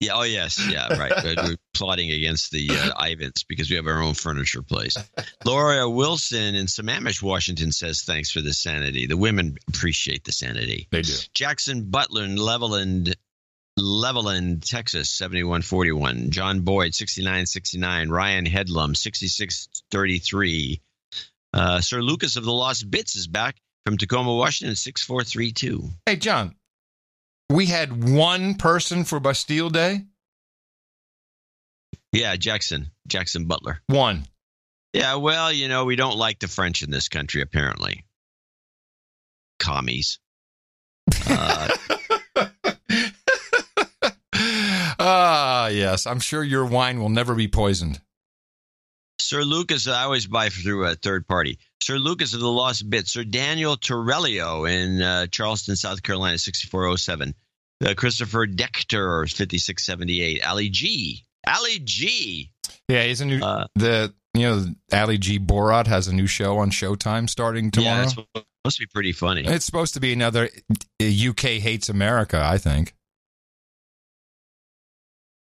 Yeah. Oh, yes. Yeah. Right. We're plotting against the Ivans because we have our own furniture place. Laura Wilson in Sammamish, Washington says thanks for the sanity. The women appreciate the sanity. They do. Jackson Butler in Levelland, Texas, 7141. John Boyd, 6969. Ryan Headlam, 6633. Sir Lucas of the Lost Bits is back from Tacoma, Washington, 6432. Hey, John. We had one person for Bastille Day? Yeah, Jackson Butler. One. Yeah, well, we don't like the French in this country, apparently. Commies. Yes. I'm sure your wine will never be poisoned. Sir Lucas, I always buy through a third party. Sir Lucas of the Lost Bits. Sir Daniel Torello in Charleston, South Carolina, 6407. Christopher Dechter, 5678. Ali G. Yeah, he's a new. Ali G. Borat has a new show on Showtime starting tomorrow. Yeah, it's supposed to be pretty funny. It's supposed to be another UK Hates America, I think.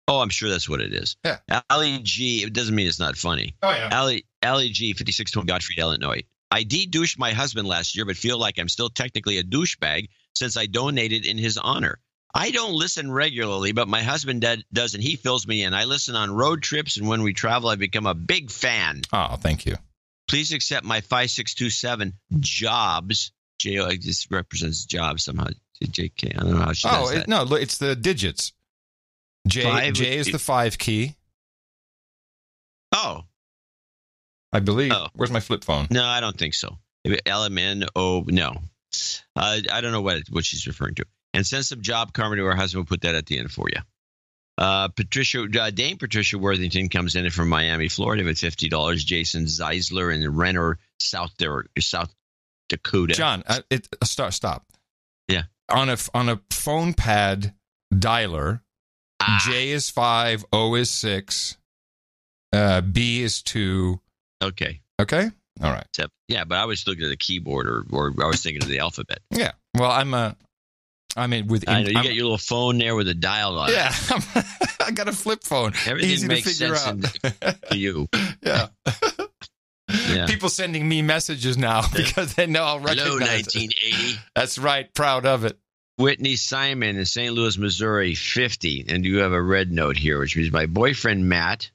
Oh, I'm sure that's what it is. Yeah. Ali G. It doesn't mean it's not funny. Oh, yeah. Ali G. 5620 Godfrey, Illinois. I de-douched my husband last year, but feel like I'm still technically a douchebag since I donated in his honor. I don't listen regularly, but my husband does, and he fills me in. I listen on road trips, and when we travel, I become a big fan. Oh, thank you. Please accept my 5627 Jobs. This represents jobs somehow. JK. I don't know how she does that. No, it's the digits. J is the 5 key. Oh. I believe. Oh. Where's my flip phone? No, I don't think so. LMNO. No. I don't know what she's referring to. And send some job karma to her husband. We'll put that at the end for you. Dame Patricia Worthington comes in from Miami, Florida with $50. Jason Zeisler in Renner, South Dakota. John, stop. Yeah. On a phone pad dialer, J is 5, O is 6, B is 2. Okay. Okay? All right. Yeah, but I was looking at the keyboard or I was thinking of the alphabet. Yeah. Well, I know you got your little phone there with a dial on it. Yeah. I got a flip phone. Everything Easy makes to figure sense out. to you. Yeah. Yeah. People sending me messages now because they know I'll recognize Hello, 1980. it. That's right. Proud of it. Whitney Simon in St. Louis, Missouri, 50. And you have a red note here, which means my boyfriend, Matt,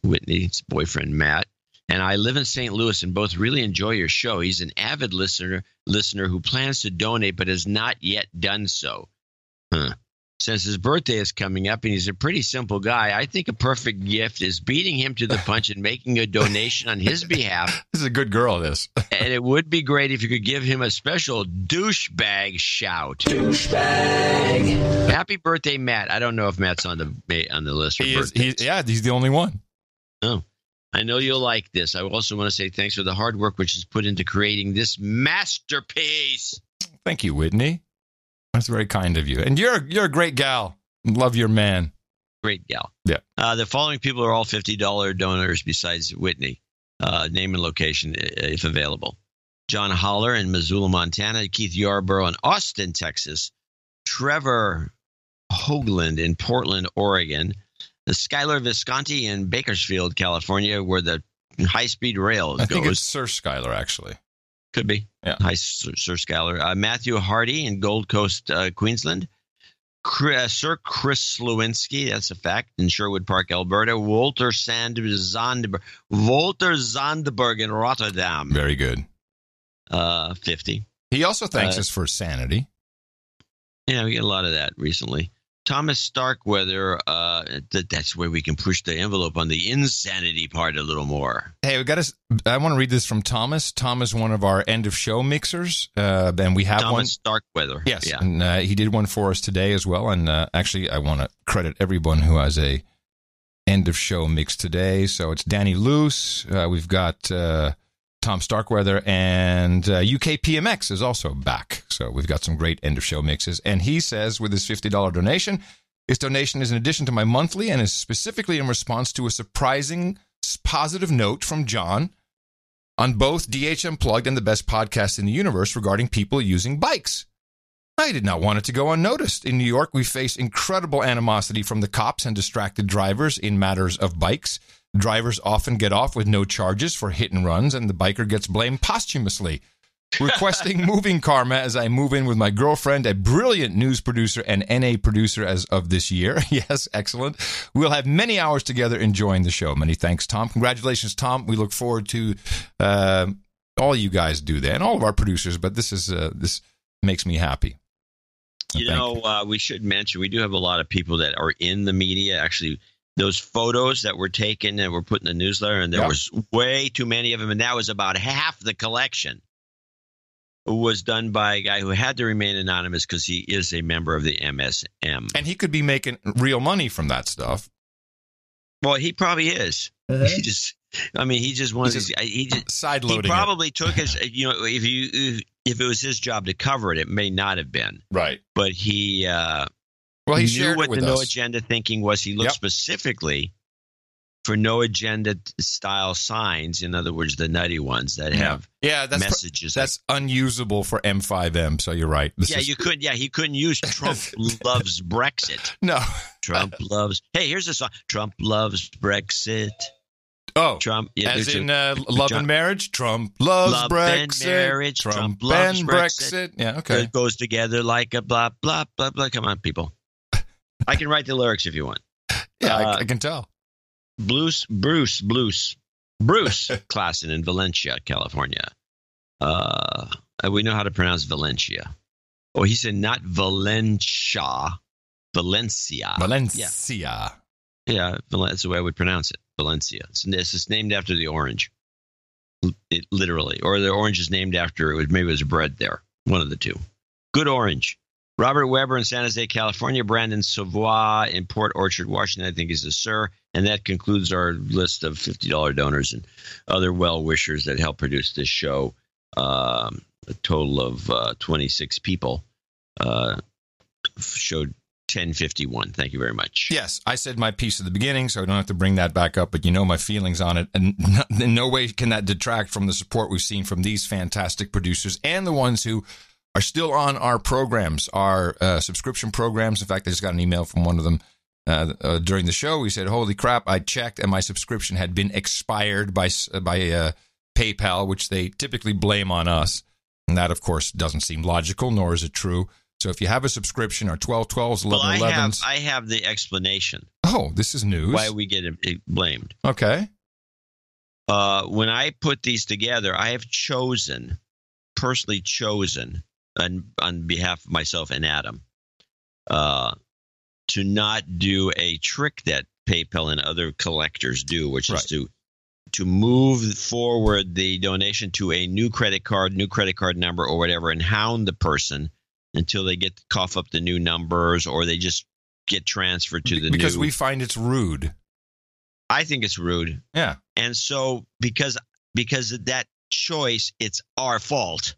Whitney's boyfriend, Matt, and I live in St. Louis and both really enjoy your show. He's an avid listener who plans to donate but has not yet done so. Since his birthday is coming up and he's a pretty simple guy, I think a perfect gift is beating him to the punch and making a donation on his behalf. This is a good girl, this. And it would be great if you could give him a special douchebag shout. Douchebag. Happy birthday, Matt. I don't know if Matt's on the list for birthdays. He's the only one. Oh. I know you'll like this. I also want to say thanks for the hard work which is put into creating this masterpiece. Thank you, Whitney. That's very kind of you. And you're a great gal. Love your man. Great gal. Yeah. The following people are all $50 donors besides Whitney. Name and location if available. John Holler in Missoula, Montana. Keith Yarborough in Austin, Texas. Trevor Hoagland in Portland, Oregon. The Skylar Visconti in Bakersfield, California, where the high-speed rail goes. I think it's Sir Skylar, actually. Could be. Yeah. Hi, Sir Skylar. Matthew Hardy in Gold Coast, Queensland. Sir Chris Lewinsky, that's a fact, in Sherwood Park, Alberta. Walter Zandberg in Rotterdam. Very good. 50. He also thanks us for sanity. Yeah, we get a lot of that recently. Thomas Starkweather, that's where we can push the envelope on the insanity part a little more. Hey, I want to read this from Thomas. Tom is one of our end of show mixers, and we have Thomas Starkweather. Yes, yeah. And he did one for us today as well. And actually, I want to credit everyone who has a end of show mix today. So it's Danny Luce. We've got Tom Starkweather, and UKPMX is also back. So we've got some great end of show mixes. And he says with his $50 donation, his donation is in addition to my monthly and is specifically in response to a surprising positive note from John on both DH Unplugged and the best podcast in the universe regarding people using bikes. I did not want it to go unnoticed. In New York, we face incredible animosity from the cops and distracted drivers in matters of bikes. Drivers often get off with no charges for hit and runs, and the biker gets blamed posthumously. Requesting moving karma as I move in with my girlfriend, a brilliant news producer and NA producer as of this year. Yes, excellent. We'll have many hours together enjoying the show. Many thanks, Tom. Congratulations, Tom. We look forward to all you guys do that, and all of our producers, but this makes me happy. We should mention, we do have a lot of people that are in the media. Actually, those photos that were taken and were put in the newsletter, and there was way too many of them, and that was about half the collection. Was done by a guy who had to remain anonymous because he is a member of the MSM. And he could be making real money from that stuff. Well, he probably is. He just wanted he sideloading. He probably took his, if it was his job to cover it, it may not have been. Right. But he he knew what the us. No Agenda thinking was. He looked specifically for No Agenda style signs, in other words, the nutty ones that have messages. That's unusable for M5M, so you're right. He couldn't use Trump loves Brexit. No. Trump loves, here's a song. Trump loves Brexit. Oh, Trump. As in love and marriage? Trump loves Brexit. And marriage. Trump loves and Brexit. Yeah, okay. It goes together like a blah, blah, blah, blah. Come on, people. I can write the lyrics if you want. Yeah, I can tell. Bruce Klassen in Valencia, California. We know how to pronounce Valencia. Oh, he said not Valencia. Valencia. Yeah, that's the way I would pronounce it. Valencia. It's named after the orange. Literally. Or the orange is named after, maybe it was bread there. One of the two. Good orange. Robert Weber in San Jose, California. Brandon Savoy in Port Orchard, Washington. I think he's a sir. And that concludes our list of $50 donors and other well-wishers that help produce this show. A total of 26 people showed 1051. Thank you very much. Yes, I said my piece at the beginning, so I don't have to bring that back up, but you know my feelings on it. And in no way can that detract from the support we've seen from these fantastic producers and the ones who are still on our programs, our subscription programs. In fact, I just got an email from one of them during the show. He said, holy crap, I checked and my subscription had been expired by PayPal, which they typically blame on us. And that, of course, doesn't seem logical, nor is it true. So if you have a subscription or 1212s, 1111s. I have the explanation. Oh, this is news. Why we get blamed. Okay. When I put these together, I have personally chosen, on behalf of myself and Adam, to not do a trick that PayPal and other collectors do, which is to move forward the donation to a new credit card number or whatever, and hound the person until they cough up the new numbers, or they just get transferred to the because we find it's rude. I think it's rude. Yeah. And so because of that choice, it's our fault.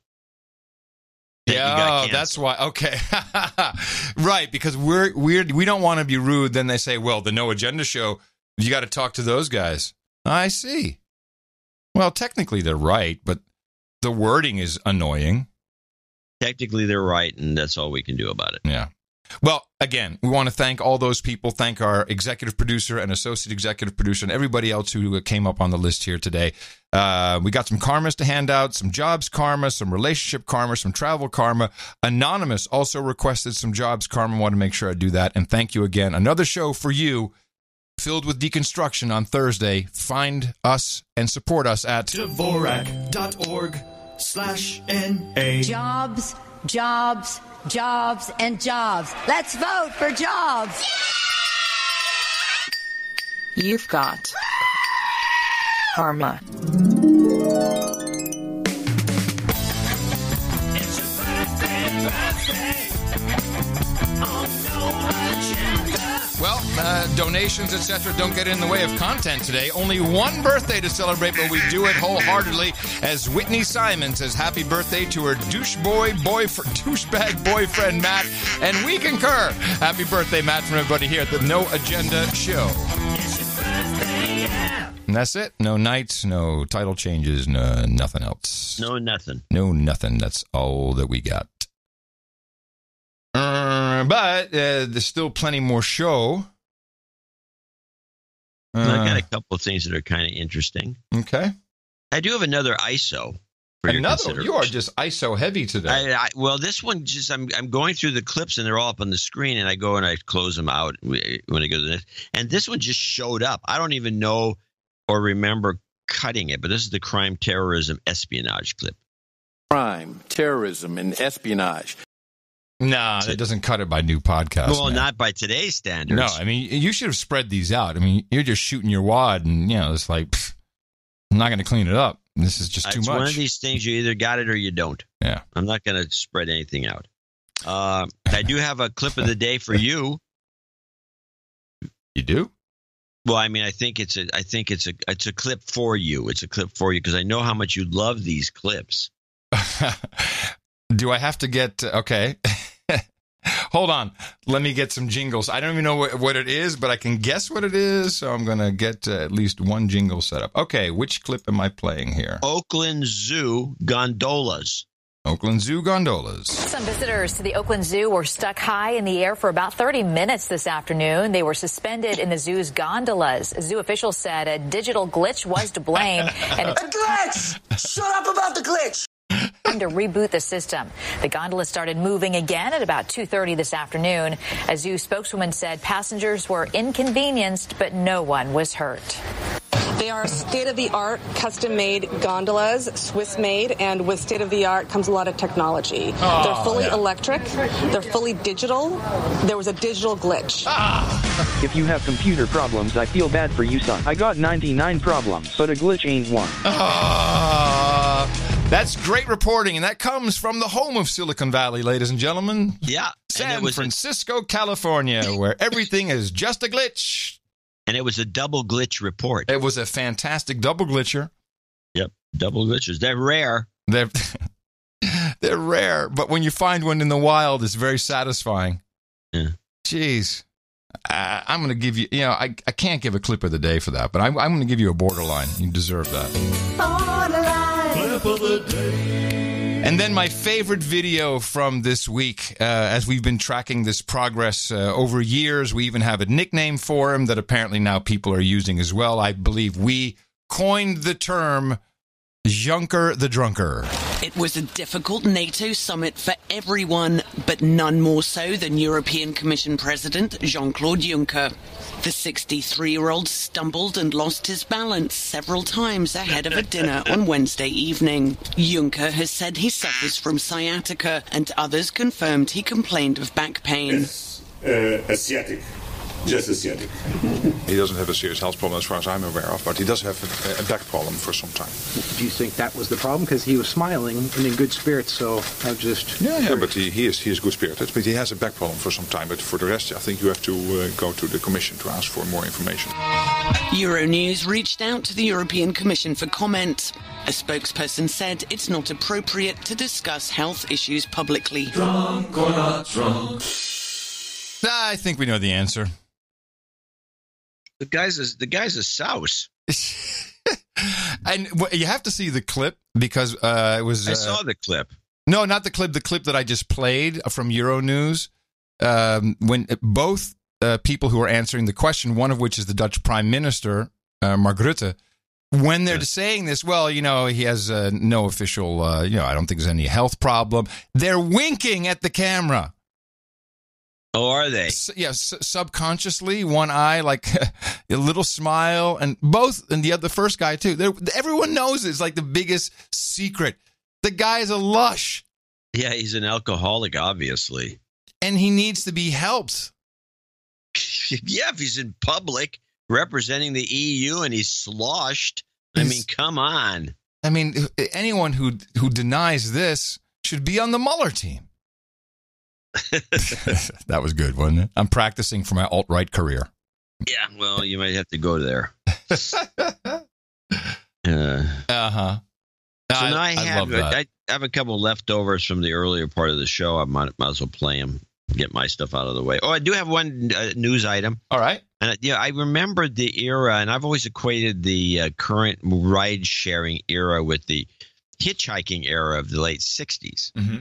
Yeah, that's why. Okay. Right, because we don't want to be rude. Then they say, well, the No Agenda show, you got to talk to those guys. I see. Well, technically they're right, but the wording is annoying. Technically they're right, and that's all we can do about it. Yeah. Well, again, we want to thank all those people. Thank our executive producer and associate executive producer and everybody else who came up on the list here today. We got some karmas to hand out, some jobs karma, some relationship karma, some travel karma. Anonymous also requested some jobs karma. I want to make sure I do that. And thank you again. Another show for you filled with deconstruction on Thursday. Find us and support us at Dvorak.org/NA. Jobs, jobs, jobs, and jobs. Let's vote for jobs. You've got karma. It's your birthday. Oh, no agenda. Well, donations, etc. don't get in the way of content today. Only one birthday to celebrate, but we do it wholeheartedly. As Whitney Simon says happy birthday to her douchebag boyfriend, Matt. And we concur. Happy birthday, Matt, from everybody here at the No Agenda Show. It's your birthday, yeah. And that's it. No nights, no title changes, no nothing else. No nothing. No nothing. That's all that we got. But there's still plenty more show. I got a couple of things that are kind of interesting. Okay. I do have another ISO. You are just ISO heavy today. Well, this one I'm going through the clips and they're all up on the screen, and I go and I close them out when I go to this. And this one just showed up. I don't even know or remember cutting it, but this is the crime, terrorism, espionage clip. Crime, terrorism, and espionage. Nah, that doesn't cut it by new podcast. Well, man. not by today's standards. No, I mean, you should have spread these out. I mean, you're just shooting your wad, and it's like, I'm not going to clean it up. This is just too much. It's one of these things, you either got it or you don't. Yeah. I'm not going to spread anything out. I do have a clip of the day for you. You do? Well, I mean, I think it's a clip for you. It's a clip for you because I know how much you love these clips. Do I have to get okay? Hold on. Let me get some jingles. I don't even know what it is, but I can guess what it is. So I'm going to get at least one jingle set up. Okay, which clip am I playing here? Oakland Zoo gondolas. Oakland Zoo gondolas. Some visitors to the Oakland Zoo were stuck high in the air for about 30 minutes this afternoon. They were suspended in the zoo's gondolas. Zoo officials said a digital glitch was to blame. And it took glitch! Shut up about the glitch! Time to reboot the system. The gondola started moving again at about 2:30 this afternoon. A zoo spokeswoman said passengers were inconvenienced, but no one was hurt. They are state-of-the-art, custom-made gondolas, Swiss-made, and with state-of-the-art comes a lot of technology. They're fully electric. They're fully digital. There was a digital glitch. If you have computer problems, I feel bad for you, son. I got 99 problems, but a glitch ain't one. That's great reporting, and that comes from the home of Silicon Valley, ladies and gentlemen. Yeah. San Francisco, California, where everything is just a glitch. And it was a double glitch report. It was a fantastic double glitcher. Yep, double glitchers. They're rare. They're rare, but when you find one in the wild, it's very satisfying. Yeah. Jeez. I'm going to give you, I can't give a clip of the day for that, but I'm going to give you a borderline. You deserve that. Borderline clip of the day. And then my favorite video from this week, as we've been tracking this progress over years, we even have a nickname for him that apparently now people are using as well. I believe we coined the term Juncker the Drunker. It was a difficult NATO summit for everyone, but none more so than European Commission President Jean-Claude Juncker. The 63-year-old stumbled and lost his balance several times ahead of a dinner on Wednesday evening. Juncker has said he suffers from sciatica, and others confirmed he complained of back pain. Asiatic. Just asiatic. He doesn't have a serious health problem as far as I'm aware of, but he does have a back problem for some time. Do you think that was the problem? Because he was smiling and in good spirits, so I just... Yeah, but he is good spirited, but he has a back problem for some time. But for the rest, I think you have to go to the Commission to ask for more information. Euronews reached out to the European Commission for comment. A spokesperson said it's not appropriate to discuss health issues publicly. Drunk or not drunk? I think we know the answer. The guy's a souse. And you have to see the clip because it was... I saw the clip. No, not the clip. The clip that I just played from Euronews. When both people who are answering the question, one of which is the Dutch Prime Minister, Mark Rutte, when they're saying this, well, he has no official, I don't think there's any health problem. They're winking at the camera. Oh, are they? Yes, subconsciously, one eye, like a little smile, and the first guy too. Everyone knows it's like the biggest secret. The guy's a lush. Yeah, he's an alcoholic, obviously. And he needs to be helped. Yeah, if he's in public representing the EU and he's sloshed, I mean, come on. I mean, anyone who denies this should be on the Mueller team. That was good, wasn't it? I'm practicing for my alt-right career. Yeah, well, you might have to go there. So now I have a couple leftovers from the earlier part of the show. I might as well play them, get my stuff out of the way. Oh, I do have one news item. All right. And I remember the era, and I've always equated the current ride-sharing era with the hitchhiking era of the late 60s. Mm-hmm.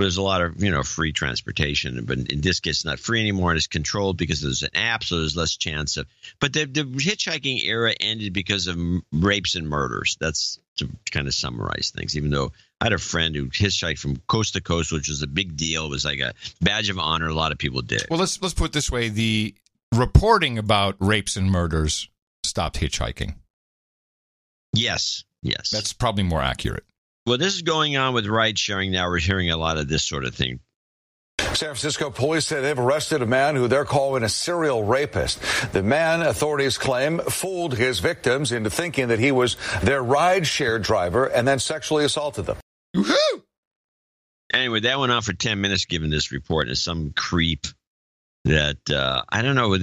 there's a lot of, free transportation, but in this case, it's not free anymore. It's controlled because there's an app, so there's less chance of. But the hitchhiking era ended because of rapes and murders. That's to kind of summarize things. Even though I had a friend who hitchhiked from coast to coast, which was a big deal. It was like a badge of honor. A lot of people did. Well, let's put it this way: the reporting about rapes and murders stopped hitchhiking. Yes. That's probably more accurate. Well, this is going on with ride sharing now. We're hearing a lot of this sort of thing. San Francisco police say they've arrested a man who they're calling a serial rapist. The man, authorities claim, fooled his victims into thinking that he was their ride-share driver and then sexually assaulted them. Woo-hoo! Anyway, that went on for 10 minutes, given this report, and some creep that, I don't know,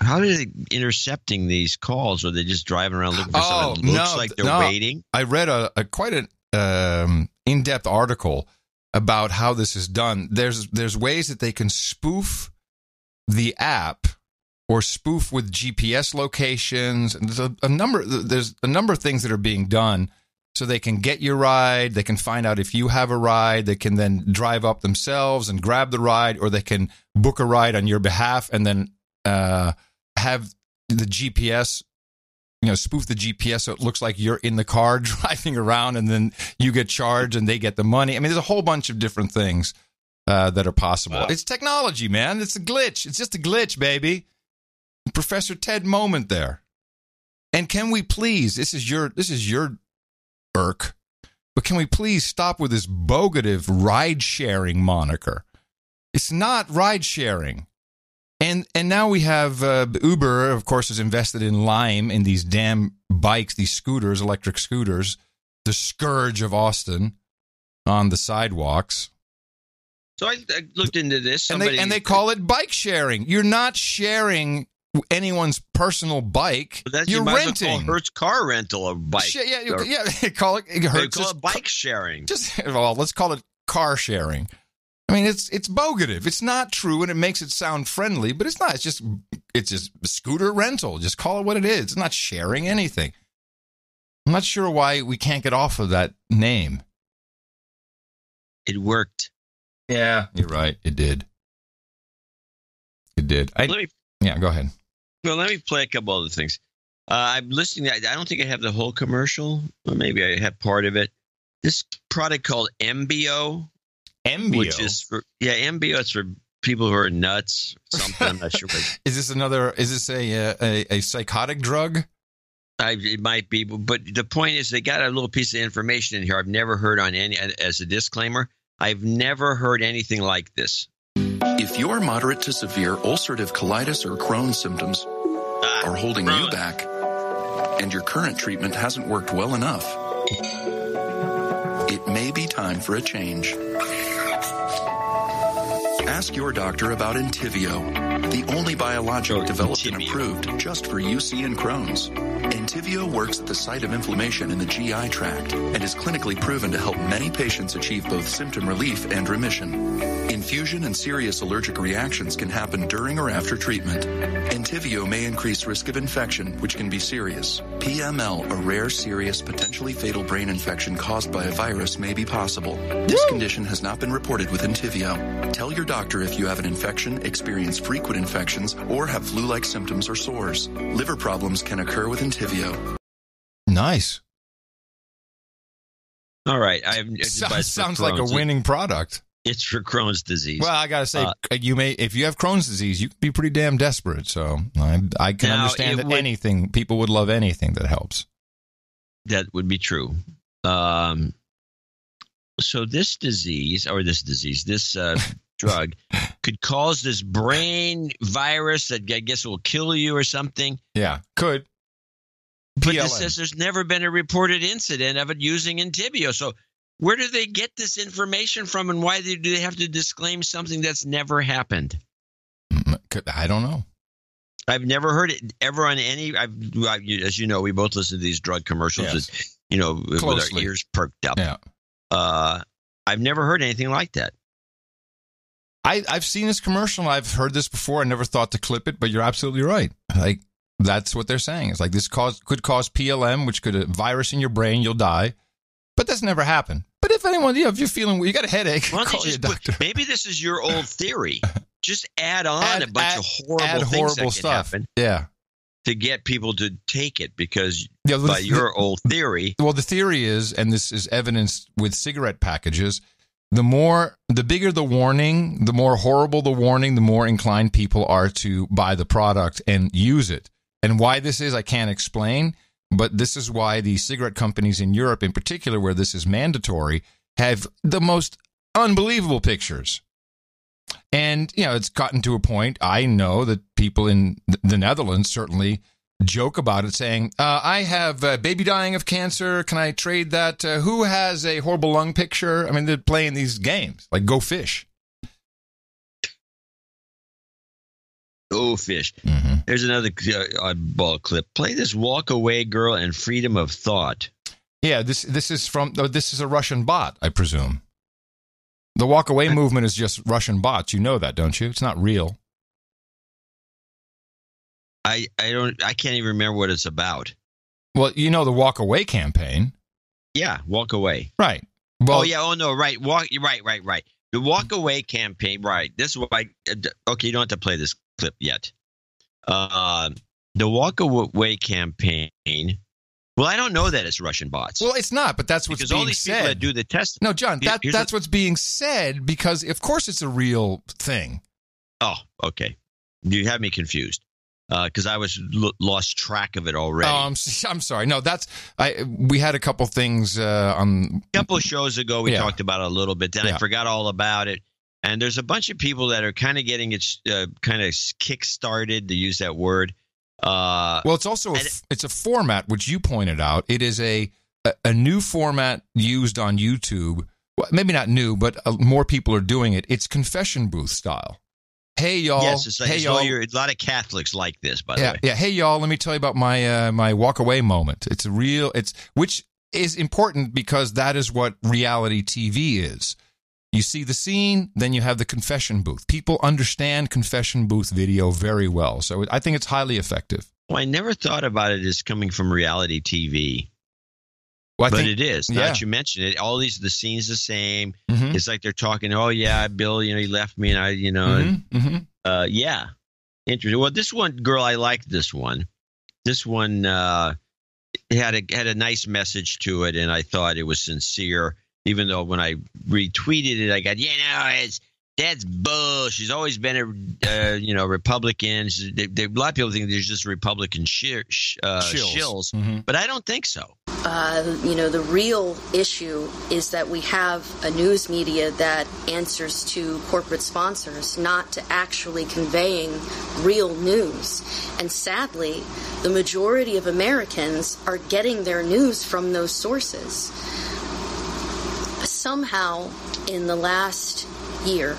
how are they intercepting these calls? Are they just driving around looking for someone that looks like they're waiting? I read quite an in-depth article about how this is done. There's ways that they can spoof the app or spoof with GPS locations. And there's a number of things that are being done so they can get your ride. They can find out if you have a ride. They can then drive up themselves and grab the ride, or they can book a ride on your behalf and then have the GPS, spoof the GPS so it looks like you're in the car driving around, and then you get charged and they get the money. I mean, there's a whole bunch of different things that are possible. Wow. It's technology, man. It's a glitch. It's just a glitch, baby. Professor Ted moment there. And can we please, this is your irk, but can we please stop with this bogative ride-sharing moniker? It's not ride-sharing. And now we have Uber, of course, is invested in Lime, in these damn bikes, these scooters, electric scooters, the scourge of Austin on the sidewalks. So I looked into this. And they call it bike sharing. You're not sharing anyone's personal bike. You're renting. Well call Hertz car rental a bike. Call it Hertz. They call it bike sharing. Let's call it car sharing. I mean, it's bogative. It's not true, and it makes it sound friendly, but it's not. It's just scooter rental. Just call it what it is. It's not sharing anything. I'm not sure why we can't get off of that name. It worked. Yeah, you're right. It did. Go ahead. Well, let me play a couple other things. I'm listening. I don't think I have the whole commercial, or maybe I have part of it. This product called Embio. Which is Embio. It's for people who are nuts. Something I'm not sure. Is this a psychotic drug? It might be, but the point is, they got a little piece of information in here I've never heard on any. As a disclaimer, I've never heard anything like this. If your moderate to severe ulcerative colitis or Crohn's symptoms are holding you back, and your current treatment hasn't worked well enough, it may be time for a change. Ask your doctor about Entyvio, the only biologic developed and approved just for UC and Crohn's. Entyvio works at the site of inflammation in the GI tract and is clinically proven to help many patients achieve both symptom relief and remission. Infusion and serious allergic reactions can happen during or after treatment. Entyvio may increase risk of infection, which can be serious. PML, a rare, serious, potentially fatal brain infection caused by a virus, may be possible. This condition has not been reported with Entyvio. Tell your doctor if you have an infection, experience frequent infections, or have flu-like symptoms or sores. Liver problems can occur with Entyvio. Nice. All right. Sounds like a winning product. It's for Crohn's disease. Well, I gotta say, if you have Crohn's disease, you can be pretty damn desperate. So I can understand that anything, people would love anything that helps. That would be true. So this drug could cause this brain virus that I guess will kill you or something. Yeah, could. But this says there's never been a reported incident of it using Entyvio. So where do they get this information from, and why do they have to disclaim something that's never happened? I don't know. I've never heard it ever on any. As you know, we both listen to these drug commercials, yes. With our ears perked up. Yeah. I've never heard anything like that. I've seen this commercial. I've heard this before. I never thought to clip it, but you're absolutely right. Like, that's what they're saying. It's like this could cause PLM, which could a virus in your brain, you'll die. But that's never happened. But if anyone, if you're feeling, you got a headache, call your doctor. Maybe this is your old theory. Just add on a bunch of horrible things that can happen. Yeah. To get people to take it, because by your old theory. Well, the theory is, and this is evidenced with cigarette packages, the bigger the warning, the more horrible the warning, the more inclined people are to buy the product and use it. And why this is, I can't explain, but this is why the cigarette companies in Europe, in particular, where this is mandatory, have the most unbelievable pictures. And, it's gotten to a point, I know that people in the Netherlands certainly joke about it, saying, I have a baby dying of cancer. Can I trade that? Who has a horrible lung picture? I mean, they're playing these games, like Go Fish. Go Fish. Mm-hmm. There's another oddball clip. Play this Walk Away Girl and Freedom of Thought. Yeah, this is a Russian bot, I presume. The walk away movement is just Russian bots. You know that, don't you? It's not real. I can't even remember what it's about. Well, the walk away campaign. Yeah, walk away. Right. Well, right. Right. The walk away campaign. Right. This is why. Okay, you don't have to play this clip yet. The walk away campaign. Well, I don't know that it's Russian bots. Well, it's not, but that's what's being said. Because all these people that do the testing. No, John, that's what's being said, because, of course, it's a real thing. Oh, okay. You have me confused, because I lost track of it already. Oh, I'm sorry. No, we had a couple things on. A couple of shows ago, we talked about it a little bit. Then I forgot all about it. And there's a bunch of people that are kind of getting it kind of kick-started, to use that word. Well, it's also it's a format which you pointed out. It is a new format used on YouTube. Well, maybe not new, but more people are doing it. It's confession booth style. Hey y'all! Yes, it's like, a lot of Catholics like this, by the way. Yeah. Hey y'all! Let me tell you about my my walk away moment. Which is important, because that is what reality TV is. You see the scene, then you have the confession booth. People understand confession booth video very well. So I think it's highly effective. Well, I never thought about it as coming from reality TV. Well, but it is. Now that you mention it, all the scenes the same. Mm-hmm. It's like they're talking, oh, yeah, Bill, he left me, and I, yeah. Interesting. Well, this one, girl, I liked this one. This one had a nice message to it, and I thought it was sincere. Even though when I retweeted it, I got, that's bull. She's always been a Republican. A lot of people think there's just Republican shills, mm-hmm. But I don't think so. The real issue is that we have a news media that answers to corporate sponsors, not to actually conveying real news. And sadly, the majority of Americans are getting their news from those sources. Somehow, in the last year,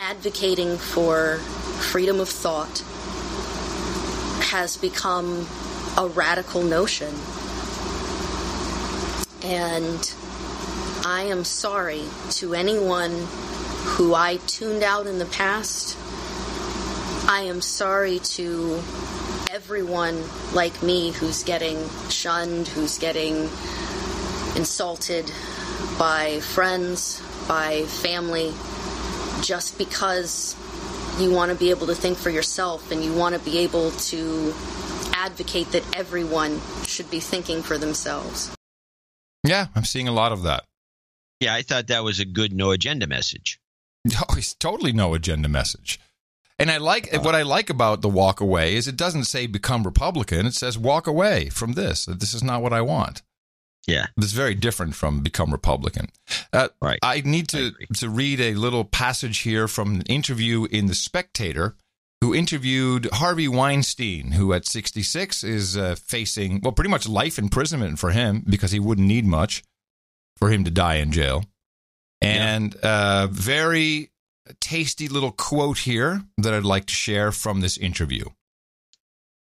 advocating for freedom of thought has become a radical notion. And I am sorry to anyone who I tuned out in the past. I am sorry to everyone like me who's getting shunned, who's getting insulted by friends, by family, just because you want to be able to think for yourself and you want to be able to advocate that everyone should be thinking for themselves. Yeah, I'm seeing a lot of that. Yeah, I thought that was a good no agenda message. Oh, it's totally no agenda message. And what I like about the walk away is it doesn't say become Republican. It says walk away from this. This is not what I want. Yeah. It's very different from become Republican. Right. I need to read a little passage here from an interview in The Spectator, who interviewed Harvey Weinstein, who at 66 is facing, pretty much life imprisonment for him, because he wouldn't need much for him to die in jail. And very tasty little quote here that I'd like to share from this interview.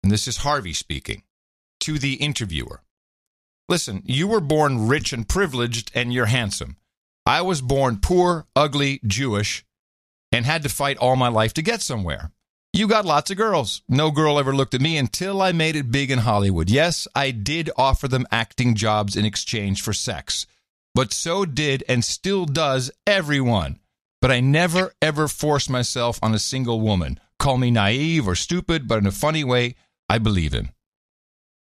And this is Harvey speaking to the interviewer. Listen, you were born rich and privileged, and you're handsome. I was born poor, ugly, Jewish, and had to fight all my life to get somewhere. You got lots of girls. No girl ever looked at me until I made it big in Hollywood. Yes, I did offer them acting jobs in exchange for sex. but so did and still does everyone. But I never, ever force myself on a single woman. Call me naive or stupid, but in a funny way, I believe him.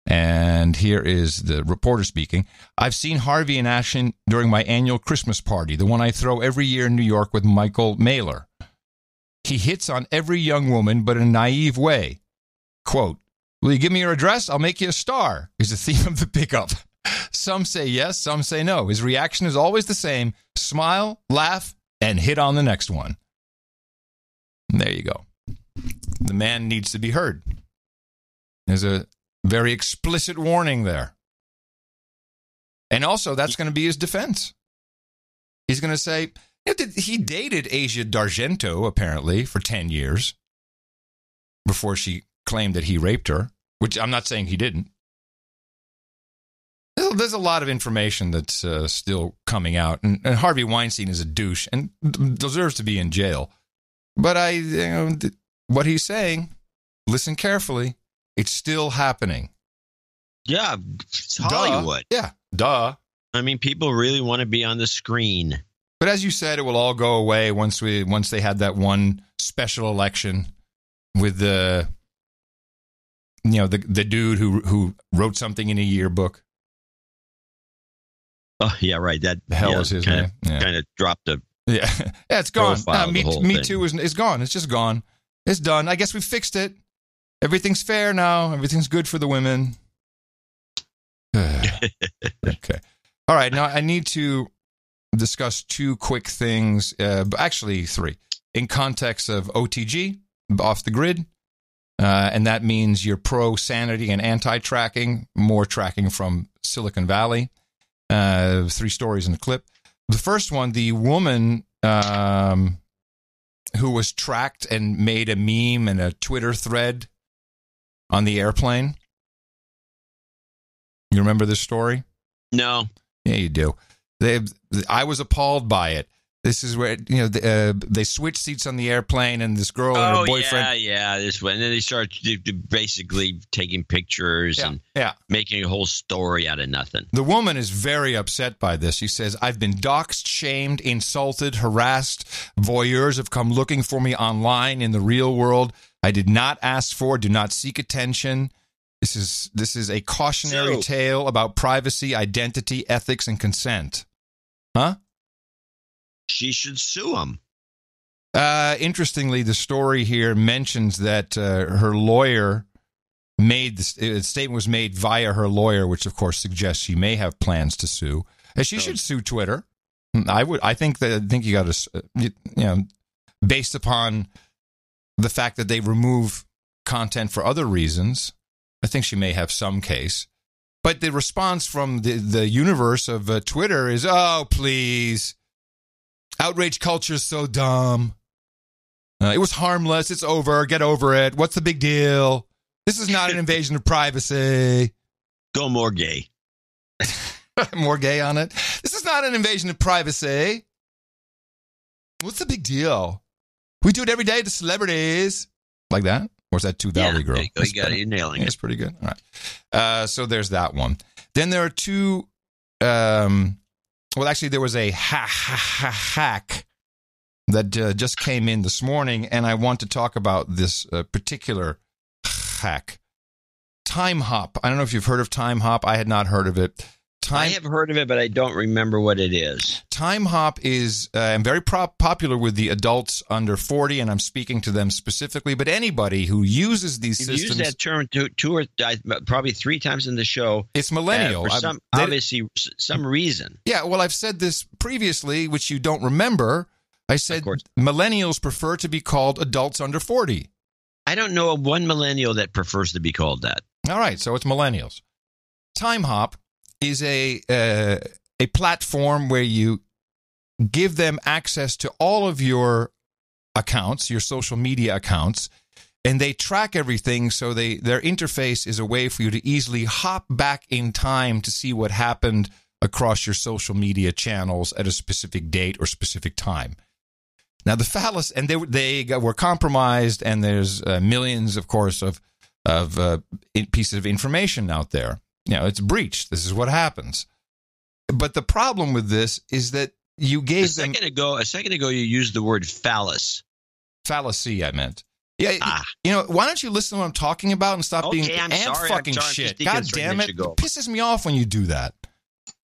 And here is the reporter speaking. I've seen Harvey in action during my annual Christmas party, the one I throw every year in New York with Michael Mailer. He hits on every young woman, but in a naive way. Quote, will you give me your address? I'll make you a star, is the theme of the pickup. Some say yes, some say no. His reaction is always the same. Smile, laugh, and hit on the next one. And there you go. The man needs to be heard. There's a very explicit warning there. And also, that's going to be his defense. He's going to say, he dated Asia D'Argento, apparently, for 10 years before she claimed that he raped her, which I'm not saying he didn't. There's a lot of information that's still coming out, and Harvey Weinstein is a douche and deserves to be in jail. But what he's saying, listen carefully, it's still happening. Yeah, it's Hollywood. Yeah, duh. I mean, people really want to be on the screen. But as you said, it will all go away once they had that one special election with the dude who wrote something in a yearbook. Oh yeah, right. That the hell was his name? Kind of dropped a it's gone. Me Too is gone. It's just gone. It's done. I guess we fixed it. Everything's fair now. Everything's good for the women. Okay. All right. Now I need to discuss two quick things. Actually, three. In context of OTG, off the grid. And that means you're pro-sanity and anti-tracking. More tracking from Silicon Valley. 3 stories in the clip. The first one, the woman who was tracked and made a meme and a Twitter thread on the airplane. You remember this story? No. Yeah, you do. I was appalled by it. This is where they switch seats on the airplane, and this girl and her boyfriend. Yeah. This one, and then they start basically taking pictures and making a whole story out of nothing. The woman is very upset by this. She says, "I've been doxxed, shamed, insulted, harassed. Voyeurs have come looking for me online in the real world. I did not ask for, do not seek attention. This is a cautionary tale about privacy, identity, ethics, and consent." Huh? She should sue him. Interestingly, the story here mentions that her lawyer made the statement was made via her lawyer, which of course suggests she may have plans to sue. And she should sue Twitter. I think you got to, based upon the fact that they remove content for other reasons. I think she may have some case. But the response from the universe of Twitter is, "Oh, please. Outrage culture is so dumb. It was harmless. It's over. Get over it. What's the big deal? This is not an invasion of privacy." Go more gay. More gay on it. This is not an invasion of privacy. What's the big deal? We do it every day to celebrities. Like that? Or is that Too Valley Girl? You're nailing it. It's pretty good. All right. So there's that one. Then there are two... well, actually, there was a hack that just came in this morning, and I want to talk about this particular hack. Time Hop. I don't know if you've heard of Time Hop. I had not heard of it. I have heard of it, but I don't remember what it is. Time Hop is very popular with the adults under 40, and I'm speaking to them specifically, but anybody who uses these systems... You've used that term two or probably 3 times in the show. It's millennial. For some reason. Yeah, well, I've said this previously, which you don't remember. I said millennials prefer to be called adults under 40. I don't know of one millennial that prefers to be called that. All right, so it's millennials. Time Hop is a platform where you give them access to all of your accounts, your social media accounts, and they track everything, so their interface is a way for you to easily hop back in time to see what happened across your social media channels at a specific date or specific time. Now, the fallacy, and they were compromised, and there's millions, of course, of pieces of information out there. It's breached. This is what happens. But the problem with this is that you gave them... A second ago, you used the word phallus. Fallacy, I meant. Yeah, why don't you listen to what I'm talking about and stop being fucking shit? God damn it. It pisses me off when you do that.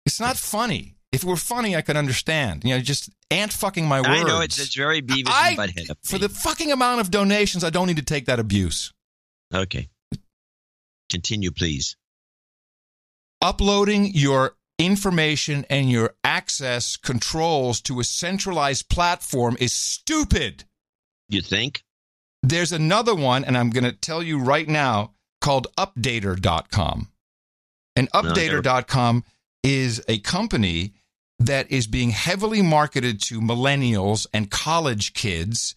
It's not funny. If it were funny, I could understand. Just fucking my words. I know it's very Beavis and Butthead. For the fucking amount of donations, I don't need to take that abuse. Okay. Continue, please. Uploading your information and your access controls to a centralized platform is stupid. You think? There's another one, and I'm going to tell you right now, called Updater.com. And Updater.com is a company that is being heavily marketed to millennials and college kids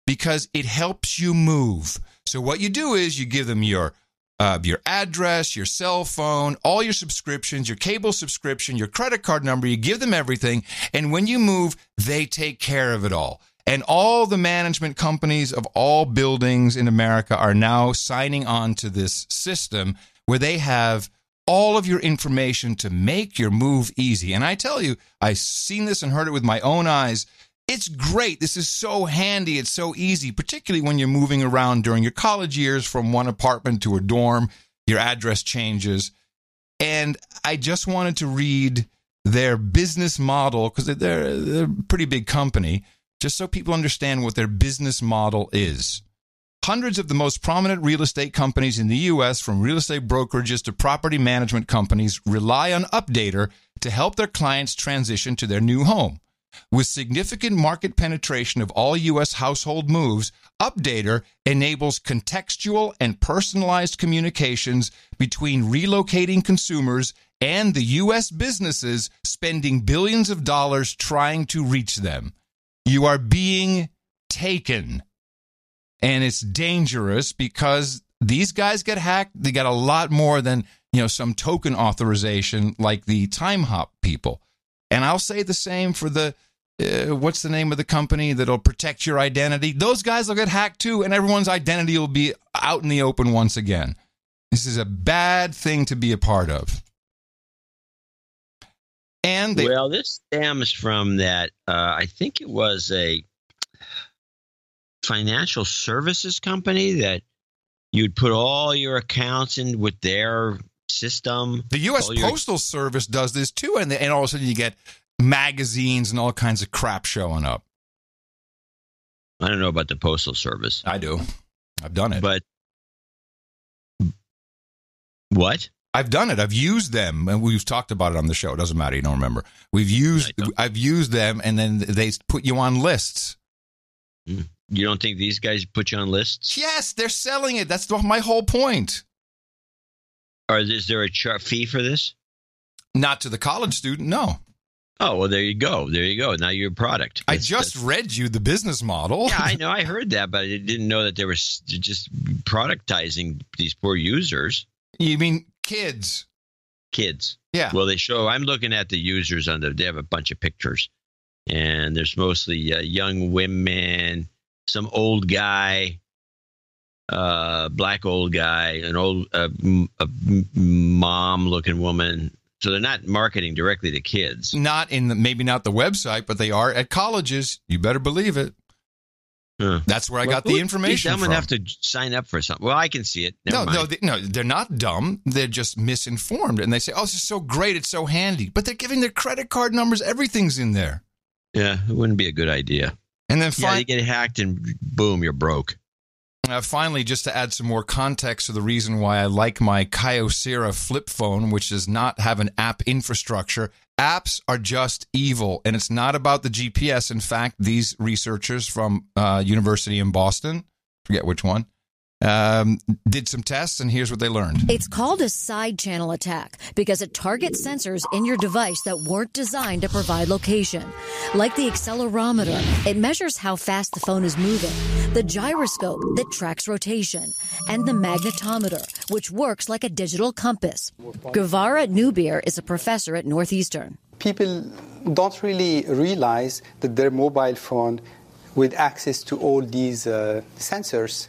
because it helps you move. So what you do is you give them your address, your cell phone, all your subscriptions, your cable subscription, your credit card number. You give them everything. And when you move, they take care of it all. And all the management companies of all buildings in America are now signing on to this system where they have all of your information to make your move easy. And I tell you, I've seen this and heard it with my own eyes. It's great. This is so handy. It's so easy, particularly when you're moving around during your college years from one apartment to a dorm. Your address changes. And I just wanted to read their business model because they're a pretty big company, just so people understand what their business model is. Hundreds of the most prominent real estate companies in the U.S., from real estate brokerages to property management companies, rely on Updater to help their clients transition to their new home. With significant market penetration of all U.S. household moves, Updater enables contextual and personalized communications between relocating consumers and the U.S. businesses spending billions of dollars trying to reach them. You are being taken. And it's dangerous because these guys get hacked. They got a lot more than, some token authorization like the Time Hop people. And I'll say the same for the, what's the name of the company that'll protect your identity? Those guys will get hacked too, and everyone's identity will be out in the open once again. This is a bad thing to be a part of. And this stems from that, I think it was a financial services company that you'd put all your accounts in with their system. The U.S. Postal Service does this too, and all of a sudden you get magazines and all kinds of crap showing up. I don't know about the Postal Service. I do. I've done it. But what? I've done it. I've used them, and we've talked about it on the show. It doesn't matter. You don't remember. I've used them, and then they put you on lists. You don't think these guys put you on lists? Yes, they're selling it. That's my whole point. Or is there a fee for this? Not to the college student, no. Oh, well, there you go. There you go. Now you're a product. I just read you the business model. Yeah, I know. I heard that, but I didn't know that they were just productizing these poor users. You mean kids? Kids. Yeah. Well, I'm looking at the users they have a bunch of pictures, and there's mostly young women, some old guy, black old guy, an old mom-looking woman. So they're not marketing directly to kids. Maybe not the website, but they are at colleges. You better believe it. That's where I got the information from. Someone have to sign up for something. Well, I can see it. No, they're not dumb. They're just misinformed. And they say, oh, this is so great. It's so handy. But they're giving their credit card numbers. Everything's in there. Yeah, it wouldn't be a good idea. And then you get hacked and boom, you're broke. Finally, just to add some more context to the reason why I like my Kyocera flip phone, which does not have an app infrastructure. Apps are just evil, and it's not about the GPS. In fact, these researchers from University in Boston, forget which one, did some tests, and here's what they learned. It's called a side channel attack because it targets sensors in your device that weren't designed to provide location. Like the accelerometer, it measures how fast the phone is moving, the gyroscope that tracks rotation, and the magnetometer, which works like a digital compass. Guevara Newbeer is a professor at Northeastern. People don't really realize that their mobile phone, with access to all these sensors,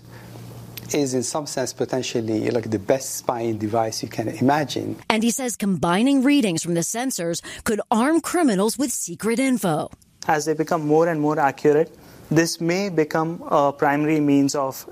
is in some sense potentially like the best spying device you can imagine. And he says combining readings from the sensors could arm criminals with secret info. As they become more and more accurate, this may become a primary means of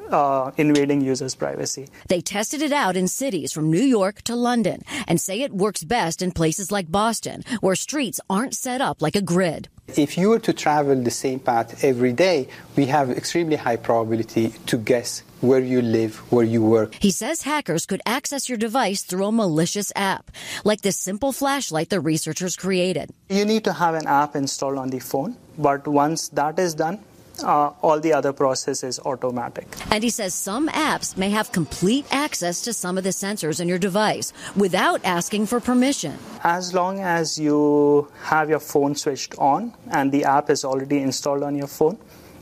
invading users' privacy. They tested it out in cities from New York to London and say it works best in places like Boston, where streets aren't set up like a grid. If you were to travel the same path every day, we have extremely high probability to guess where you live, where you work. He says hackers could access your device through a malicious app, like this simple flashlight the researchers created. You need to have an app installed on the phone, but once that is done, all the other process is automatic. And he says some apps may have complete access to some of the sensors in your device without asking for permission. As long as you have your phone switched on and the app is already installed on your phone,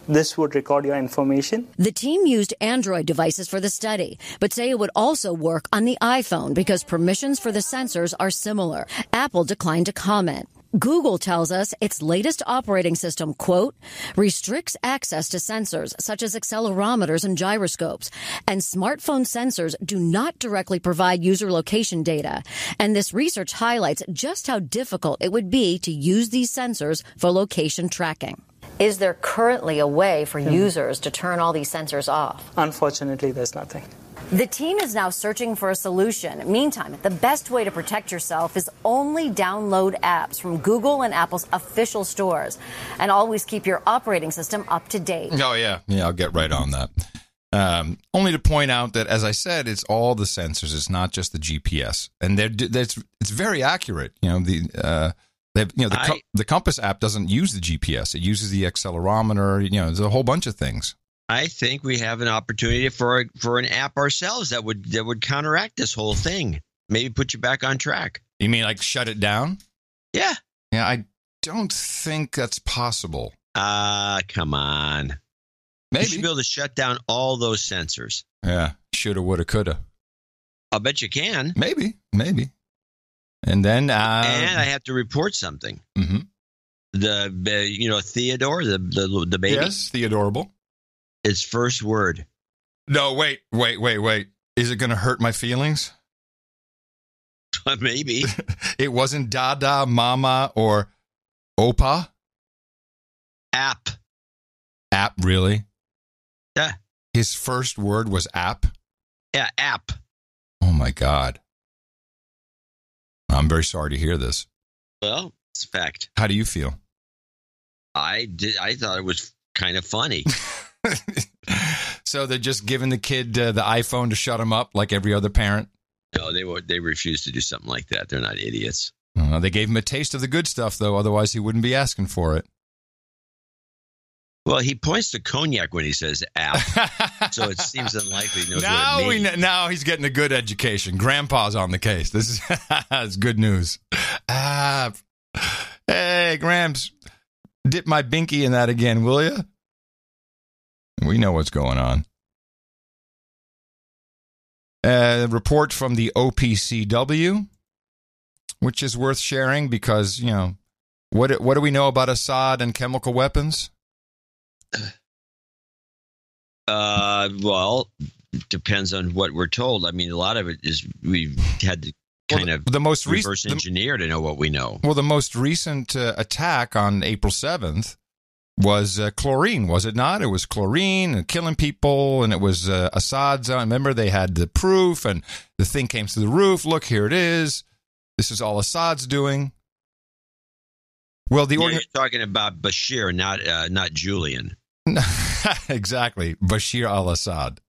this would record your information. The team used Android devices for the study, but say it would also work on the iPhone because permissions for the sensors are similar. Apple declined to comment. Google tells us its latest operating system, quote, restricts access to sensors such as accelerometers and gyroscopes, and smartphone sensors do not directly provide user location data. And this research highlights just how difficult it would be to use these sensors for location tracking. Is there currently a way for users to turn all these sensors off? Unfortunately, there's nothing. The team is now searching for a solution. Meantime, the best way to protect yourself is only download apps from Google and Apple's official stores. And always keep your operating system up to date. Oh, yeah. Yeah, I'll get right on that. Only to point out that, as I said, it's all the sensors. It's not just the GPS. And it's very accurate. You know, the Compass app doesn't use the GPS. It uses the accelerometer. You know, there's a whole bunch of things. I think we have an opportunity for an app ourselves that would counteract this whole thing. Maybe put you back on track. You mean like shut it down? Yeah. Yeah, I don't think that's possible. Come on. Maybe. You should be able to shut down all those sensors. Yeah, shoulda, woulda, coulda. I'll bet you can. Maybe. And then... and I have to report something. Mm-hmm. Theodore, the baby. Yes, Theodorable. His first word. No, wait. Is it going to hurt my feelings? Maybe. It wasn't Dada, Mama, or Opa? App. App, really? Yeah. His first word was app? Yeah, app. Oh, my God. I'm very sorry to hear this. Well, it's a fact. How do you feel? I thought it was kind of funny. So they're just giving the kid the iPhone to shut him up like every other parent? No, they refuse to do something like that. They're not idiots. They gave him a taste of the good stuff, though. Otherwise, he wouldn't be asking for it. Well, he points to cognac when he says app, so it seems unlikely he knows what it means. Now he's getting a good education. Grandpa's on the case. This is it's good news. App. Hey, Gramps, dip my binky in that again, will you? We know what's going on. A report from the OPCW, which is worth sharing because, you know, what do we know about Assad and chemical weapons? Well, it depends on what we're told. I mean, a lot of it is we've had to kind of reverse engineer to know what we know. Well, the most recent attack on April 7th was chlorine, was it not? It was chlorine and killing people, and it was Assad's. Remember, they had the proof, and the thing came through the roof. Look, here it is. This is all Assad's doing. Well, you're talking about Bashir, not Julian. Exactly, Bashir al-Assad.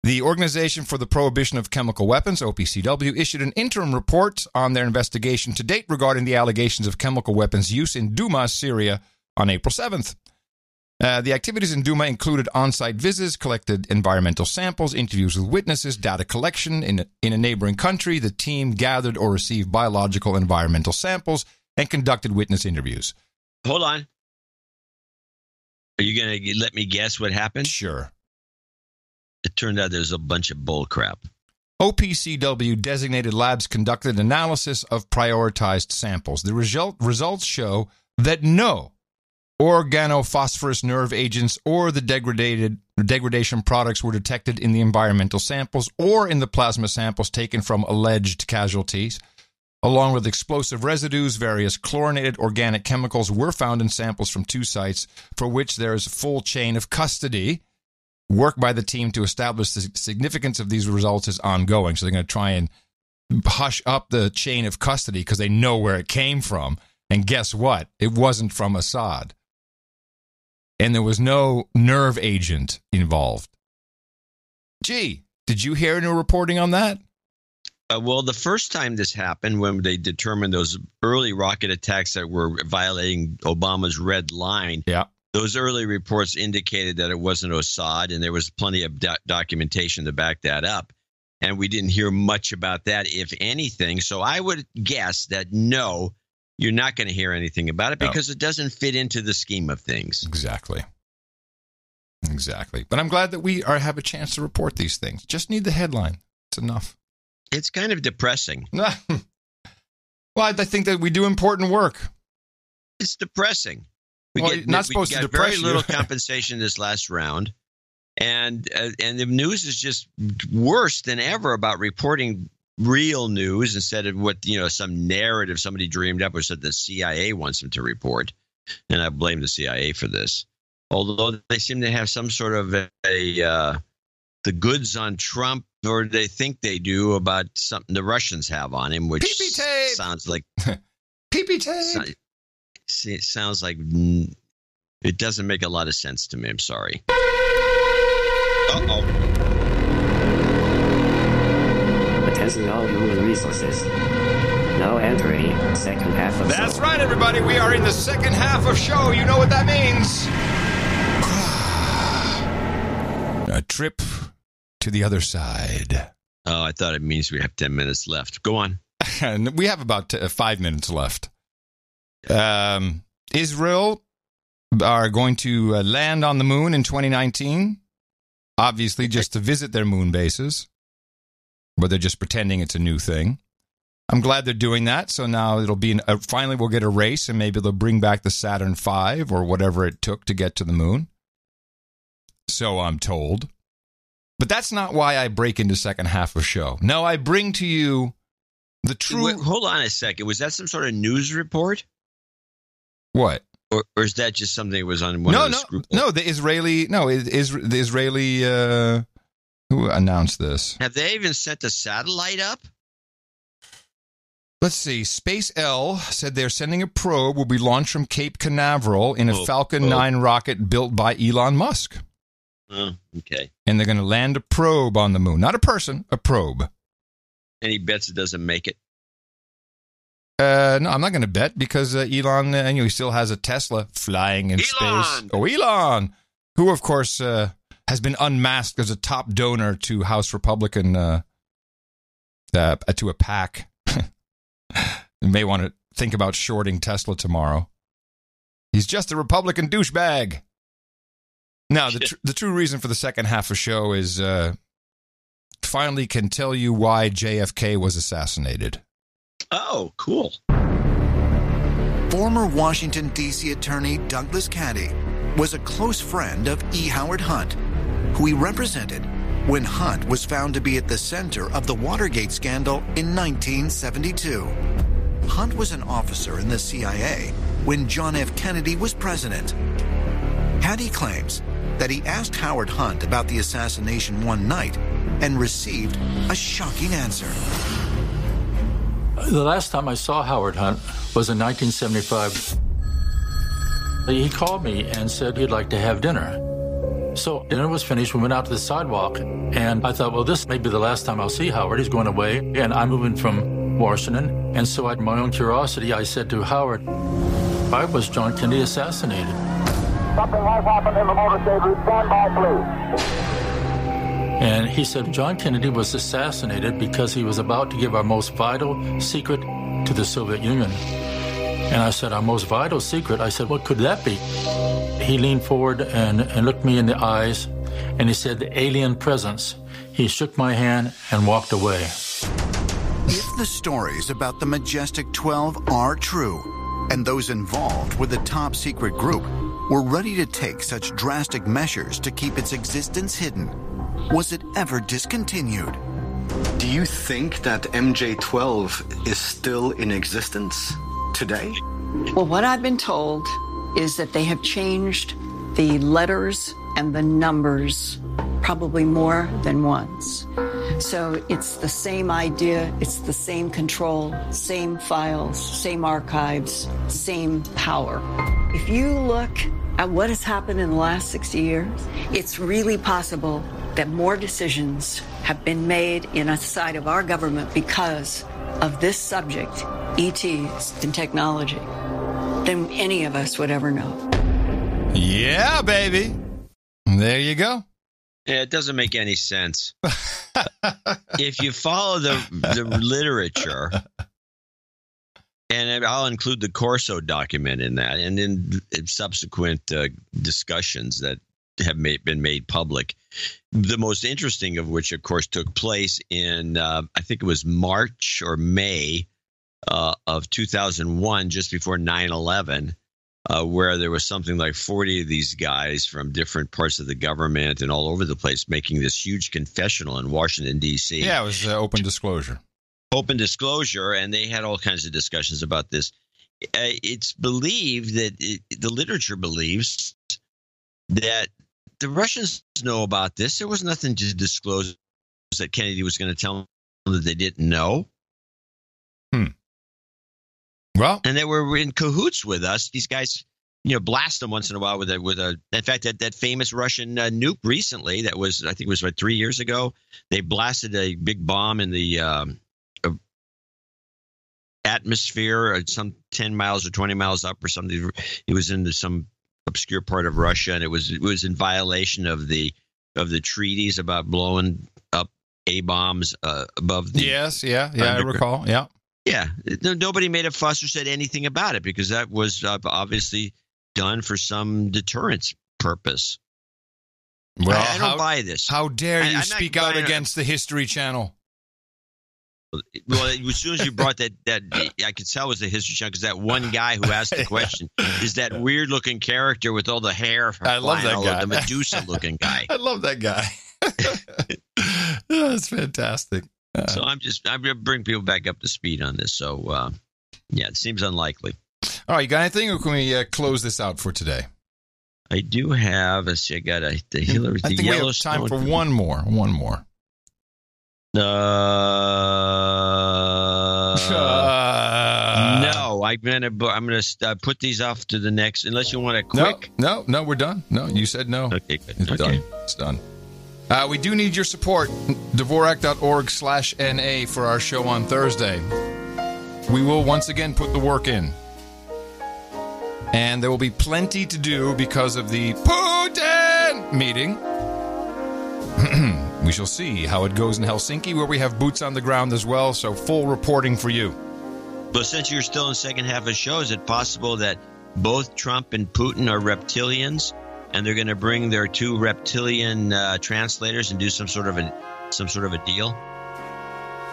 The Organization for the Prohibition of Chemical Weapons, OPCW, issued an interim report on their investigation to date regarding the allegations of chemical weapons use in Douma, Syria, on April 7th. The activities in Douma included on-site visits, collected environmental samples, interviews with witnesses, data collection. In a neighboring country, the team gathered or received biological environmental samples and conducted witness interviews. Hold on. Are you going to let me guess what happened? Sure. It turned out there's a bunch of bull crap. OPCW designated labs conducted analysis of prioritized samples. The results show that no organophosphorus nerve agents or the degradation products were detected in the environmental samples or in the plasma samples taken from alleged casualties. Along with explosive residues, various chlorinated organic chemicals were found in samples from 2 sites for which there is a full chain of custody. Work by the team to establish the significance of these results is ongoing. So they're going to try and hush up the chain of custody because they know where it came from. And guess what? It wasn't from Assad. And there was no nerve agent involved. Gee, did you hear any reporting on that? Well, the first time this happened, when they determined those early rocket attacks that were violating Obama's red line, those early reports indicated that it wasn't Assad, and there was plenty of documentation to back that up. And we didn't hear much about that, if anything. So I would guess that no, you're not going to hear anything about it because it doesn't fit into the scheme of things. Exactly. But I'm glad that we have a chance to report these things. Just need the headline. It's enough. It's kind of depressing. Well, I think that we do important work. It's depressing. We got very little compensation this last round. And the news is just worse than ever about reporting real news instead of what, some narrative somebody dreamed up or said the CIA wants them to report. And I blame the CIA for this. Although they seem to have some sort of the goods on Trump, or they think they do, about something the Russians have on him, which sounds like PP tape. It sounds like it doesn't make a lot of sense to me. I'm sorry. Attention all human resources. Now entering second half of That's right, everybody. We are in the second half of show. You know what that means. A trip to the other side. Oh, I thought it means we have 10 minutes left. Go on. We have about 5 minutes left. Israel are going to land on the moon in 2019. Obviously, just to visit their moon bases. But they're just pretending it's a new thing. I'm glad they're doing that. So now it'll be finally we'll get a race, and maybe they'll bring back the Saturn V or whatever it took to get to the moon. So I'm told. But that's not why I break into second half of show. No, I bring to you the true... Wait, hold on a second. Was that some sort of news report? What? Or is that just something that was on one of the scruples? No, the Israeli... who announced this? Have they even sent a satellite up? Let's see. Space L said they're sending a probe will be launched from Cape Canaveral in a Falcon 9 rocket built by Elon Musk. Oh, okay. And they're going to land a probe on the moon. Not a person, a probe. Any bets it doesn't make it? No, I'm not going to bet because Elon, he still has a Tesla flying in space. Oh, Elon! Who, of course, has been unmasked as a top donor to House Republican, to a PAC. You may want to think about shorting Tesla tomorrow. He's just a Republican douchebag. Now, the true reason for the second half of show is finally can tell you why JFK was assassinated. Oh, cool. Former Washington, D.C. Attorney Douglas Caddy was a close friend of E. Howard Hunt, who he represented when Hunt was found to be at the center of the Watergate scandal in 1972. Hunt was an officer in the CIA when John F. Kennedy was president. Caddy claims that he asked Howard Hunt about the assassination one night and received a shocking answer. The last time I saw Howard Hunt was in 1975. He called me and said he'd like to have dinner. So dinner was finished, we went out to the sidewalk, and I thought, well, this may be the last time I'll see Howard. He's going away, and I'm moving from Washington. And so at my own curiosity, I said to Howard, why was John Kennedy assassinated? Something has happened in the motorcade route. Stand by, please. And he said John Kennedy was assassinated because he was about to give our most vital secret to the Soviet Union. And I said, our most vital secret? I said, what could that be? He leaned forward and looked me in the eyes, and he said, the alien presence. He shook my hand and walked away. If the stories about the Majestic 12 are true, and those involved with the top secret group were ready to take such drastic measures to keep its existence hidden. Was it ever discontinued? Do you think that MJ-12 is still in existence today? Well, what I've been told is that they have changed the letters and the numbers probably more than once. So it's the same idea, it's the same control, same files, same archives, same power. If you look at what has happened in the last 60 years, it's really possible that more decisions have been made inside of our government because of this subject, ETs and technology, than any of us would ever know. Yeah, baby. There you go. Yeah, it doesn't make any sense. If you follow the literature, and I'll include the Corso document in that, and in subsequent discussions that have been made public, the most interesting of which, of course, took place in, I think it was March or May of 2001, just before 9/11. Where there was something like 40 of these guys from different parts of the government and all over the place making this huge confessional in Washington, D.C. Yeah, it was open disclosure. Open disclosure, and they had all kinds of discussions about this. It's believed that the literature believes that the Russians know about this. There was nothing to disclose that Kennedy was going to tell them that they didn't know. Well, and they were in cahoots with us. These guys, blast them once in a while with a. In fact, that famous Russian nuke recently, that was, I think it was 3 years ago. They blasted a big bomb in the atmosphere, some 10 miles or 20 miles up or something. It was into some obscure part of Russia, and it was in violation of the treaties about blowing up A-bombs above the. Yes, I recall. Yeah. Yeah, nobody made a fuss or said anything about it because that was obviously done for some deterrence purpose. Well, I don't buy this. How dare you speak out against the History Channel? Well, as soon as you brought that I could tell it was the History Channel because that one guy who asked the question is that weird-looking character with all the hair. I love that guy. The Medusa-looking guy. I love that guy. That's fantastic. So I'm going to bring people back up to speed on this. So, it seems unlikely. All right, you got anything, or can we close this out for today? I do have. Let's see, I got the Hillary. I think we have time for one more. No, I'm gonna put these off to the next. Unless you want a quick. No, we're done. No, you said no. Okay, good. It's done. It's done. We do need your support. Dvorak.org/NA for our show on Thursday. We will once again put the work in. And there will be plenty to do because of the Putin meeting. We shall see how it goes in Helsinki, where we have boots on the ground as well, so full reporting for you. But since you're still in the second half of the show, is it possible that both Trump and Putin are reptilians? And they're going to bring their two reptilian translators and do some sort of a deal.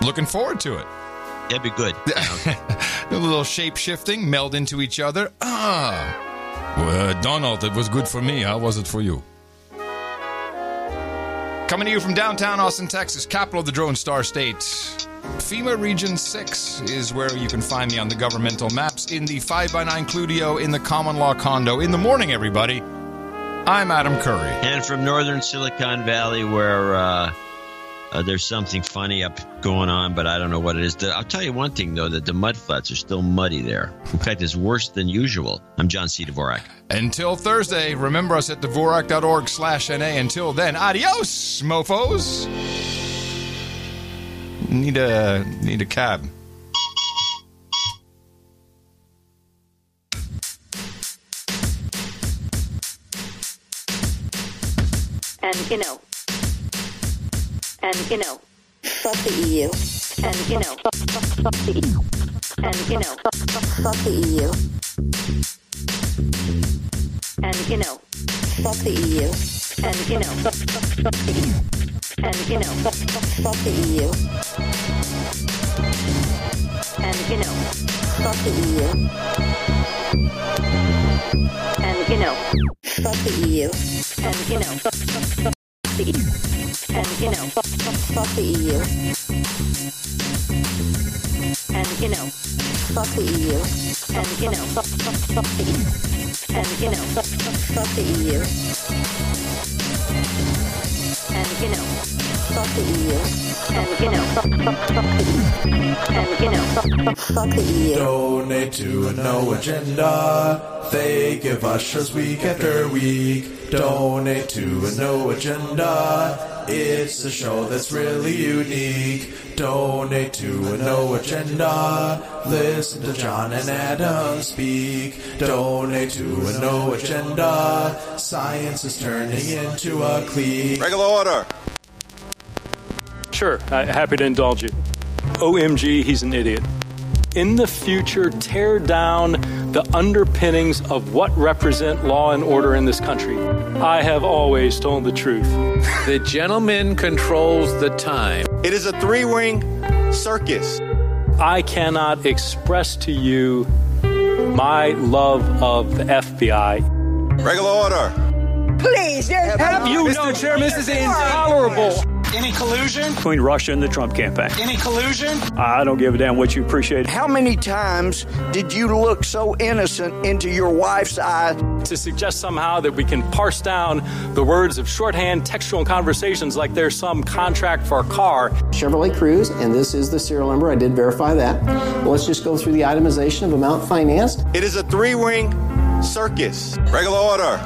Looking forward to it. That'd be good. A little shape shifting, meld into each other. Well, Donald, it was good for me. How was it for you? Coming to you from downtown Austin, Texas, capital of the Drone Star State. FEMA Region 6 is where you can find me on the governmental maps in the 5x9 Cludio in the common law condo. In the morning, everybody. I'm Adam Curry. And from northern Silicon Valley, where there's something funny going on, but I don't know what it is. I'll tell you one thing, though, that the mudflats are still muddy there. In fact, it's worse than usual. I'm John C. Dvorak. Until Thursday, remember us at Dvorak.org/NA. Until then, adios, mofos. Need a cab. And, fuck the EU. And, fuck the EU. And, fuck the EU. And, fuck the EU. And, fuck the EU. And, fuck the EU. And, fuck the EU. And, you know, fuck the EU. And, you know, fuck the EU. And, you know, fuck the EU. And, you know, fuck the EU. And, you know, fuck the EU. And, you know, fuck the EU. And, you know, fuck the EU. And, you know, fuck the EU. And, you know, fuck the EU. Donate to a No Agenda. They give ushers week after week. Donate to a No Agenda. It's a show that's really unique. Donate to a No Agenda. Listen to John and Adam speak. Donate to a No Agenda. Science is turning into a clique. Regular order. Sure, happy to indulge you. OMG, he's an idiot. In the future, tear down the underpinnings of what represent law and order in this country. I have always told the truth. The gentleman controls the time. It is a three-ring circus. I cannot express to you my love of the FBI. Regular order. Please, have you Mr. Chairman, this is intolerable. Any collusion? Between Russia and the Trump campaign. Any collusion? I don't give a damn what you appreciate. How many times did you look so innocent into your wife's eyes? To suggest somehow that we can parse down the words of shorthand textual conversations like there's some contract for a car. Chevrolet Cruze, and this is the serial number. I did verify that. Well, let's just go through the itemization of amount financed. It is a three-ring circus. Regular order.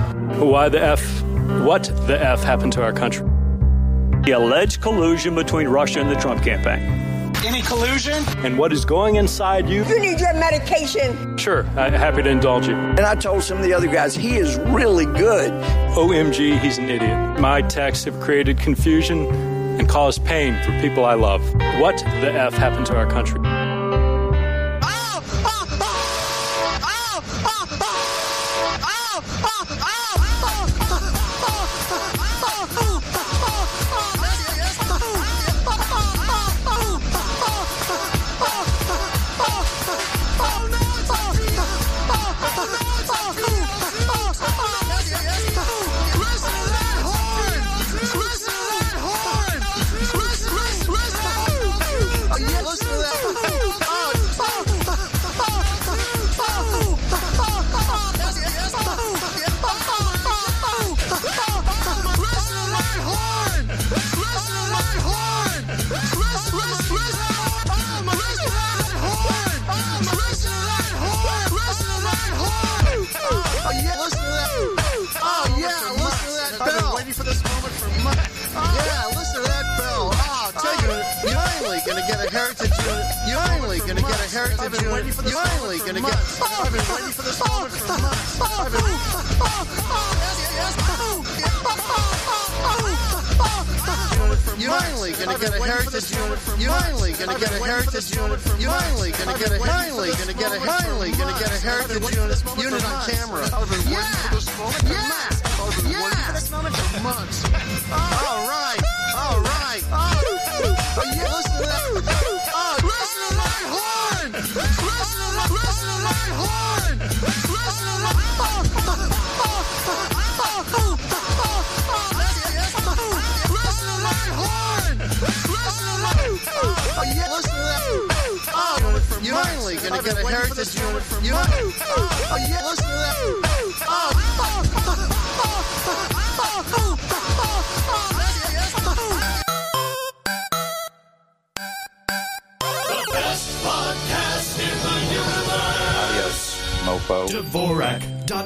Why the F? What the F happened to our country? The alleged collusion between Russia and the Trump campaign. Any collusion? And what is going inside you? You need your medication. Sure, happy to indulge you. And I told some of the other guys, he is really good. OMG, he's an idiot. My texts have created confusion and caused pain for people I love. What the F happened to our country? Dvorak.org/NA